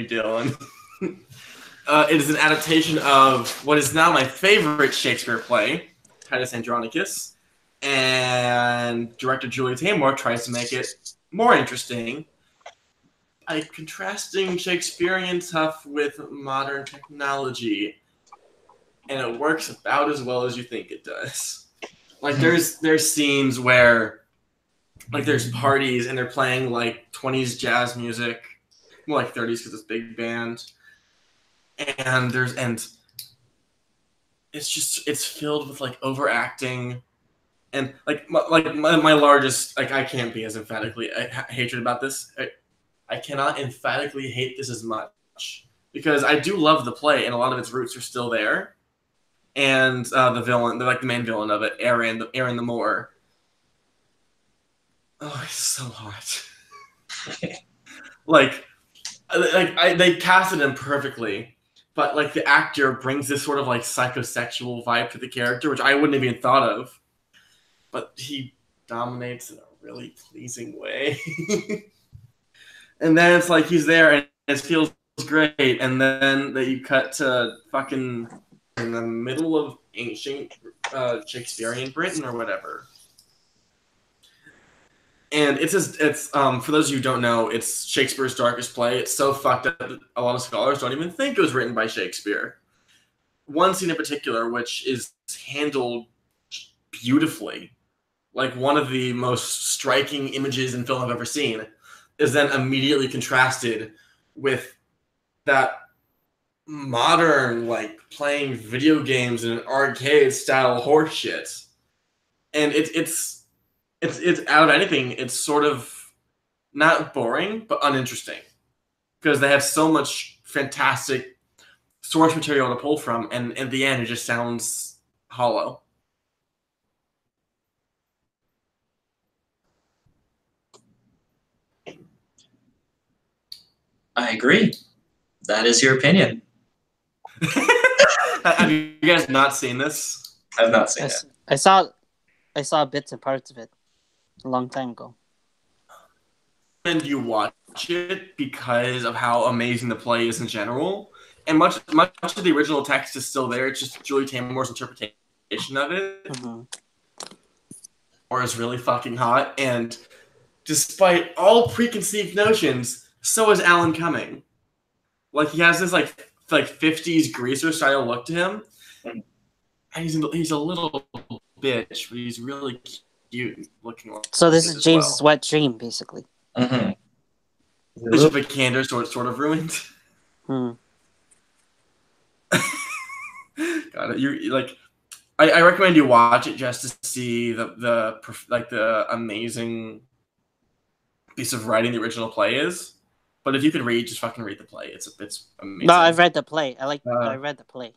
Dylan. It is an adaptation of what is now my favorite Shakespeare play, Titus Andronicus. And director Julie Taymor tries to make it more interesting by contrasting Shakespearean stuff with modern technology, and it works about as well as you think it does. Like there's scenes where like there's parties and they're playing like 20s jazz music, more like 30s because it's big band, and it's filled with like overacting. And like my largest, like I can't be as emphatically hatred about this. I cannot emphatically hate this as much because I do love the play and a lot of its roots are still there. And the villain, the main villain of it, Aaron the Moor. Oh, he's so hot. They casted him perfectly, but like the actor brings this sort of like psychosexual vibe to the character, which I wouldn't have even thought of. But he dominates in a really pleasing way. And then it's like he's there and it feels great. And then that you cut to fucking in the middle of ancient Shakespearean Britain or whatever. And it's for those of you who don't know, it's Shakespeare's darkest play. It's so fucked up that a lot of scholars don't even think it was written by Shakespeare. One scene in particular, which is handled beautifully, like one of the most striking images in film I've ever seen, is then immediately contrasted with that modern, like playing video games in an arcade style horseshit. And it's out of anything, it's sort of not boring, but uninteresting. Because they have so much fantastic source material to pull from, and in the end it just sounds hollow. I agree. That is your opinion. Have you guys not seen this? I've not seen it. I saw bits and parts of it a long time ago. And you watch it because of how amazing the play is in general, and much of the original text is still there. It's just Julie Taymor's interpretation of it, or is really fucking hot. And despite all preconceived notions, so is Alan Cumming. Like he has this like 50s greaser style look to him, and he's a little bitch, but he's really cute looking. So this is James's wet dream, basically. Mm-hmm. Bishop of Candor sort of ruined. Hmm. Got it. You like. I recommend you watch it just to see the amazing piece of writing the original play is. But if you could read, just fucking read the play. It's amazing. No, I've read the play. I read the play.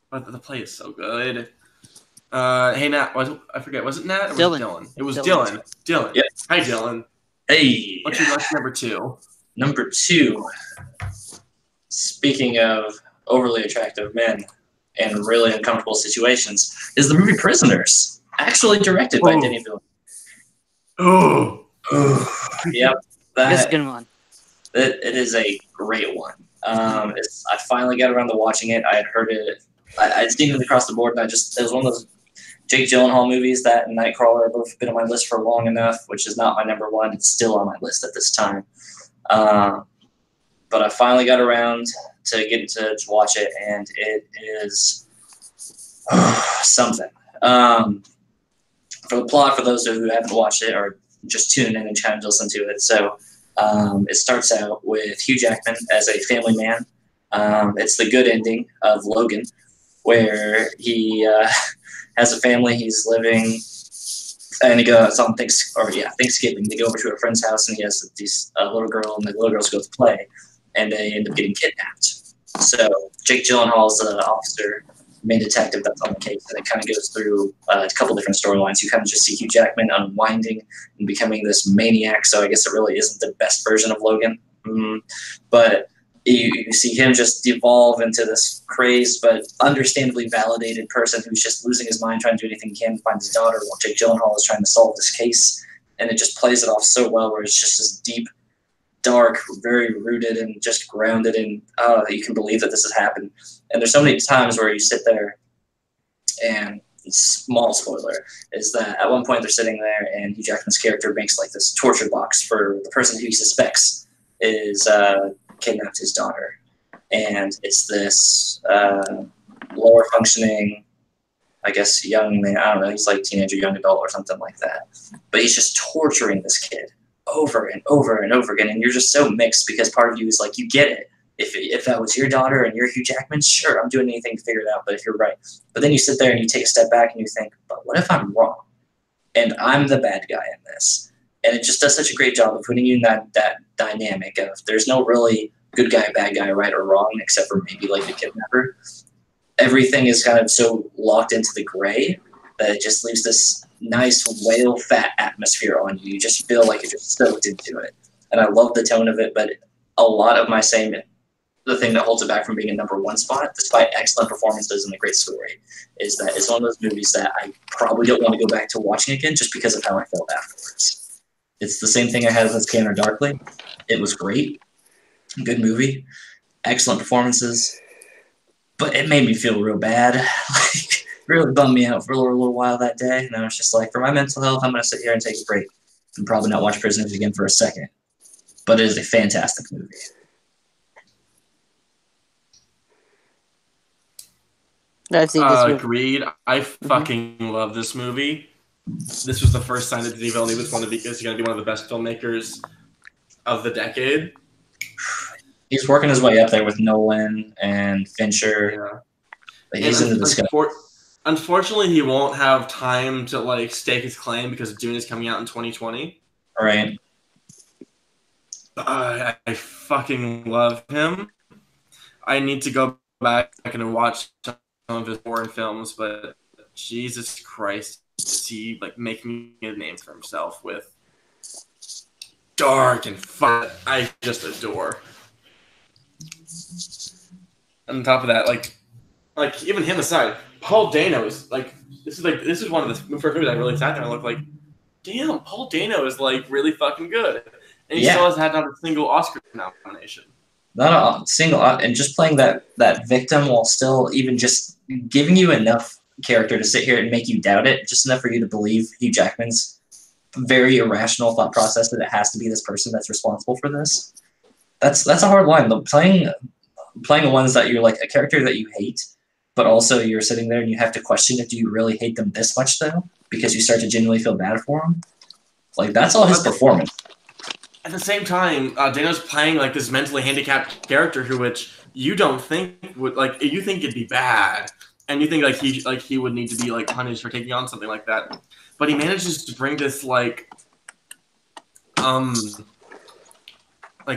But the play is so good. Hey Nat, I forget. Was it Nat or Dylan. was it Dylan? It was Dylan. Dylan. Yep. Hi Dylan. Hey. What's your number 2? Number 2. Speaking of overly attractive men and really uncomfortable situations, is the movie Prisoners, actually directed by Denny Villeneuve. Oh. Yep. That's a good one. It is a great one. I finally got around to watching it. I had heard it. I'd seen it across the board, and it was one of those Jake Gyllenhaal movies. That and Nightcrawler have both been on my list for long enough, which is not my number 1. It's still on my list at this time. But I finally got around to getting to watch it, and it is something. For the plot, for those who haven't watched it or just tune in and trying to listen to it, so it starts out with Hugh Jackman as a family man. It's the good ending of Logan, where he has a family. He's living, and he goes on Thanksgiving. They go over to a friend's house, and he has this little girl, and the little girls go to play, and they end up getting kidnapped. So Jake Gyllenhaal's the officer, main detective that's on the case, and it kind of goes through a couple different storylines. You kind of just see Hugh Jackman unwinding and becoming this maniac. So I guess it really isn't the best version of Logan, but you see him just devolve into this crazed but understandably validated person who's just losing his mind, trying to do anything he can to find his daughter, while Jake Gyllenhaal is trying to solve this case. And it just plays it off so well, where it's just this deep, dark, very rooted and just grounded in that you can believe that this has happened. And there's so many times where you sit there, and small spoiler is that at one point they're sitting there, and Hugh Jackman's character makes like this torture box for the person who he suspects is kidnapped his daughter, and it's this lower functioning I guess, young man. I don't know. He's like teenager, young adult, or something like that. But he's just torturing this kid over and over and over again, and you're just so mixed because part of you is like, you get it. If that was your daughter and you're Hugh Jackman, sure, I'm doing anything to figure it out. But if you're right, but then you sit there and you take a step back and you think, but what if I'm wrong, and I'm the bad guy in this? And it just does such a great job of putting you in that dynamic of there's no really good guy, bad guy, right or wrong, except for maybe like the kidnapper. Everything is kind of so locked into the gray that it just leaves this nice whale fat atmosphere on you. You just feel like you're just soaked into it. And I love the tone of it, but a lot of my same, the thing that holds it back from being a #1 spot, despite excellent performances and a great story, is that it's one of those movies that I probably don't want to go back to watching again just because of how I felt afterwards. It's the same thing I had with Scanner Darkly. It was great. Good movie. Excellent performances. But it made me feel real bad. Like, really bummed me out for a little while that day. And I was just like, for my mental health, I'm going to sit here and take a break and probably not watch Prisoners again for a second. But it is a fantastic movie. I've seen this movie. Agreed. I fucking love this movie. This was the first sign that Denis Villeneuve was going to be one of the best filmmakers of the decade. He's working his way up there with Nolan and Fincher. Yeah. He's into this guy. Unfortunately, he won't have time to like stake his claim because Dune is coming out in 2020. Right. I fucking love him. I need to go back and watch some of his foreign films, but Jesus Christ, is he like making a name for himself with dark and fun? I just adore. On top of that, like even him aside, Paul Dano is like this is one of the first movies I really sat there and looked like, damn, Paul Dano is like really fucking good, and he still has had not a single Oscar nomination. Not a single, and just playing that victim while still even just giving you enough character to sit here and make you doubt it, just enough for you to believe Hugh Jackman's very irrational thought process that it has to be this person that's responsible for this. That's a hard line. Playing the ones that you're like a character that you hate, but also you're sitting there and you have to question if do you really hate them this much though, because you start to genuinely feel bad for them. Like that's all his performance. At the same time, Dano's playing like this mentally handicapped character which you don't think would like you think it'd be bad, and you think he would need to be like punished for taking on something like that, but he manages to bring this like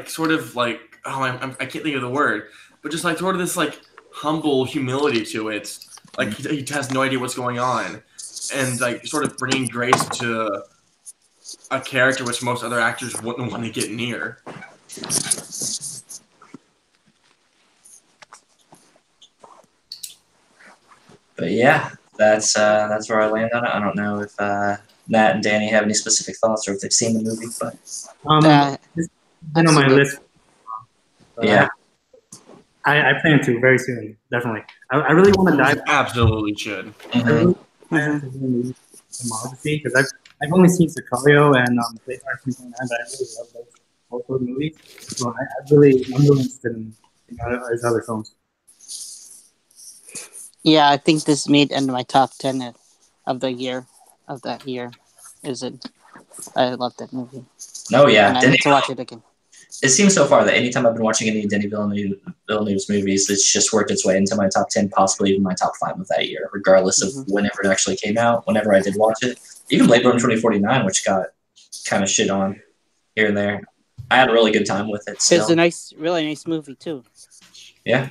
sort of like I can't think of the word, but just like sort of this like humble humility to it. Like he has no idea what's going on, and like sort of bringing grace to a character which most other actors wouldn't want to get near. But yeah, that's where I land on it. I don't know if Nat and Danny have any specific thoughts or if they've seen the movie, but it's been on my list. Yeah. I plan to very soon, definitely. I really want to dive. Absolutely should. I really plan to do filmography because I've only seen Sicario and Blade Runner 2049, but I really love both those movies. So I'm really interested in his other films. Yeah, I think this made into my top 10 of the year of that year. I love that movie. Oh yeah, and I need to watch it again. It seems so far that anytime I've been watching any Denis Villeneuve's movies, it's just worked its way into my top 10, possibly even my top 5 of that year, regardless of whenever it actually came out, whenever I did watch it. Even Blade Runner 2049, which got kind of shit on here and there. I had a really good time with it still. It's a really nice movie, too. Yeah.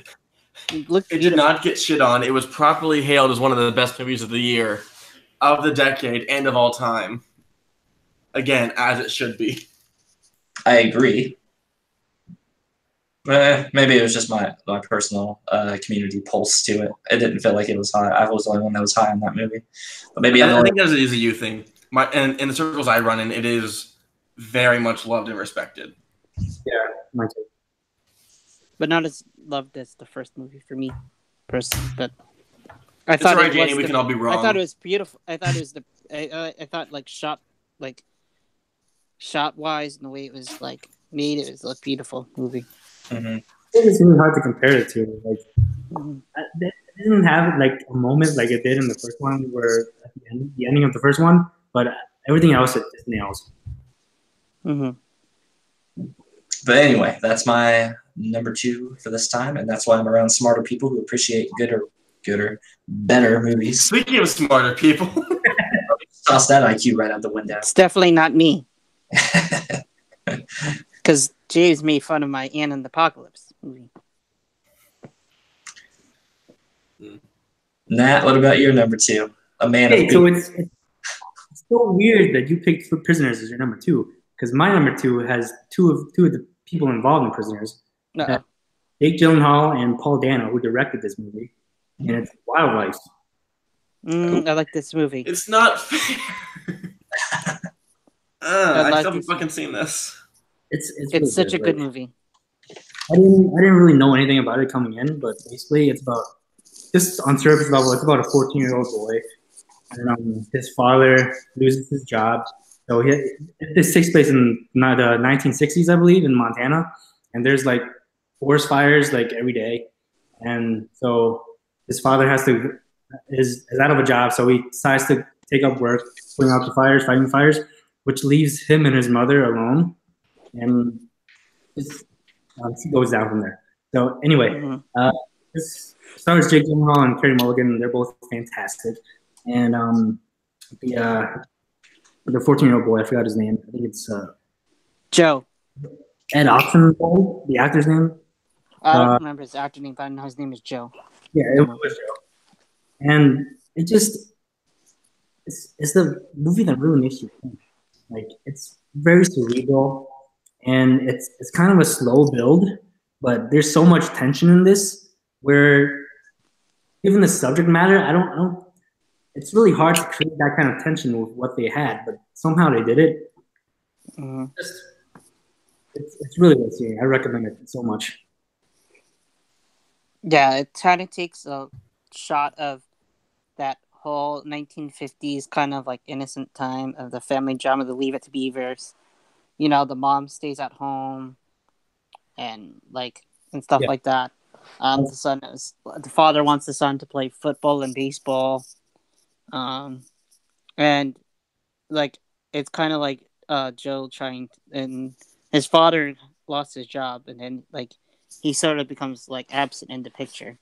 It did not get shit on. It was properly hailed as one of the best movies of the year, of the decade, and of all time. Again, as it should be. I agree. Maybe it was just my personal community pulse to it. It didn't feel like it was high. I was the only one that was high on that movie. But maybe I think that is a you thing. And in the circles I run in, it is very much loved and respected. Yeah, mine too. But not as loved as the first movie for me, personally. But I thought right, Danny, we can all be wrong. I thought it was beautiful. I thought it was I thought shot wise and the way it was like made, it was a beautiful movie. Mm-hmm. It's really hard to compare it to. Like, didn't have like a moment like it did in the first one, where at the ending of the first one, but everything else it just nails. Mm-hmm. But anyway, that's my number 2 for this time, and that's why I'm around smarter people who appreciate better movies. Speaking of smarter people, Toss that IQ right out the window. It's definitely not me, because James made fun of my Anne and the Apocalypse movie. Nat, what about your number 2? A man Okay, of so good. it's so weird that you picked Prisoners as your number 2, because my number 2 has two of the people involved in Prisoners, Uh-oh. Jake Gyllenhaal and Paul Dano, who directed this movie, and it's Wildlife. I like this movie. it's not fair. I like still haven't this fucking seen this. It's It's such a good Like, movie. I didn't really know anything about it coming in, but basically it's about, just on surface level, it's about a 14-year-old boy, and his father loses his job. So this takes place in the 1960s, I believe, in Montana, and there's like forest fires like every day, and so his father is out of a job, so he decides to take up work putting out the fires, fighting fires, which leaves him and his mother alone, and just he goes down from there. So anyway, Mm-hmm. this stars Jake Gyllenhaal and Carey Mulligan. They're both fantastic, and the 14-year-old boy, I forgot his name. I think it's Joe. Ed Oxenbould, the actor's name. I don't remember his actor name, but I know his name is Joe. Yeah, it was Joe. And it just it's the movie that really makes you think. Like, it's very cerebral, and it's kind of a slow build, but there's so much tension in this where, given the subject matter, I don't it's really hard to create that kind of tension with what they had, but somehow they did it. Mm-hmm. It's really worth seeing. I recommend it so much. Yeah, it kind of takes a shot of that whole 1950s kind of like innocent time of the family drama, the Leave It to Beavers. You know, the mom stays at home and stuff Yeah. like that. The father wants the son to play football and baseball. And like it's kind of like Joe and his father lost his job, and then like he sort of becomes like absent in the picture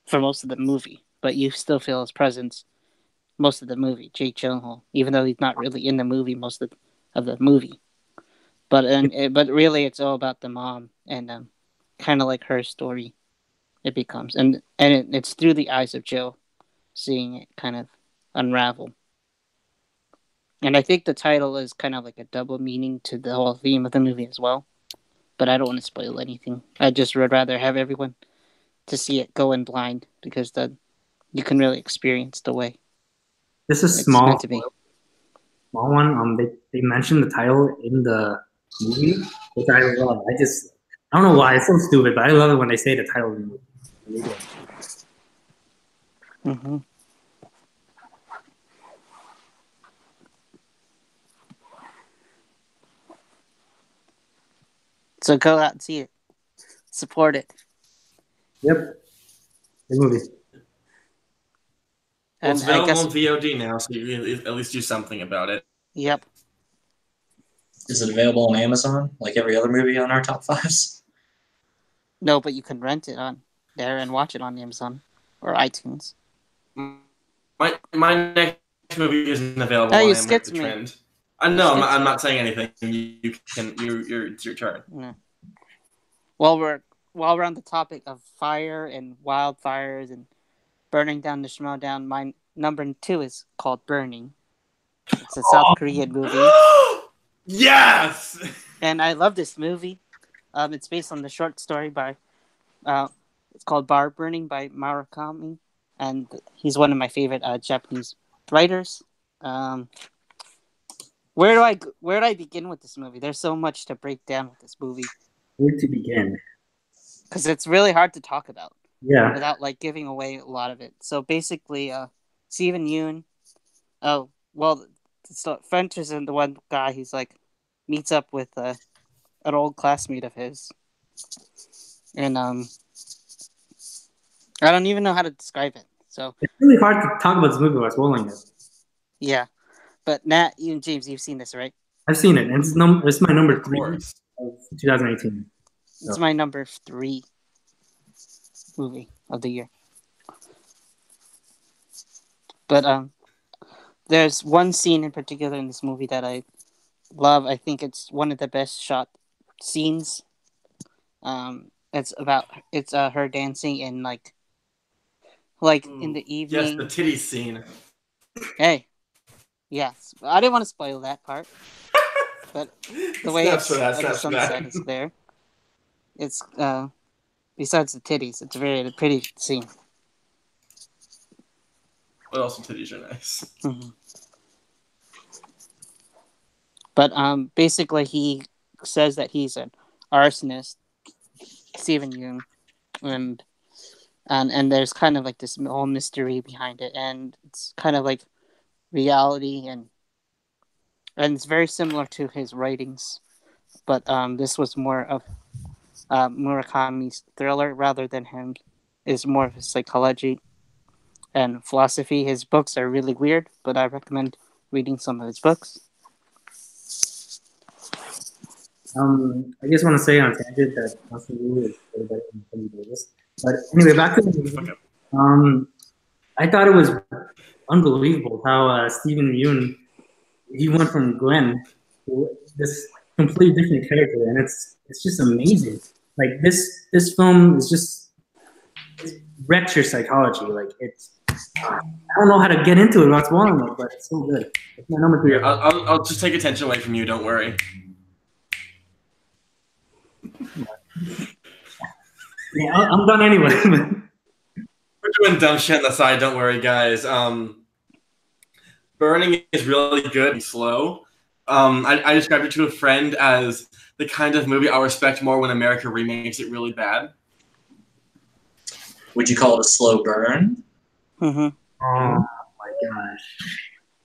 for most of the movie, but you still feel his presence most of the movie, Jake Gyllenhaal, even though he's not really in the movie most of the movie. But really, it's all about the mom and kind of like her story. It becomes it's through the eyes of Joe, seeing it kind of unravel. And I think the title is kind of like a double meaning to the whole theme of the movie as well. But I don't want to spoil anything. I just would rather have everyone to see it go in blind, because then you can really experience the way This is it's small. meant to be. Small one. They mentioned the title in the movie, which I love. I don't know why, it's so stupid, but I love it when they say the title of the movie. Mm-hmm. So go out and see it. Support it. Yep. Good movie. And It's I available guess, on VOD now, so you can at least do something about it. yep. Is it available on Amazon like every other movie on our top 5s? No, but you can rent it on there and watch it on Amazon or iTunes. My next movie isn't available Oh, on you Amazon. skipped The me. Trend. I know. skipped I'm me. not saying anything. You can. It's your turn. Yeah. While we're on the topic of fire and wildfires and burning down the Schmodown, my number 2 is called Burning. It's a South Korean movie, Yes. and I love this movie. It's based on the short story by, it's called Bar Burning by Murakami, and he's one of my favorite Japanese writers. Where do I begin with this movie? There's so much to break down with this movie, Where to begin? because it's really hard to talk about Yeah. without like giving away a lot of it. So basically, Steven Yeun. Oh well, so French isn't the one guy. He's like meets up with an old classmate of his, and I don't even know how to describe it. So It's really hard to talk about this movie without spoiling it. yeah, but Nat, you and James, you've seen this, right? I've seen it, and it's my number Of 3 course. of 2018. It's my number 3 movie of the year. But there's one scene in particular in this movie that I love. I think it's one of the best shot scenes. It's her dancing in like in the Yes, evening. the titty scene. Hey, yes, I didn't want to spoil that part, but the way Snaps for that, the snaps for sunset that. is there. It's besides the titties, it's a very pretty scene. But also titties are nice. Mm-hmm. But basically, he says that he's an arsonist, Stephen Young, and there's kind of like this whole mystery behind it, and it's kind of like reality, and it's very similar to his writings, but this was more of Murakami's thriller rather than him. Is more of psychology and philosophy. His books are really weird, but I recommend reading some of his books. I just want to say on tangent that Austin Wu is way better than Anthony Davis. But anyway, back to the movie. I thought it was unbelievable how Stephen Yeun, he went from Glenn to this completely different character, and it's just amazing. Like this film is just it wrecks your psychology. Like I don't know how to get into it without spoiling it, but it's so good. It's my number 3. I'll just take attention away from you. Don't worry. Yeah, I'm done anyway. We're doing dumb shit on the side. Don't worry, guys. Burning is really good and slow. I described it to a friend as the kind of movie I'll respect more when America remakes it really bad. Would you call it a slow burn? Mm-hmm. Oh my gosh.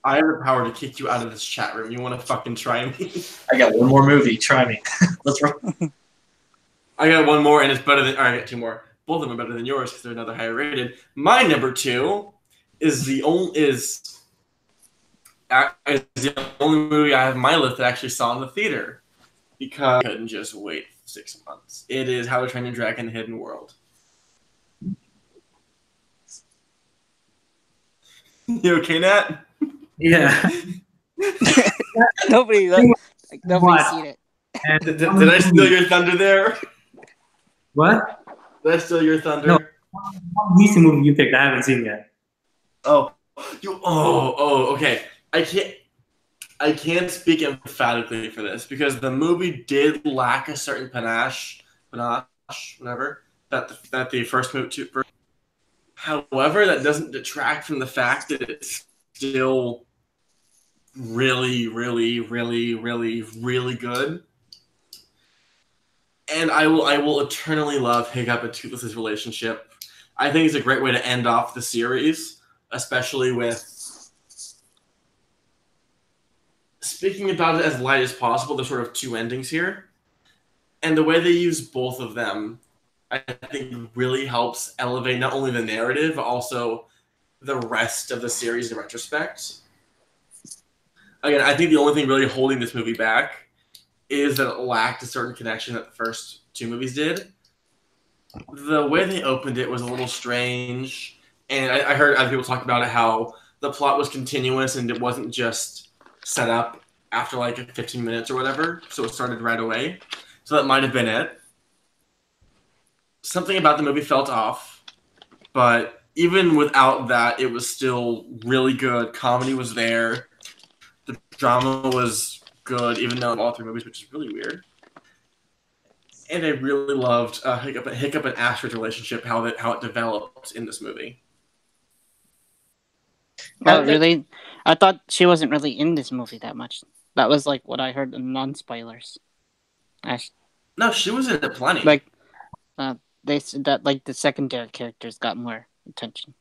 I have the power to kick you out of this chat room. You want to fucking try me? I got one more movie. Try me. Let's roll. I got one more, and it's better than. All right, I got 2 more. Both of them are better than yours because they're another higher rated. My number 2 is the only movie I have on my list that I actually saw in the theater because I couldn't just wait 6 months. It is How to Train Your Dragon: The Hidden World. You okay, Nat? Yeah. Nobody's seen it. Did I steal your thunder there? What? Did I steal your thunder? No. One recent movie you picked I haven't seen yet. Okay. I can't speak emphatically for this because the movie did lack a certain panache, whatever, that the first movie to. However, that doesn't detract from the fact that it's still really, really, really, really, really good. And I will eternally love Hiccup and Toothless's relationship. I think it's a great way to end off the series, especially with speaking about it as light as possible. There's sort of 2 endings here, and the way they use both of them, I think, really helps elevate not only the narrative, but also the rest of the series in retrospect. Again, I think the only thing really holding this movie back is that it lacked a certain connection that the first 2 movies did. The way they opened it was a little strange, and I heard other people talk about it, how the plot was continuous and it wasn't just set up after like 15 minutes or whatever, so it started right away. So that might have been it. Something about the movie felt off, but even without that, it was still really good. Comedy was there. The drama was good, even though all 3 movies, which is really weird. And I really loved Hiccup and Astrid's relationship, how it developed in this movie. Oh, really? I thought she wasn't really in this movie that much. That was like what I heard in non-spoilers. No, she was in it plenty. Like, they said that like the secondary characters got more attention.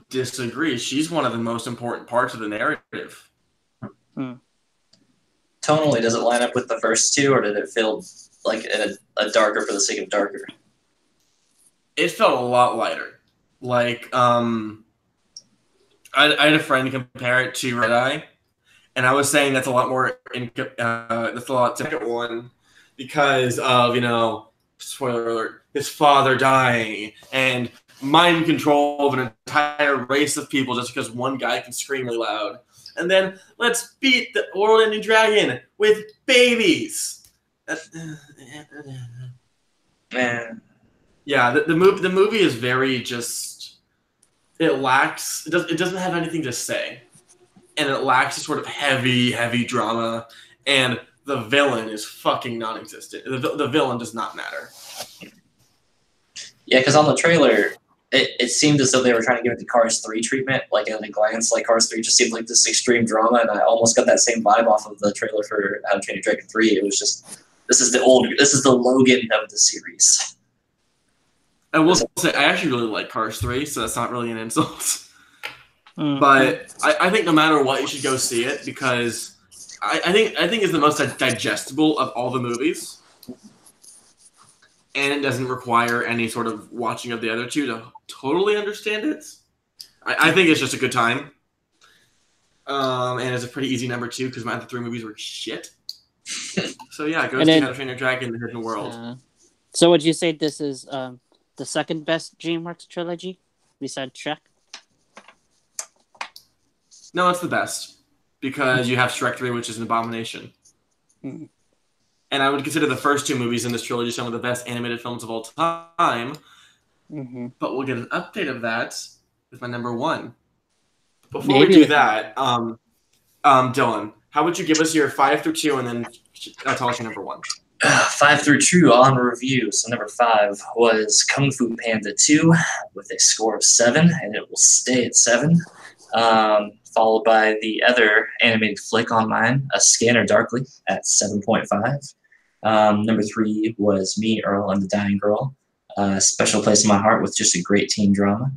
Disagree. She's one of the most important parts of the narrative. Tonally, does it line up with the first 2, or did it feel like a darker for the sake of darker? it felt a lot lighter. Like, I had a friend compare it to Red Eye, and I was saying that's a lot more. That's a lot second one because of spoiler alert, his father dying and mind control of an entire race of people just because one guy can scream really loud. And then let's beat the world-ending dragon with babies. Man. Yeah, the movie is very just. It lacks. It doesn't have anything to say, and it lacks a sort of heavy drama. And the villain is fucking non-existent. The villain does not matter. Yeah, because on the trailer, it seemed as though they were trying to give it the Cars 3 treatment. Like at a glance, like Cars 3 just seemed like this extreme drama, and I almost got that same vibe off of the trailer for How to Train Your Dragon 3. It was just this is the Logan of the series. I will say I actually really like Cars 3, so that's not really an insult. Mm. But I think no matter what, you should go see it because I think it's the most digestible of all the movies, and it doesn't require any sort of watching of the other two to totally understand it. I think it's just a good time, and it's a pretty easy number 2 because my other 3 movies were shit. So yeah, go see How to Train Your Dragon: The Hidden World. So would you say this is the second best DreamWorks trilogy besides Shrek? No, it's the best because you have Shrek 3, which is an abomination. Mm. And I would consider the first 2 movies in this trilogy some of the best animated films of all time. Mm-hmm. But we'll get an update of that with my number 1. Before we do that, Dylan, how would you give us your 5 through 2 and then tell us your number 1? 5 through 2 on review. So number 5 was Kung Fu Panda 2 with a score of 7, and it will stay at 7. Followed by the other animated flick on mine, A Scanner Darkly at 7.5. Number 3 was Me, Earl, and the Dying Girl. Special Place in My Heart with just a great teen drama.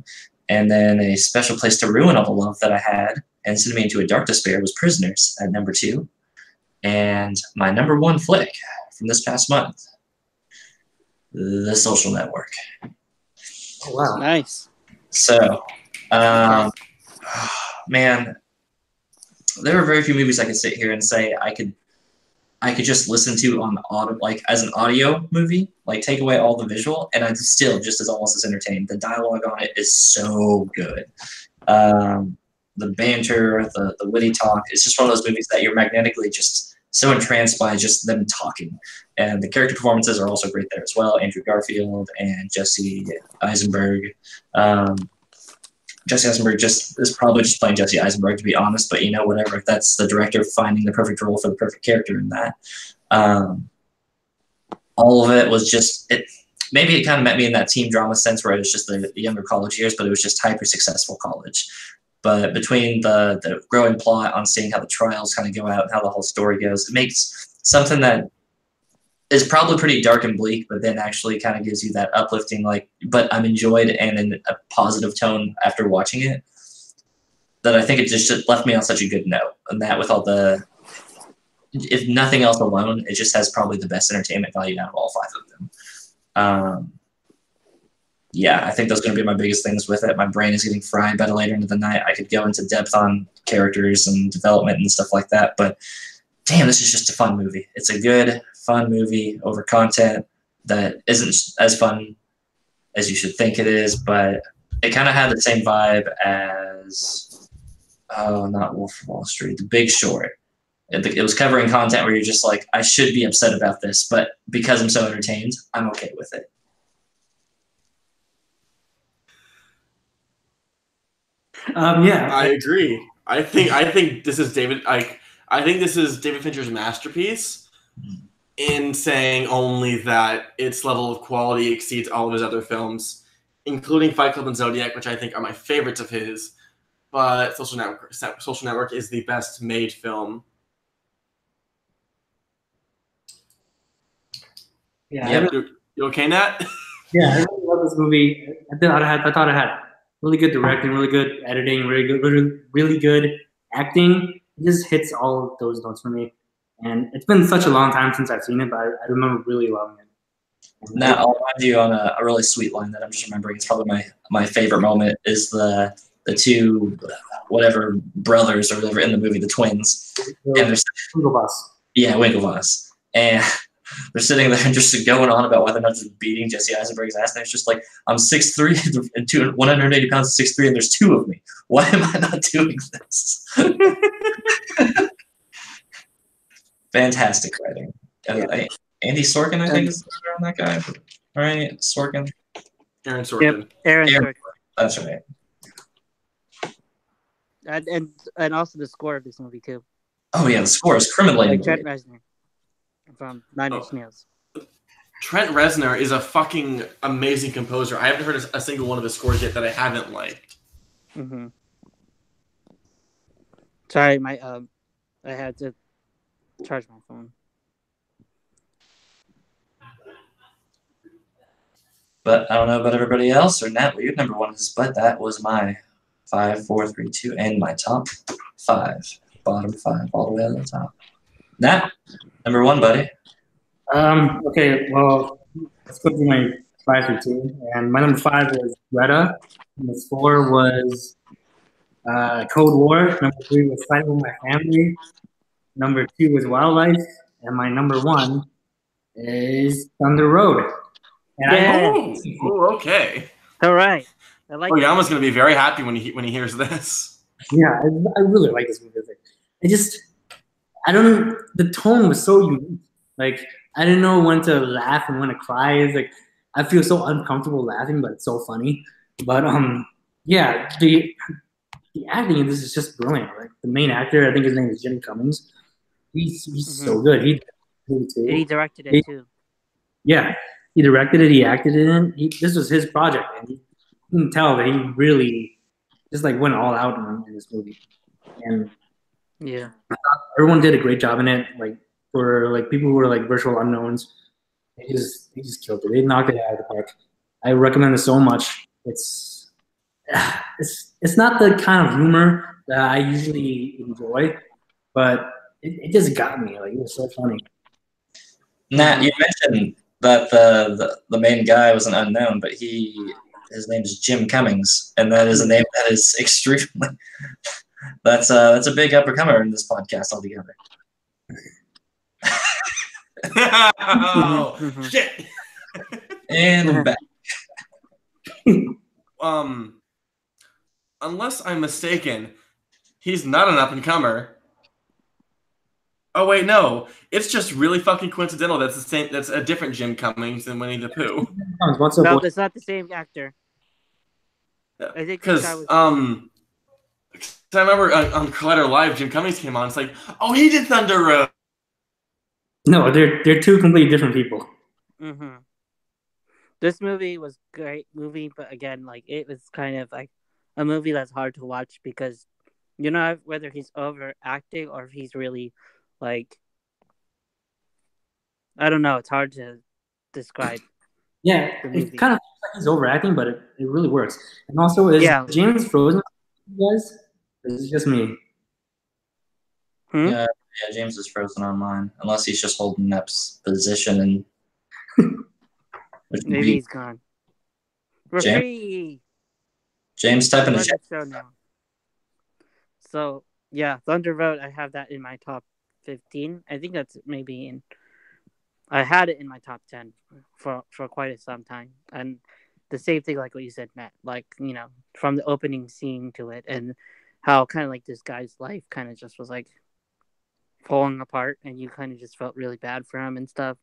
And then A Special Place to Ruin All the Love That I Had and send me into a dark despair was Prisoners at number 2. And my number 1 flick from this past month, The Social Network. Oh, wow. Nice. So, man, there are very few movies I could sit here and say I could just listen to on audio, like as an audio movie, like take away all the visual, and I'm still just as almost as entertained. The dialogue on it is so good. The banter, the witty talk, it's just one of those movies that you're magnetically just so entranced by just them talking. And the character performances are also great there as well. Andrew Garfield and Jesse Eisenberg. Jesse Eisenberg is probably just playing Jesse Eisenberg, to be honest, but whatever. If that's the director finding the perfect role for the perfect character in that. All of it was just maybe it kind of met me in that teen drama sense where it was just the younger college years, but it was just hyper successful college. But between the growing plot on seeing how the trials kind of go out and how the whole story goes, it makes something that is probably pretty dark and bleak, but then actually kind of gives you that uplifting, but I'm enjoyed and in a positive tone after watching it, that I think it just left me on such a good note. And that with all if nothing else alone, it just has probably the best entertainment value out of all 5 of them. Yeah, I think those are going to be my biggest things with it. My brain is getting fried by the later into the night. I could go into depth on characters and development and stuff like that, but damn, this is just a fun movie. It's a good, fun movie over content that isn't as fun as you should think it is, but it kind of had the same vibe as, not Wolf of Wall Street, The Big Short. It was covering content where you're just like, I should be upset about this, but because I'm so entertained, I'm okay with it. Yeah, I agree. I think this is David. I think this is David Fincher's masterpiece in saying only that its level of quality exceeds all of his other films, including Fight Club and Zodiac, which I think are my favorites of his. But Social Network is the best made film. yeah, Yep. You okay, Nat? yeah. I really love this movie. I thought it had really good directing, really good editing, really good acting. It just hits all of those notes for me. And it's been such a long time since I've seen it, but I remember really loving it. Now, I'll remind you on a really sweet line that I'm just remembering. It's probably my favorite moment is the two whatever brothers or whatever in the movie, the twins, and they're Winklevoss, and they're sitting there and just going on about whether or not just beating Jesse Eisenberg's ass. And it's just like, I'm 6'3" and 180 pounds, 6'3", and there's two of me. Why am I not doing this? Fantastic writing. Andy Sorkin, I think, is on that guy. Right? Sorkin. Aaron Sorkin. Yep, Aaron Sorkin. That's right. And also the score of this movie too. Oh yeah, the score is criminally like Trent Reznor from Nine Inch Nails. Trent Reznor is a fucking amazing composer. I haven't heard a single one of his scores yet that I haven't liked. Mm-hmm. Sorry, I had to charge my phone. But I don't know about everybody else, or Nat, what your number one is, but that was my 5, 4, 3, 2, and my top 5. Bottom 5, all the way to the top. Nat, number 1, buddy. Okay, well, let's go through my 5 through 2. And my number 5 was Greta. Number 4 was Cold War. Number 3 was Fighting with My Family. Number 2 was Wildlife. And my number 1 is Thunder Road. And Okay. All right. I like Yama's going to be very happy when he hears this. Yeah, I really like this movie. The tone was so unique. Like, I didn't know when to laugh and when to cry. It's like, I feel so uncomfortable laughing, but it's so funny. But, yeah, the acting in this is just brilliant. Like, the main actor, I think his name is Jim Cummings. He's so good. He directed it too. Yeah, he directed it. He acted in it. This was his project, and you can tell that he really just like went all out in this movie. And yeah, everyone did a great job in it. Like for like people who were like virtual unknowns, they just killed it. They knocked it out of the park. I recommend it so much. It's not the kind of humor that I usually enjoy, but it just got me. Like it was so funny. Nat, you mentioned that the main guy was an unknown, but his name is Jim Cummings, and that is a name that is extremely that's a big up-and-comer in this podcast altogether. Oh, shit. And back. Unless I'm mistaken, he's not an up-and-comer. Oh wait, no. It's just really fucking coincidental. That's the same. That's a different Jim Cummings than Winnie the Pooh. No, it's not the same actor. I think because I remember on Collider Live, Jim Cummings came on. It's like, oh, he did Thunder Road. No, they're two completely different people. Mm-hmm. This movie was a great movie, but again, like it was kind of like a movie that's hard to watch because you know whether he's overacting or if he's really like, I don't know. It's hard to describe. Yeah, it kind of like he's overacting, but it really works. And also, is James frozen, guys? Or is it just me? Yeah, James is frozen on mine, unless he's just holding Nep's position and. Maybe he's gone. We're free. James, type in the chat. Now. So yeah, Thunder Road. I have that in my top 15. I think that's maybe in. I had it in my top 10 for quite some time, and the same thing like what you said, Matt. Like from the opening scene to it, and how kind of like this guy's life kind of just was like falling apart, and you kind of just felt really bad for him and stuff.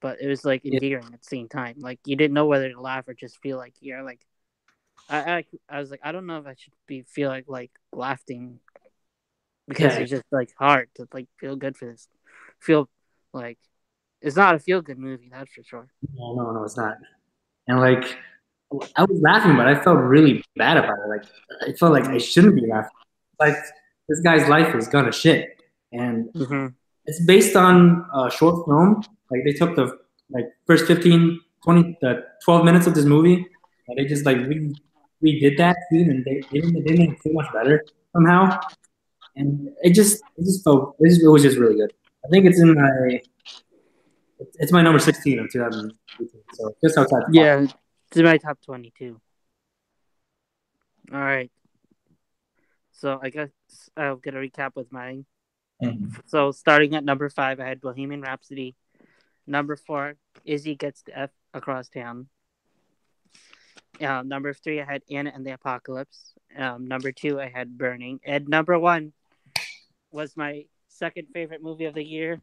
But it was like endearing at the same time. Like you didn't know whether to laugh or just feel like you're like. I was like, I don't know if I should feel like laughing because it's just like hard to like feel good for this. Feel like it's not a feel good movie, that's for sure. No, it's not. And like I was laughing, but I felt really bad about it. Like I felt like I shouldn't be laughing. Like this guy's life is gonna shit, and it's based on a short film. Like they took the first 15, 20, 12 minutes of this movie, and they just like redid that scene, and they made it so much better somehow. And it was just really good. I think it's in my It's my number 16 of 2018. So just outside. The top. Yeah, it's in my top 22. All right. So I guess I'll get a recap with mine. Mhm. So starting at number 5, I had Bohemian Rhapsody. Number 4, Izzy Gets the F Across Town. Number 3, I had Anna and the Apocalypse. Number 2, I had Burning. And number 1 was my second favorite movie of the year.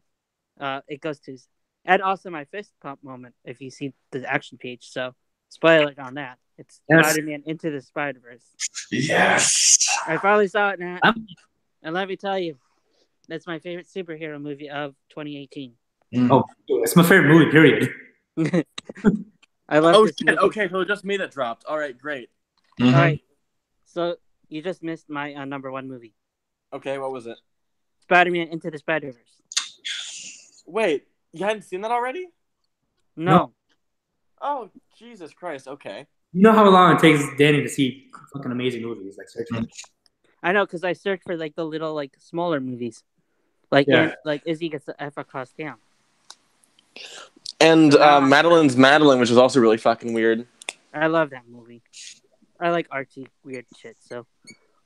It goes to, and also my fist pump moment if you see the action page. So spoiler on that. It's Yes. Spider-Man Into the Spider-Verse. Yes. I finally saw it now, I'm- and let me tell you, that's my favorite superhero movie of 2018. Oh, it's my favorite movie. Period. I love Oh this shit! movie. Okay, so just me that dropped. All right, great. Mhm. All right, so you just missed my number 1 movie, Okay, what was it? Spider-Man Into the Spider-Verse. Wait, you hadn't seen that already? No. Oh, Jesus Christ. Okay. You know how long it takes Danny to see fucking amazing movies, like searching. I know, because I searched for like the little like smaller movies, like Yeah. like Izzy Gets the F Across Town. And Wow. Madeline's Madeline, which is also really fucking weird. I love that movie. I like artsy, weird shit, so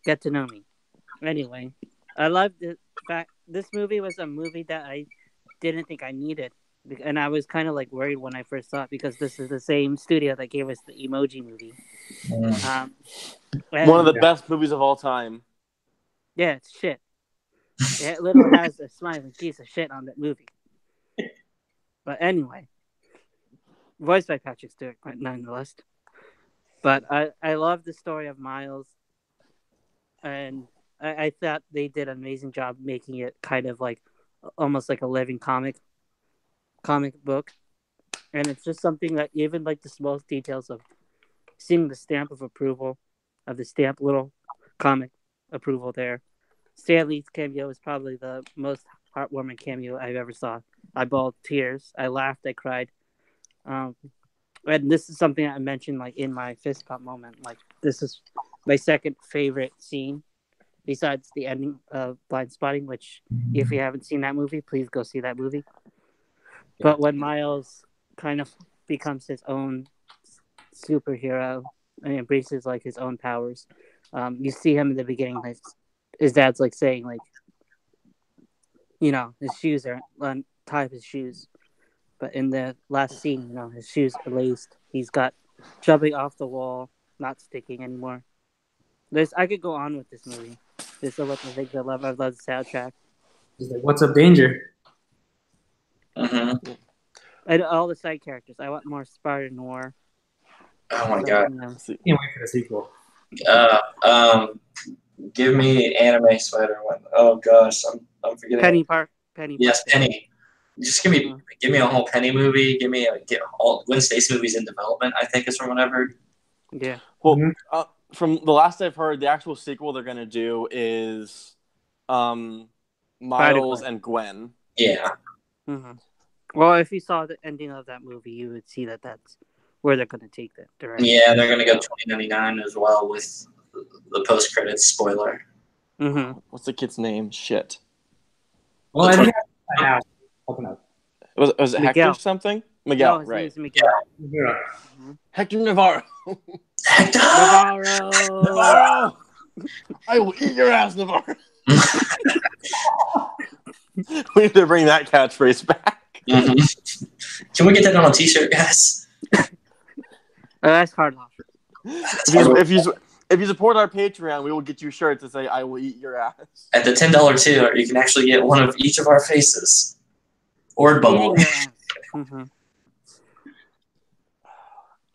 get to know me. Anyway, I love the fact this movie was a movie that I didn't think I needed. And I was kind of like worried when I first saw it because this is the same studio that gave us the Emoji Movie. Mhm. One of the best movies of all time. Yeah, it's shit. It literally has a smiling piece of shit on that movie. But anyway, voiced by Patrick Stewart, nonetheless. But I love the story of Miles, and I thought they did an amazing job making it kind of like almost like a living comic book. And it's just something that even like the smallest details of seeing the stamp of approval, of the stamp little comic approval there. Stan Lee's cameo is probably the most heartwarming cameo I've ever saw. I bawled tears. I laughed. I cried. And this is something I mentioned like in my fist pump moment. Like this is my second favorite scene, besides the ending of Blind Spotting. Which, if you haven't seen that movie, please go see that movie. Yeah. But when Miles kind of becomes his own superhero and embraces like his own powers, you see him in the beginning. Like, his dad's like saying like, you know, his shoes are tie up his shoes. But in the last scene, you know, his shoes are laced. He's got jumping off the wall, not sticking anymore. I could go on with this movie. There's so much of things I love. I love the soundtrack. He's like, "What's up, Danger?" Mm-hmm. And all the side characters. I want more Sparta Noir. Oh my god! You know. Can't wait for the sequel. Give me Anime Spider-Man. Oh gosh, I'm forgetting. Penny. Yes, Park. Penny. Just give me a whole Penny movie. Give me all Gwen Stacy movies in development. I think is from whenever. Yeah. Well, from the last I've heard, the actual sequel they're gonna do is, Miles and Gwen. Yeah. Mm-hmm. Well, if you saw the ending of that movie, you would see that that's where they're gonna take that direction. Yeah, they're gonna go 2099 as well with the post-credits spoiler. Mm-hmm. What's the kid's name? Shit. Well, I think I have. Was it Hector something? Miguel, no, his right? name's Miguel. Yeah. Mm-hmm. Hector Navarro. Hector Navarro. I will eat your ass, Navarro. We need to bring that catchphrase back. Mm-hmm. Can we get that on a T-shirt, guys? That's hard off. If you support our Patreon, we will get you shirts that say "I will eat your ass." At the $10 tier, you can actually get one of each of our faces, or bubble. Mm-hmm.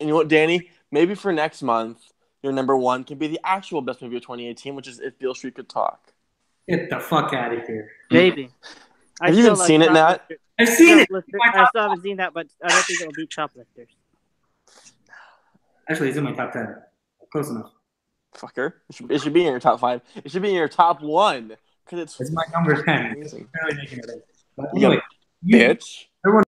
And you know what, Danny? Maybe for next month, your number 1 can be the actual best movie of 2018, which is If Beale Street Could Talk. Get the fuck out of here. Maybe. Have you even seen it, Nat? I've seen it. I still haven't seen that, but I don't think it'll beat Shoplifters. Actually, it's in my top 10. Close enough. Fucker. It should be in your top 5. It should be in your top 1. Because it's my number 10. Amazing. Barely making it in. But anyway, bitch. Everyone